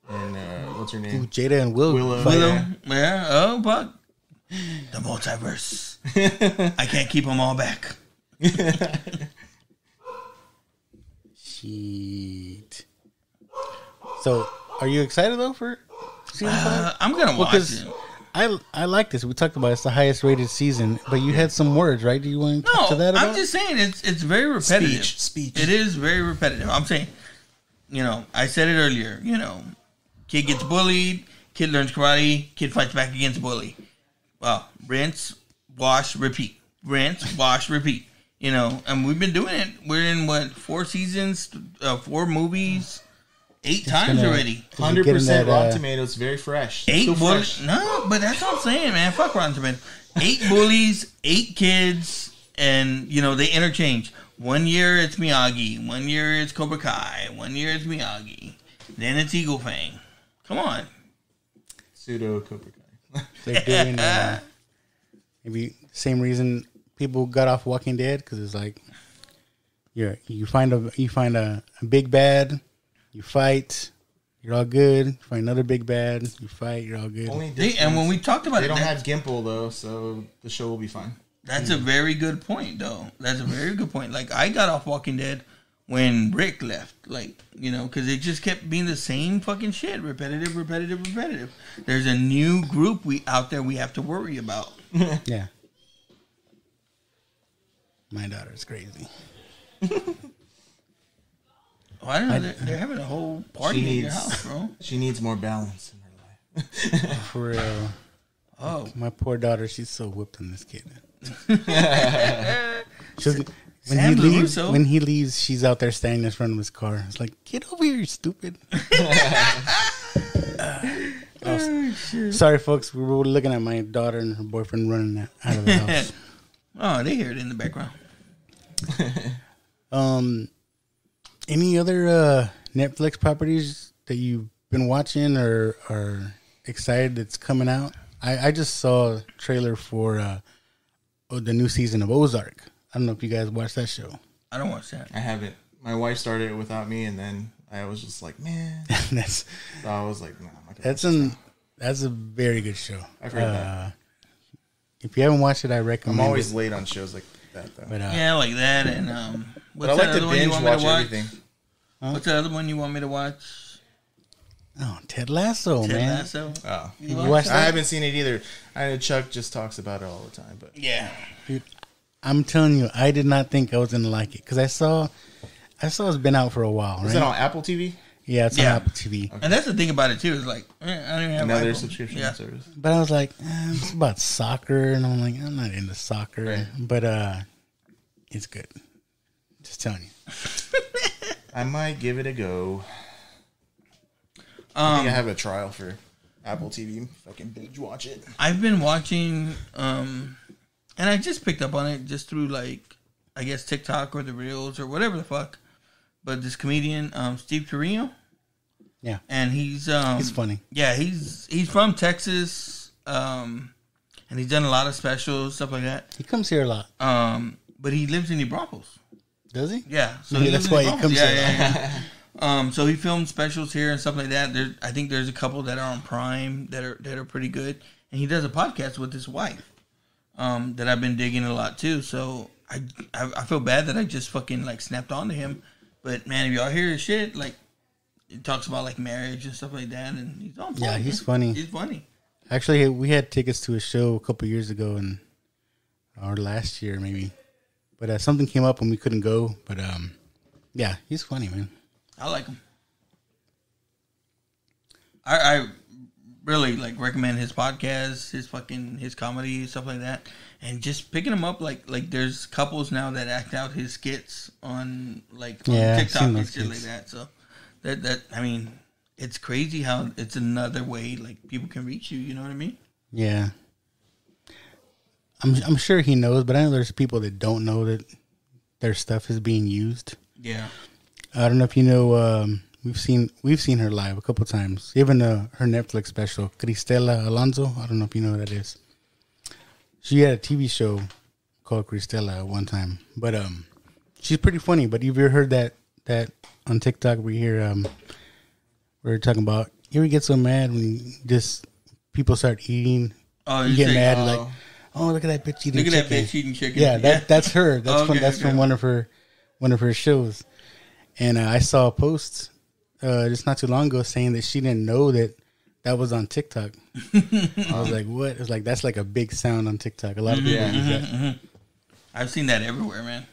and what's her name? Ooh, Jada and Willow. Yeah. Oh, but the multiverse. I can't keep them all back. Shit. So, are you excited though for season 5? I'm gonna watch it. I like this. We talked about it's the highest rated season, but you had some words, right? Do you want to talk to that about? I'm just saying it's very repetitive. Speech. It is very repetitive. I'm saying, I said it earlier. Kid gets bullied. Kid learns karate. Kid fights back against bully. Well, rinse, wash, repeat. Rinse, wash, repeat. And we've been doing it. We're in 4 seasons, 4 movies. 8 times already. 100% Rotten Tomatoes, very fresh. 8 bullies. No, but that's what I'm saying, man. Fuck Rotten Tomatoes. 8 bullies, 8 kids, and they interchange. 1 year it's Miyagi, 1 year it's Cobra Kai, 1 year it's Miyagi, then it's Eagle Fang. Come on. Pseudo Cobra Kai. They're doing maybe the same reason people got off Walking Dead, because it's like you find a big bad. You fight, you're all good. You find another big bad, you fight, you're all good. And when we talked about they don't have Gimple though, so the show will be fine. That's a very good point, though. That's a very good point. Like, I got off Walking Dead when Rick left, because it just kept being the same fucking shit, repetitive. There's a new group out there we have to worry about. Yeah, my daughter's crazy. Oh, I don't know. They're having a whole party in your house, bro. She needs more balance in her life. For real. Oh, my poor daughter, she's so whipped on this kid. When he leaves, she's out there standing in front of his car. It's like, get over here, you stupid. Sorry, folks. We were looking at my daughter and her boyfriend running out of the house. Oh, they hear it in the background. Any other Netflix properties that you've been watching or are excited that's coming out? I just saw a trailer for the new season of Ozark. I don't know if you guys watched that show. I don't watch that. I haven't. My wife started it without me, and then I was just like, man. So I was like, no, I'm not gonna that's a very good show. I've heard that. If you haven't watched it, I recommend. I'm always late on shows like that, though. But, yeah, like that, and but I like to binge watch everything. Huh? What's the other one you want me to watch? Oh, Ted Lasso, man. Ted Lasso. Oh, you watched that? I haven't seen it either. I know Chuck just talks about it all the time, but yeah, dude, I'm telling you, I did not think I was gonna like it because I saw it's been out for a while. Is it on Apple TV? Yeah, it's on Apple TV. Okay. And that's the thing about it too. Is like I don't even have another Apple. subscription service. But I was like, it's about soccer, and I'm like, I'm not into soccer, right. But it's good. Just telling you. I might give it a go. I think I have a trial for Apple TV. Fucking binge watch it. I've been watching, and I just picked up on it just through I guess TikTok or the Reels or whatever the fuck. But this comedian, Steve Carino. Yeah, and he's funny. Yeah, he's from Texas, and he's done a lot of specials, stuff like that. He comes here a lot. But he lives in New Braunfels. Does he? Yeah, so that's why he comes here. Yeah. So he filmed specials here and stuff like that. I think there's a couple that are on Prime that are pretty good, and he does a podcast with his wife that I've been digging a lot too. So I feel bad that I just fucking snapped onto him, but man, if y'all hear his shit, he talks about marriage and stuff like that, and he's on. Yeah, he's funny. He's funny. Actually, we had tickets to a show a couple years ago, or last year maybe. But something came up and we couldn't go. But yeah, he's funny, man. I like him. I really recommend his podcast, his comedy, stuff like that, and just picking him up. Like there's couples now that act out his skits on TikTok and shit like that. So that I mean, it's crazy how it's another way people can reach you. You know what I mean? Yeah. I'm sure he knows, but I know there's people that don't know that their stuff is being used. Yeah. I don't know if you know. We've seen her live a couple times. Even her Netflix special, Cristela Alonso. I don't know if you know who that is. She had a TV show called Cristela at one time, but she's pretty funny. But you've ever heard that on TikTok we hear we're talking about, you ever get so mad when just people start eating? Oh, you get mad like, oh, look at that bitch eating chicken. Look at that bitch eating chicken. Yeah, that's her. That's from one of her shows. And I saw a post just not too long ago saying that she didn't know that was on TikTok. I was like, what? It was like, that's like a big sound on TikTok. A lot of people use that. Mm-hmm. I've seen that everywhere, man.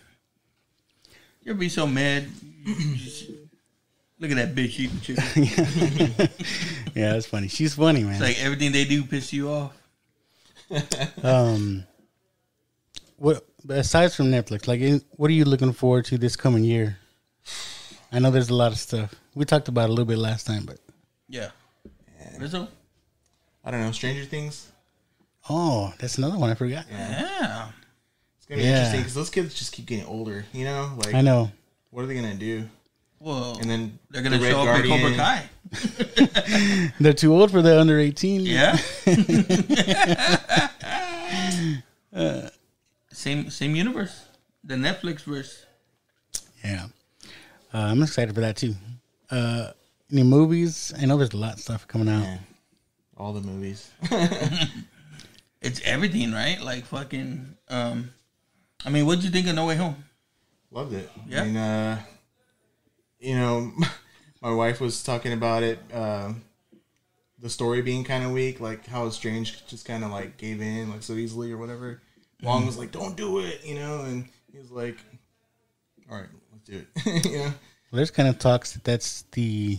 You ever be so mad? Look at that bitch eating chicken. Yeah, that's funny. She's funny, man. It's like everything they do piss you off. What aside from Netflix, like, what are you looking forward to this coming year? I know there's a lot of stuff. We talked about it a little bit last time, but yeah. Rizzo? I don't know. Stranger Things. Oh, that's another one I forgot. Yeah. It's gonna be interesting because those kids just keep getting older. You know, like, I know. What are they gonna do? Well, and then they're gonna show up in Cobra Kai. They're too old for the under 18. Yeah. Same universe, the Netflix verse. Yeah, I'm excited for that too. Any movies? I know there's a lot of stuff coming out. Yeah. All the movies. It's everything, right? Like fucking. I mean, what'd you think of No Way Home? Loved it. Yeah. I mean, you know, my wife was talking about it. The story being kind of weak, like how Strange just kind of like gave in like so easily or whatever. Wong was like, "Don't do it," you know, and he was like, "All right, let's do it." You know? Well, there's kind of talks that that's the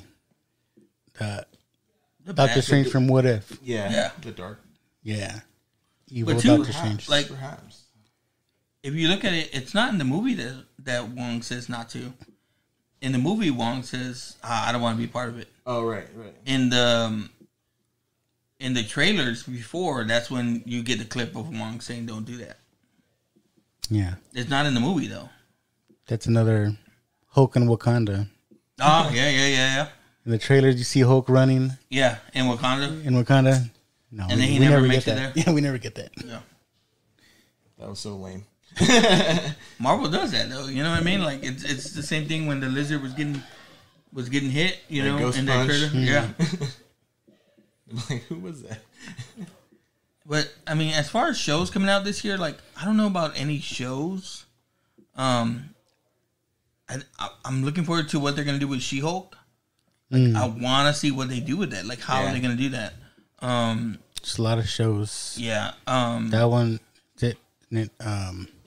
Doctor Strange from What If. Yeah, the dark. Yeah, evil but Doctor Strange. Like, perhaps if you look at it, it's not in the movie that Wong says not to. In the movie, Wong says, "I don't want to be part of it." Oh, right. In the trailers before, that's when you get the clip of Wong saying, "Don't do that." Yeah, it's not in the movie though. That's another Hulk in Wakanda. Oh yeah. In the trailers, you see Hulk running. Yeah, in Wakanda. No, and then he never makes it there. Yeah, we never get that. Yeah, that was so lame. Marvel does that though. You know what I mean? Like it's the same thing when the Lizard was getting hit. You know, Ghost in Punch. that trailer. Yeah. I'm like, who was that? But I mean, as far as shows coming out this year, like I don't know about any shows. I'm looking forward to what they're gonna do with She-Hulk. Like, I want to see what they do with that. Like, how are they gonna do that? Just a lot of shows. Yeah. That one.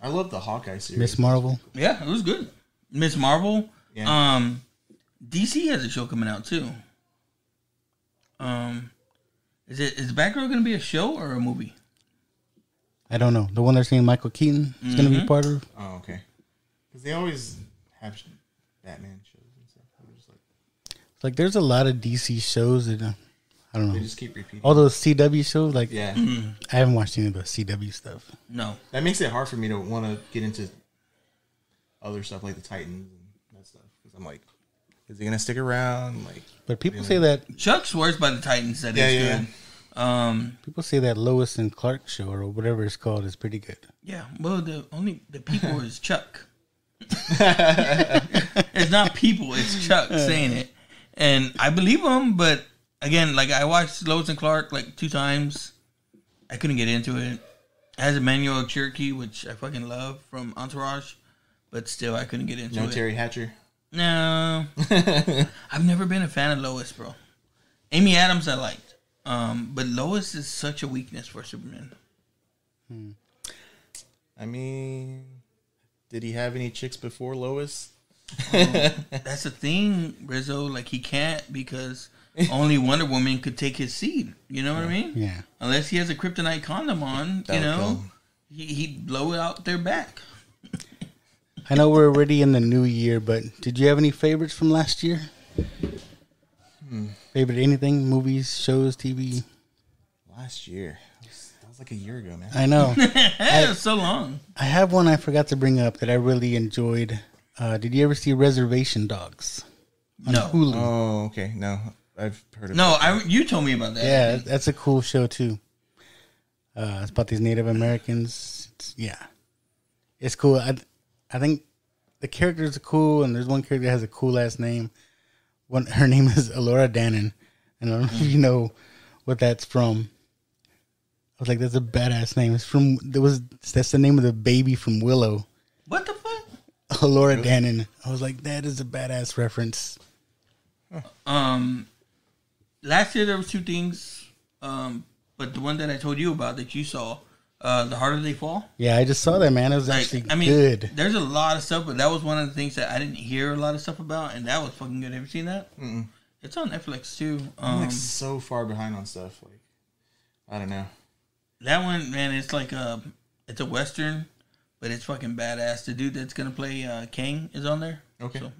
I love the Hawkeye series. Miss Marvel. Yeah, it was good. Miss Marvel. Yeah. DC has a show coming out too. Is Batgirl going to be a show or a movie? I don't know. The one they're saying Michael Keaton is going to be part of. Oh, okay. Because they always have Batman shows and stuff. I'm just like, it's like there's a lot of DC shows that I don't know. They just keep repeating. All those CW shows, like yeah. I haven't watched any of the CW stuff. No, that makes it hard for me to want to get into other stuff like the Titans and that stuff. Because I'm like, is he gonna stick around? Like, but people say that Chuck swears by the Titans that it's good. People say that Lois and Clark show or whatever it's called is pretty good. Yeah, well, the people is Chuck. It's not people; it's Chuck saying it, and I believe him. But again, like I watched Lois and Clark like 2 times. I couldn't get into it. It has Emmanuel Cherokee, which I fucking love from Entourage, but still I couldn't get into it. No Terry Hatcher. No, I've never been a fan of Lois, bro. Amy Adams I liked, but Lois is such a weakness for Superman. I mean, did he have any chicks before Lois? That's the thing, Rizzo. Like he can't because only Wonder Woman could take his seed. You know what I mean? Yeah. Unless he has a kryptonite condom on, you know, he'd blow it out their back. I know we're already in the new year, but did you have any favorites from last year? Favorite anything? Movies, shows, TV? Last year. was like a year ago, man. I know. It was so long. I have one I forgot to bring up that I really enjoyed. Did you ever see Reservation Dogs? On No. Hulu? Oh, okay. No, I've heard of No, it. you told me about that. Yeah, that's a cool show too. It's about these Native Americans. It's cool. I think the characters are cool, and there's one character that has a cool last name. Her name is Alora Dannon, and I don't know if you know what that's from. I was like, that's a badass name. That's the name of the baby from Willow. What the fuck? Alora Dannon. I was like, that is a badass reference. Last year there was two things, but the one that I told you about that you saw, The Harder They Fall. Yeah, I just saw that, man. It was actually good. There's a lot of stuff, but that was one of the things that I didn't hear a lot of stuff about, and that was fucking good. Have you seen that? Mm-mm. It's on Netflix too. I'm like so far behind on stuff. Like, I don't know. That one, man, it's like it's a western, but it's fucking badass. The dude that's gonna play Kang is on there. Okay, so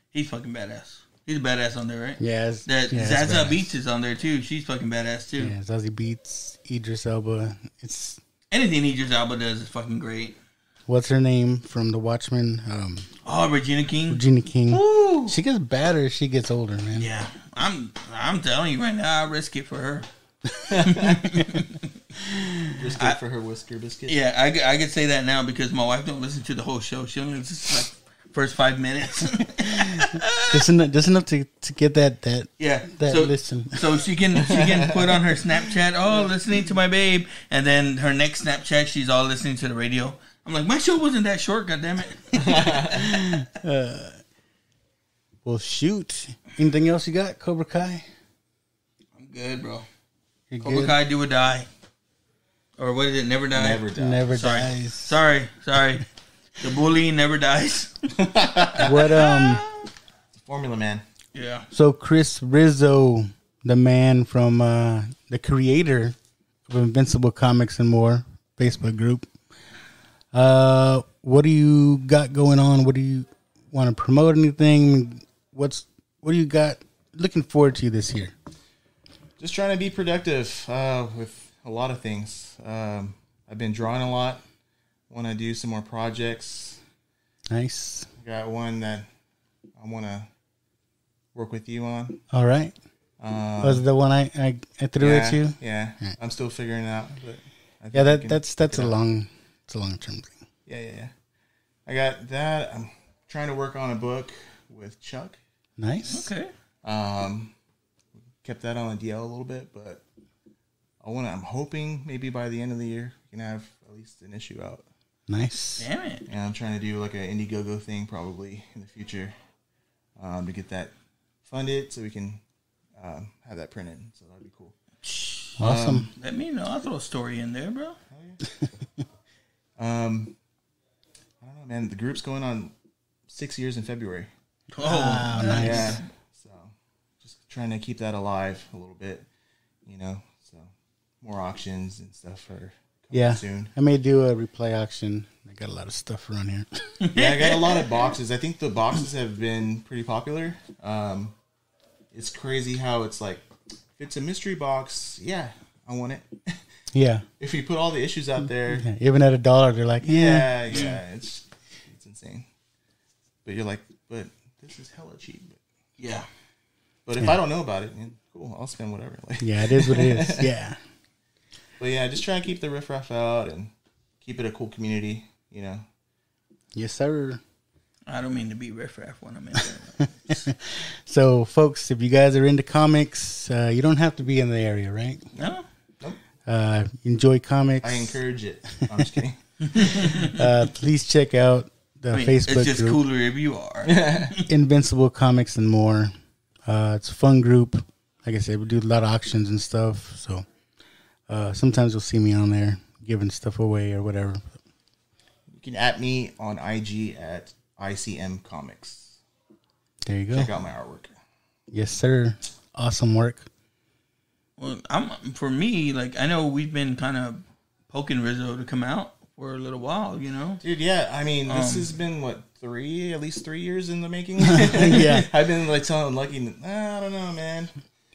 he's fucking badass. He's a badass on there, right? Yeah. Zaza Beetz is on there too. She's fucking badass too. Yeah, Zazie Beetz, Idris Elba. It's anything Idris Elba does is fucking great. What's her name from The Watchmen? Regina King. Regina King. Woo! She gets better as she gets older, man. Yeah, I'm telling you right now, I risk it for her. Risk it for her whisker biscuit. Yeah, I could say that now because my wife don't listen to the whole show. She only listens to like first 5 minutes. just enough to get that listen. So she can put on her Snapchat, listening to my babe, and then her next Snapchat she's all listening to the radio. I'm like, my show wasn't that short, goddammit. Well, shoot. Anything else you got, Cobra Kai? I'm good, bro. You're Cobra good? Kai, do or die. Or what is it? Never die. Never die. Never Sorry. dies. Sorry. The bully never dies. What Formula Man. Yeah. So Chris Rizzo, the man from the creator of Invincible Comics and more Facebook group. What do you got going on? What do you want to promote? Anything? What do you got looking forward to this year? Just trying to be productive with a lot of things. I've been drawing a lot. Want to do some more projects. Nice. Got one that I want to work with you on. All right. Was it the one I threw at you? Yeah. Right. I'm still figuring it out. But yeah, that's a long term thing. Yeah. I got that. I'm trying to work on a book with Chuck. Nice. Okay. Kept that on the DL a little bit, but I'm hoping maybe by the end of the year we can have at least an issue out. Nice. Damn it. And I'm trying to do like an Indiegogo thing probably in the future to get that funded so we can have that printed. So that'd be cool. Awesome. Let me know. I'll throw a story in there, bro. I don't know, man. The group's going on 6 years in February. Oh, wow, nice. Yeah. So just trying to keep that alive a little bit, So more auctions and stuff are coming soon. I may do a replay auction. I got a lot of stuff around here. Yeah, I got a lot of boxes. I think the boxes have been pretty popular. It's crazy how it's like, if it's a mystery box, yeah, I want it. Yeah. If you put all the issues out there, even at $1, they're like, yeah, it's insane. But you're like, but this is hella cheap. yeah. But if I don't know about it, cool, I'll spend whatever. Like, yeah, it is what it is. Yeah. But yeah, just try and keep the riffraff out and keep it a cool community, Yes, sir. I don't mean to be riffraff when I'm in there. So, folks, if you guys are into comics, you don't have to be in the area, right? No? Nope. Enjoy comics. I encourage it. I'm just kidding. Please check out the Facebook It's just group, cooler if you are. Invincible Comics and more. It's a fun group. Like I said, we do a lot of auctions and stuff. So sometimes you'll see me on there giving stuff away or whatever. You can at me on IG at ICM Comics. There you go. Check out my artwork. Yes, sir. Awesome work. Well, for me, like, I know we've been kind of poking Rizzo to come out for a little while, Dude, yeah. I mean, this has been, at least 3 years in the making? Yeah. I've been, telling Lucky, I don't know, man.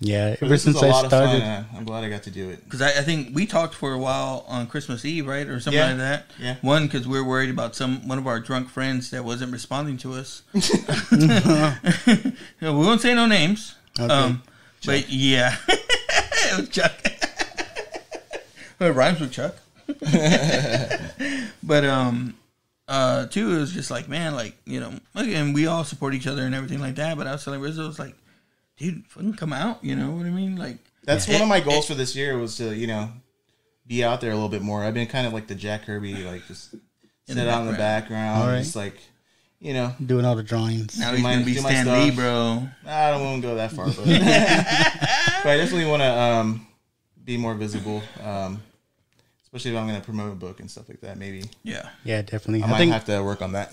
Yeah, But ever this was since a I lot of fun. started. I'm glad I got to do it. Because I think we talked for a while on Christmas Eve, right, or something like that. Yeah. One, because we were worried about one of our drunk friends that wasn't responding to us. We won't say no names. Okay. But yeah, it was Chuck. It rhymes with Chuck. But two, it was just like, man, like, you know, and we all support each other and everything like that. But I was telling Rizzo, I was like, dude, fucking come out, you know what I mean? Like, that's one of my goals for this year was to, you know, be out there a little bit more. I've been kind of like the Jack Kirby, like just sit out in the background, right. just like, you know, Doing all the drawings. now he's gonna be Stan Lee, bro. I don't want to go that far, but, but I definitely want to be more visible, especially if I'm going to promote a book and stuff like that. Maybe, Yeah. Yeah, definitely. I might have to work on that.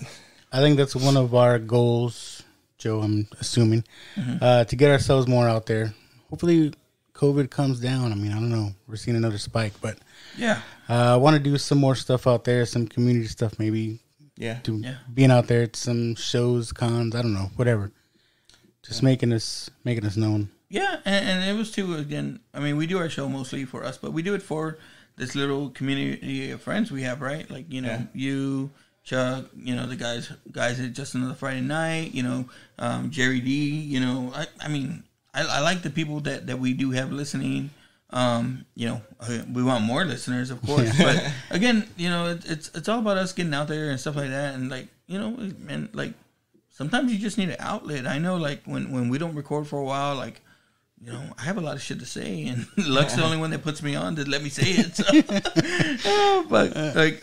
I think that's one of our goals, Joe, I'm assuming, to get ourselves more out there. Hopefully COVID comes down. I mean, I don't know. We're seeing another spike, but Yeah. I want to do some more stuff out there, some community stuff maybe. Yeah. Being out there at some shows, cons, I don't know, whatever. Just making us known. Yeah, and it was too, again, I mean, we do our show mostly for us, but we do it for this little community of friends we have, right? Like, you know, you, Chuck, you know, the guys at Just Another Friday Night, you know, Jerry D, you know, I mean, I like the people that we do have listening. You know, we want more listeners, of course, but again, you know, it's all about us getting out there and stuff like that. And like, you know, man, like sometimes you just need an outlet. I know, like when we don't record for a while, like, you know, I have a lot of shit to say, and Luck's the only one that puts me on to let me say it. So. But like,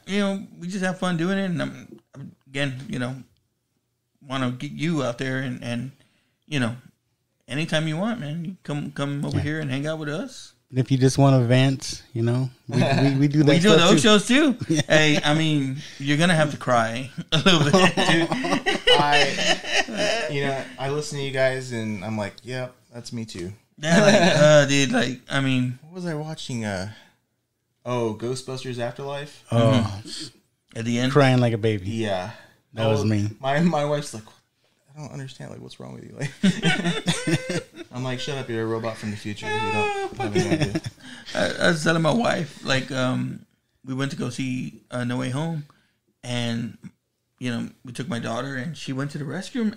you know, we just have fun doing it, and again, you know, want to get you out there and you know. Anytime you want, man, you come over here and hang out with us. And if you just want to vent, you know, we do that. We do those shows too. Hey, I mean, you're gonna have to cry a little bit, dude. You know, I listen to you guys and I'm like, yep, that's me too. Yeah, like, dude, like, I mean, what was I watching? Ghostbusters Afterlife. Oh, at the end, crying like a baby. Yeah, That was me. My wife's like, I don't understand. Like, what's wrong with you? Like, I'm like, shut up, you're a robot from the future. You don't have any idea. I was telling my wife, like, we went to go see No Way Home, and you know, we took my daughter, and she went to the restroom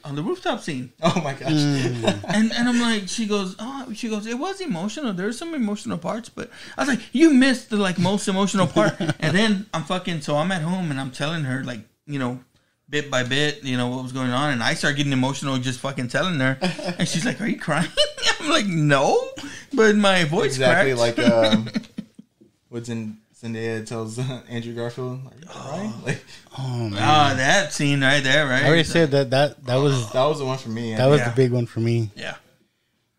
on the rooftop scene. Oh my gosh! And I'm like, she goes, it was emotional. There's some emotional parts, but I was like, you missed the like most emotional part. And then I'm at home, and I'm telling her, like, you know, bit by bit, you know, what was going on, and I start getting emotional just fucking telling her, and she's like, "Are you crying?" I'm like, "No," but my voice exactly cracked. like what's in Zendaya tells Andrew Garfield, "Are you crying?" Like, Oh man, that scene right there, right? I already said that was the one for me. that was the big one for me. Yeah,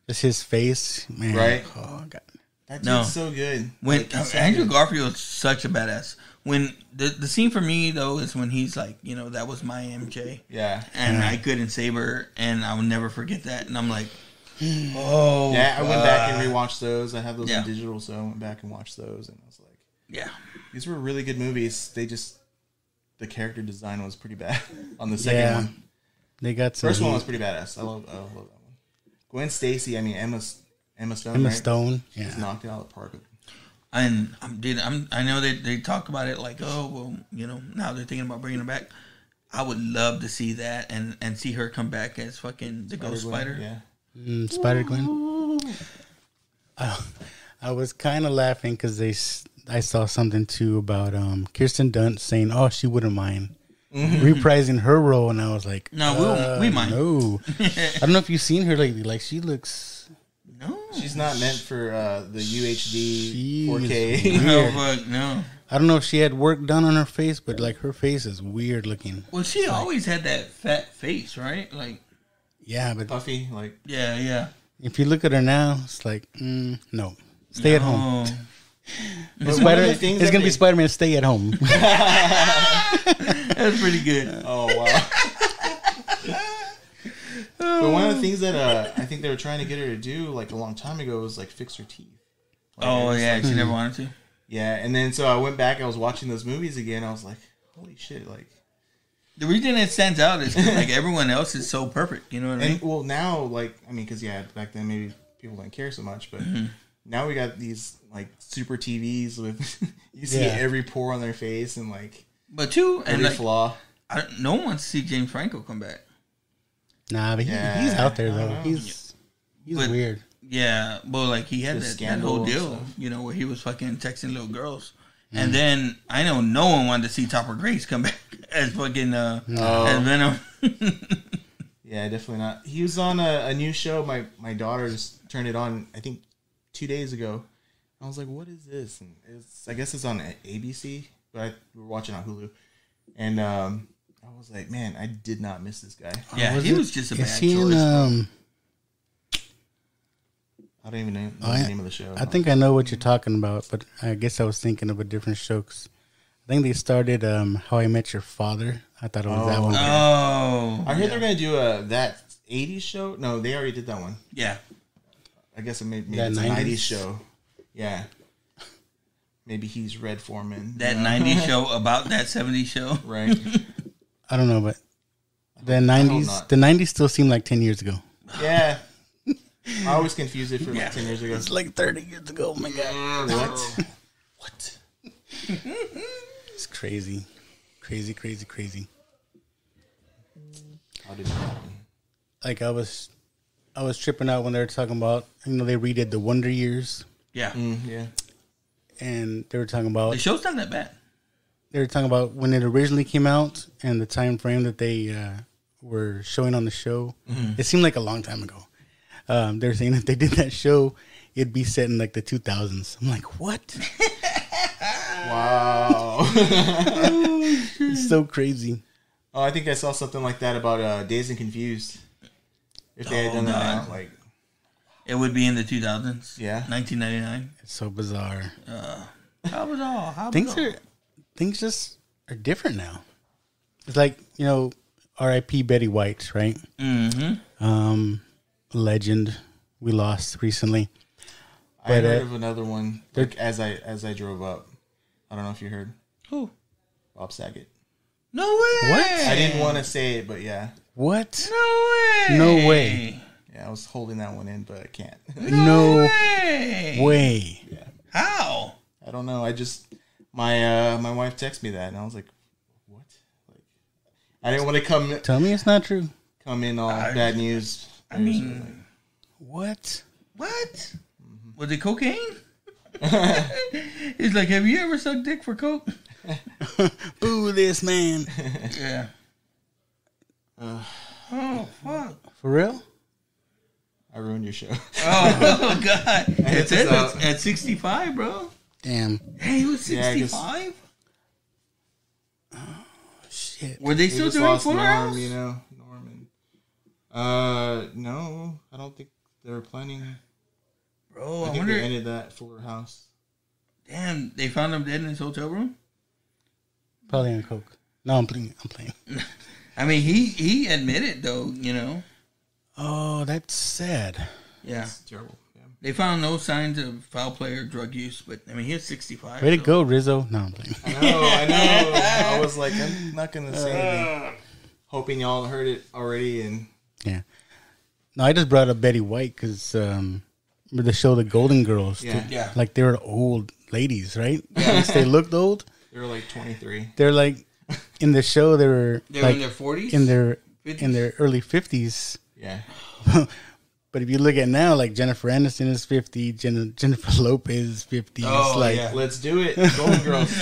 Just his face, man. Right? Oh god. That dude's so good. when Like, he's so Andrew good. Garfield's such a badass. When the scene for me though is when he's like, you know, that was my MJ. Yeah. And I couldn't save her, and I will never forget that. And I'm like, oh Yeah, I went back and rewatched those. I have those Yeah. in digital, so I went back and watched those, and I was like, yeah. these were really good movies. The character design was pretty bad on the second one. They got some First one heat. was pretty badass. I love that one. Gwen Stacy, I mean Emma Stone. Emma right? Stone. Just Yeah. knocked it out of the park. And I know they talk about it like, oh, well, you know, now they're thinking about bringing her back. I would love to see that and see her come back as fucking the Ghost Spider. Yeah. Spider Gwen. I was kind of laughing because I saw something too about Kirsten Dunst saying, "Oh, she wouldn't mind reprising her role," and I was like, No, we mind. No, I don't know if you've seen her lately. Like she looks. No, She's not meant for the UHD She's 4K. no, fuck, no. I don't know if she had work done on her face, but like her face is weird looking. Well, she always had that fat face, right? Like, Yeah, but Puffy, like yeah. if you look at her now, it's like, no, stay at home. But one of the things It's that gonna be they- Spider-Man. Stay at home. That's pretty good. Oh wow. But one of the things that I think they were trying to get her to do like a long time ago was like fix her teeth. Like, Oh, it was yeah, like- she never wanted to. Yeah, and then so I went back. I was watching those movies again. I was like, holy shit! Like The reason it stands out is 'cause, like, everyone else is so perfect. You know what I mean? And well, now, like, I mean, because back then maybe people didn't care so much, but now we got these like super TVs with you see every pore on their face and like, but too, and every like, flaw. no one wants to see James Franco come back. Nah, but he's out there though. He's weird. Yeah, but like he had that whole deal, you know, where he was fucking texting little girls. And then I know no one wanted to see Topper Grace come back as fucking as Venom. Yeah, definitely not. He was on a new show. My daughter just turned it on, I think 2 days ago. I was like, "What is this?" And I guess it's on ABC, but we were watching on Hulu. And I was like, "Man, I did not miss this guy." Yeah, he was just a bad choice. I don't even know the name of the show. I think I know what you're talking about, but I guess I was thinking of a different show. 'Cause I think they started How I Met Your Father. I thought it was that one. Oh, I heard they're gonna do that 80s show. No, they already did that one. Yeah, I guess maybe it's a 90s show. Yeah, maybe he's Red Foreman. That 90s show about that 70s show, right? I don't know, but the 90s still seem like 10 years ago. Yeah. I always confuse it for like 10 years ago. It's like 30 years ago. Oh my God. What? It's crazy. Crazy. How did it happen? Like I was tripping out when they were talking about, they redid the Wonder Years. Yeah. Yeah. And they were talking about the show's not that bad. They were talking about when it originally came out and the time frame that they were showing on the show. It seemed like a long time ago. They were saying if they did that show, it'd be set in like the 2000s. I'm like, what? Wow. It's so crazy. Oh, I think I saw something like that about Dazed and Confused. If they had done that now, like, it would be in the 2000s. Yeah, 1999. It's so bizarre. How bizarre? Things just are different now. It's like, R.I.P. Betty White, right? Mm-hmm. Legend we lost recently. I heard of another one like as I drove up. I don't know if you heard. Who? Bob Saget. No way. What? I didn't want to say it, but yeah. What? No way. No way. Yeah, I was holding that one in, but I can't. No way. Yeah. How? I don't know. I just my wife texted me that, and I was like, "What?" Like, I didn't want to come. Tell me it's not true. Come in all bad news. I mean, what? What? Was it cocaine? He's like, have you ever sucked dick for coke? Boo this man. Yeah. Oh, fuck. For real? I ruined your show. Oh God. It's at 65, bro. Damn. Hey, he was 65? Oh, shit. Were they still doing Fuller House? Norman. No, I don't think they were planning. Bro, I think they ended that Fuller House. Damn, they found him dead in his hotel room? Probably on coke. No, I'm playing. I mean, he admitted, though, Oh, that's sad. Yeah. It's terrible. Yeah. They found no signs of foul play or drug use, but, I mean, he was 65. Way to go, Rizzo. No, I'm playing. I know. I was like, I'm not going to say anything. Hoping y'all heard it already. And yeah. No, I just brought up Betty White because remember the show The Golden Girls? Yeah. Like, they were old ladies, right? Yeah. They looked old. They were like 23. They're like, in the show, they were like in their 40s? In their early 50s. Yeah. But if you look at now, like Jennifer Aniston is 50, Jennifer Lopez is 50. Oh, it's like, yeah. Let's do it. Golden Girls.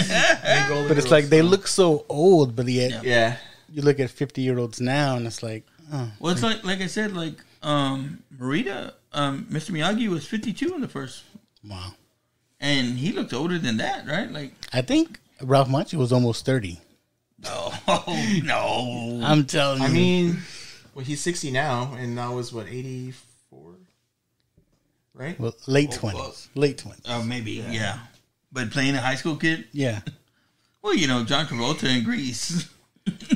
But it's like they look so old, but yet you look at 50-year-olds now, and it's like, oh. Well, it's like I said, like Marita, Mr. Miyagi was 52 in the first. Wow. And he looked older than that, right? Like, I think Ralph Macchio was almost 30. Oh, no. I'm telling you. I mean, well, he's 60 now, and that was, 84? Right? Well, late 20s. Late 20s. Oh, maybe, yeah. But playing a high school kid? Yeah. Well, John Travolta in Grease.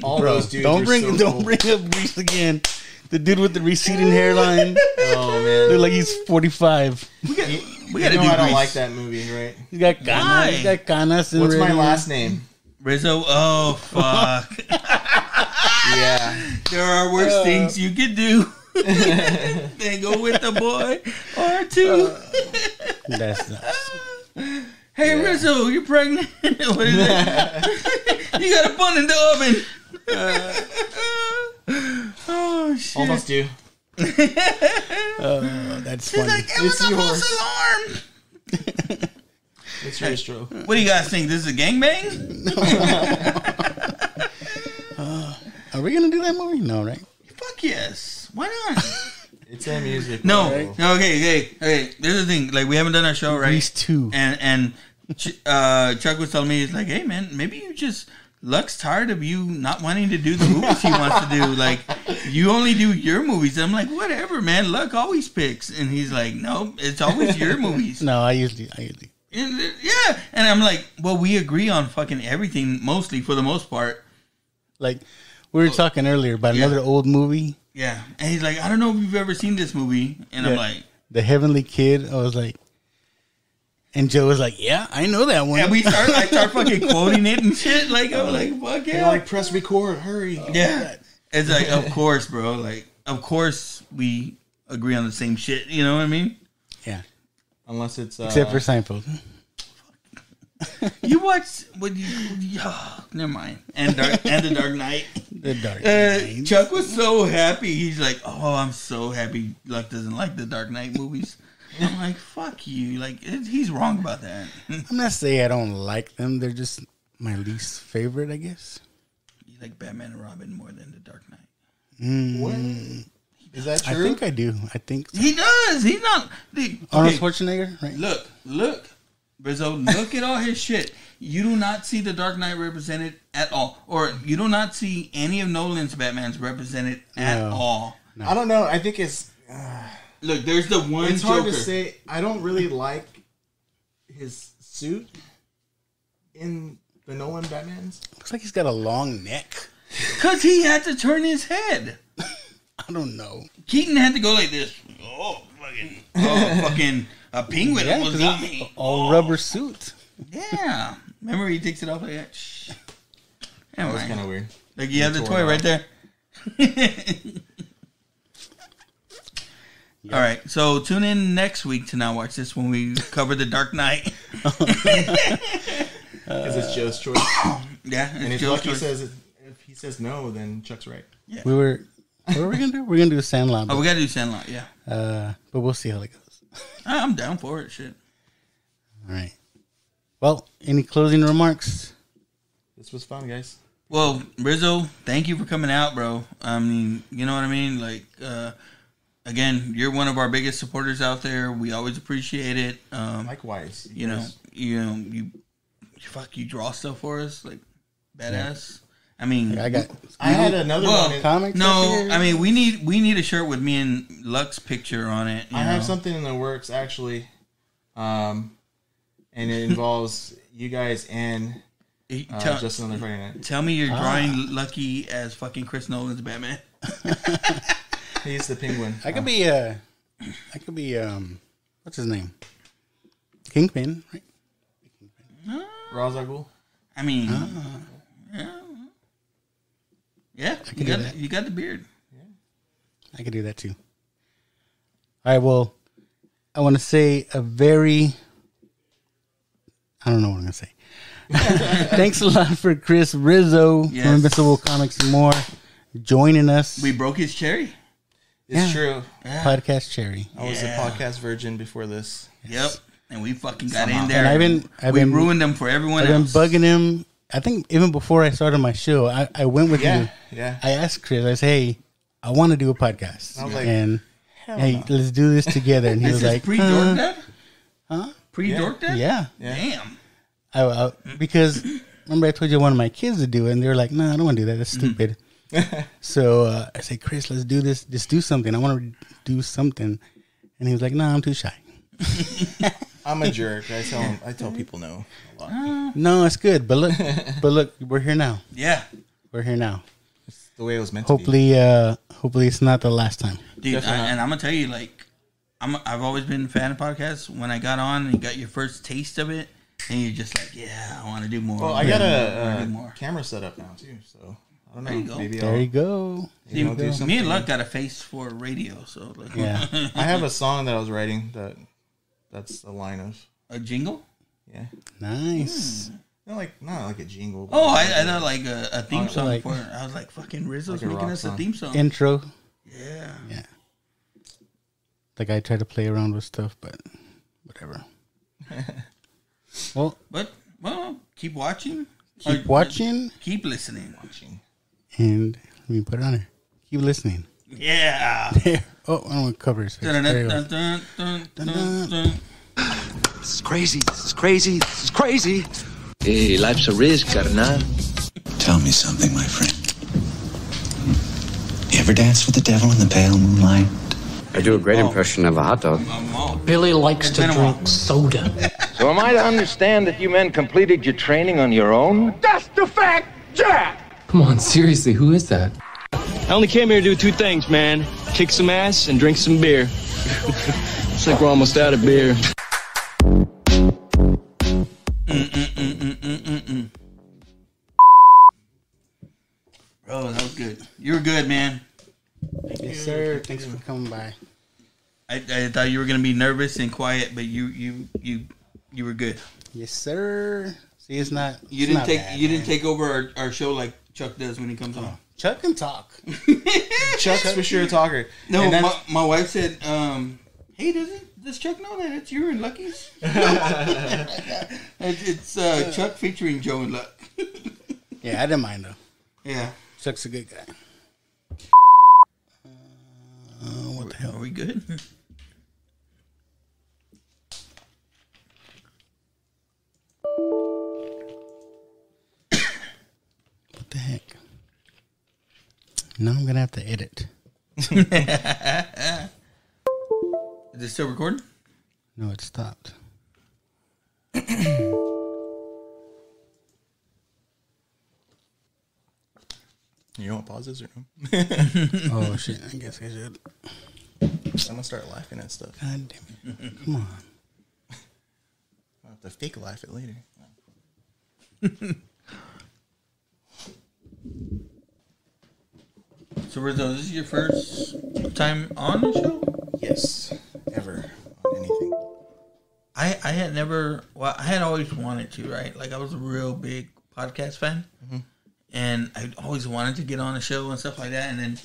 All those dudes don't bring up Grease again. The dude with the receding hairline. Oh, man. Look like he's 45. We got to do I don't Grease. like that movie, right? He's got canas. He's got canas. What's my last name? Rizzo. Oh, fuck. Yeah. There are worse things you could do than go with a boy or two. That's nuts. Hey, Rizzo, you're pregnant. What is it? You got a bun in the oven. Oh, shit. Almost due. That's She's funny. like, it was a false alarm. It's your stroke. What do you guys think? This is a gangbang? Are we gonna do that movie? No, right? Fuck yes. Why not? It's a music. No. Right? No, okay. There's the thing. Like, we haven't done our show, right? These two. And Chuck was telling me, he's like, hey, man, maybe you just... Luck's tired of you not wanting to do the movies he wants to do. Like, you only do your movies. I'm like, whatever, man. Luck always picks. And he's like, no, it's always your movies. No, I usually. And, yeah. And I'm like, well, we agree on fucking everything, mostly, for the most part. Like, we were talking earlier about another old movie. Yeah. And he's like, I don't know if you've ever seen this movie. And I'm like... The Heavenly Kid. I was like... And Joe was like, yeah, I know that one. And I start fucking quoting it and shit. Like, I'm like, fuck yeah. You're like, press record, hurry. Yeah. It's like, of course, bro. Like, of course we agree on the same shit. You know what I mean? Yeah. Unless it's... Except for Seinfeld. You watch... never mind. And The Dark Knight. The Dark Knight. Chuck was so happy. He's like, oh, I'm so happy Luck doesn't like the Dark Knight movies. I'm like, fuck you. Like, he's wrong about that. I'm not saying I don't like them. They're just my least favorite, I guess. You like Batman and Robin more than the Dark Knight. What? Is that true? I think I do. I think so. He does. He's not... Arnold Schwarzenegger, right? Look. Rizzo, look at all his shit. You do not see the Dark Knight represented at all. Or you do not see any of Nolan's Batmans represented at all. No. I don't know. I think it's... Look, there's the one It's Joker. hard to say. I don't really like his suit in the Nolan Batmans. Looks like he's got a long neck. Because he had to turn his head. I don't know. Keaton had to go like this. Fucking a penguin Yeah, almost got me. All rubber suit. Yeah. Remember he takes it off like that? Shh. That was kind of weird. Like, you have the toy right there. Yep. All right, so tune in next week to Now Watch This when we cover The Dark Knight. Because it's Joe's choice. Yeah, and if Lucky says if he says no, then Chuck's right. Yeah. What were we gonna do? We're gonna do Sandlot. Oh, we gotta do Sandlot. Yeah. But we'll see how it goes. I'm down for it. Shit. All right. Well, any closing remarks? This was fun, guys. Well, Rizzo, thank you for coming out, bro. I mean, you know what I mean? Like, again, you're one of our biggest supporters out there. We always appreciate it. Likewise. You draw stuff for us, like, badass. Yeah. I mean, I had another one in comics. No, I mean, we need a shirt with me and Luck's picture on it. I have something in the works actually, and it involves you guys and just another Friday night. Tell me you're drawing Lucky as fucking Chris Nolan's Batman. He's the Penguin. I could be what's his name? Kingpin, right? Ra's al Ghul. I mean, yeah. You got the beard. Yeah. I could do that too. All right. Well, I want to say I don't know what I'm gonna say. Thanks a lot for Chris Rizzo from Invincible Comics and More joining us. We broke his cherry. It's true. Yeah. Podcast cherry. I was a podcast virgin before this. Yep. And we fucking got in there. And we ruined them for everyone else. I've been bugging him. I think even before I started my show, I went with you. Yeah. I asked Chris, I said, hey, I want to do a podcast. I was like, hey, let's do this together. And he was like, pre-Dork Dad? Huh? Pre-Dork Dad? Yeah. Damn. Because remember I told you I wanted my kids to do it, and they were like, no, I don't want to do that. That's stupid. So I said, Chris, let's do this. Just do something. I want to do something. And he was like, no, I'm too shy. I'm a jerk. I tell people no a lot. No, it's good. But look, we're here now. Yeah. We're here now. It's the way it was meant to be. Hopefully it's not the last time. Dude, and I'm going to tell you, like, I've always been a fan of podcasts. When I got on and you got your first taste of it, and you're just like, yeah, I want to do more. Well, I got a camera set up now, too. So I don't know. There you go. Maybe There you go. maybe I'll do Me something. and Luck got a face for radio, so like, Yeah. I have a song that I was writing that's a line of a jingle. yeah. Nice. Not like a jingle. But Oh, I know like a theme song like- for it. I was like, fucking Rizzo's Like a making rock us a song. theme song. Intro. Yeah. Yeah. Like I try to play around with stuff, but whatever. Well, But keep watching. keep Or, watching Keep listening. and let me put it on there. Keep listening. Yeah. Oh, I don't want to cover his face. Dun, There you dun, go. dun, dun, dun, dun. This is crazy. This is crazy. This is crazy. Hey, life's a risk, carnal. Tell me something, my friend. You ever dance with the devil in the pale moonlight? I do a great impression of a hot dog. Billy likes to been a while. drink soda. So am I to understand that you men completed your training on your own? That's the fact, Jack. Come on, seriously, who is that? I only came here to do two things, man. Kick some ass and drink some beer. Looks like we're almost out of beer. Bro, that was good. You were good, man. Yes, sir. Thanks for coming by. I thought you were gonna be nervous and quiet, but you were good. Yes, sir. See, it's not. You it's didn't not take bad, you man. didn't take over our show like Chuck does when he comes on. Chuck can talk. Chuck's for sure a talker. No, And that's- my wife said, "Hey, does Chuck know that it's you and Lucky's?" it's Chuck featuring Joe and Luck. Yeah, I didn't mind though. Yeah. Chuck's a good guy. What the hell? Are we good? What the heck? Now I'm gonna have to edit. Is it still recording? No, it stopped. You don't want pauses or no? Oh shit! I guess I should. I'm gonna start laughing at stuff. God damn it! Come on. I'll have to fake laugh it later. So Rizzo, this is your first time on the show? Yes, ever on anything. I had never. Well, I had always wanted to. Right, like I was a real big podcast fan, and I always wanted to get on a show and stuff like that. And then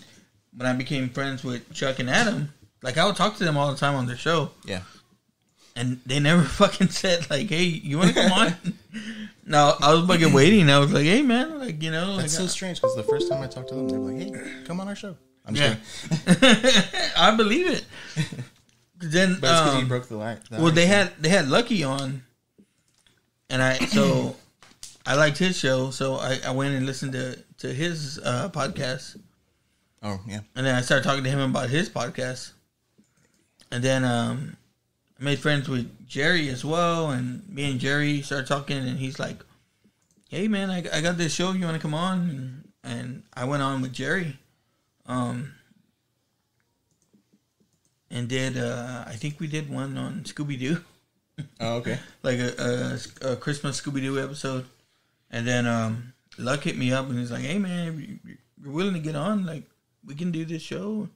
when I became friends with Chuck and Adam, like I would talk to them all the time on their show. Yeah. And they never fucking said like, "Hey, you want to come on?" No, I was fucking waiting. I was like, "Hey, man, like That's like, so strange because the first time I talked to them, they were like, "Hey, come on our show." I'm just yeah, kidding. I believe it." Then, But it's because you broke the line. well, they had Lucky on, and I liked his show, so I went and listened to his podcast, Oh yeah. and then I started talking to him about his podcast, and then I made friends with Jerry as well, and me and Jerry started talking, and he's like, "Hey man, I got this show. You want to come on?" And I went on with Jerry, and did I think we did one on Scooby Doo, Oh okay. like a Christmas Scooby Doo episode, and then Luck hit me up and he's like, "Hey man, if you're willing to get on, like we can do this show."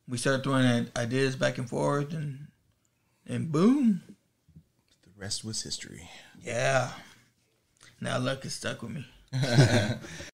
We started throwing ideas back and forth, and boom. The rest was history. Yeah. Now Luck is stuck with me.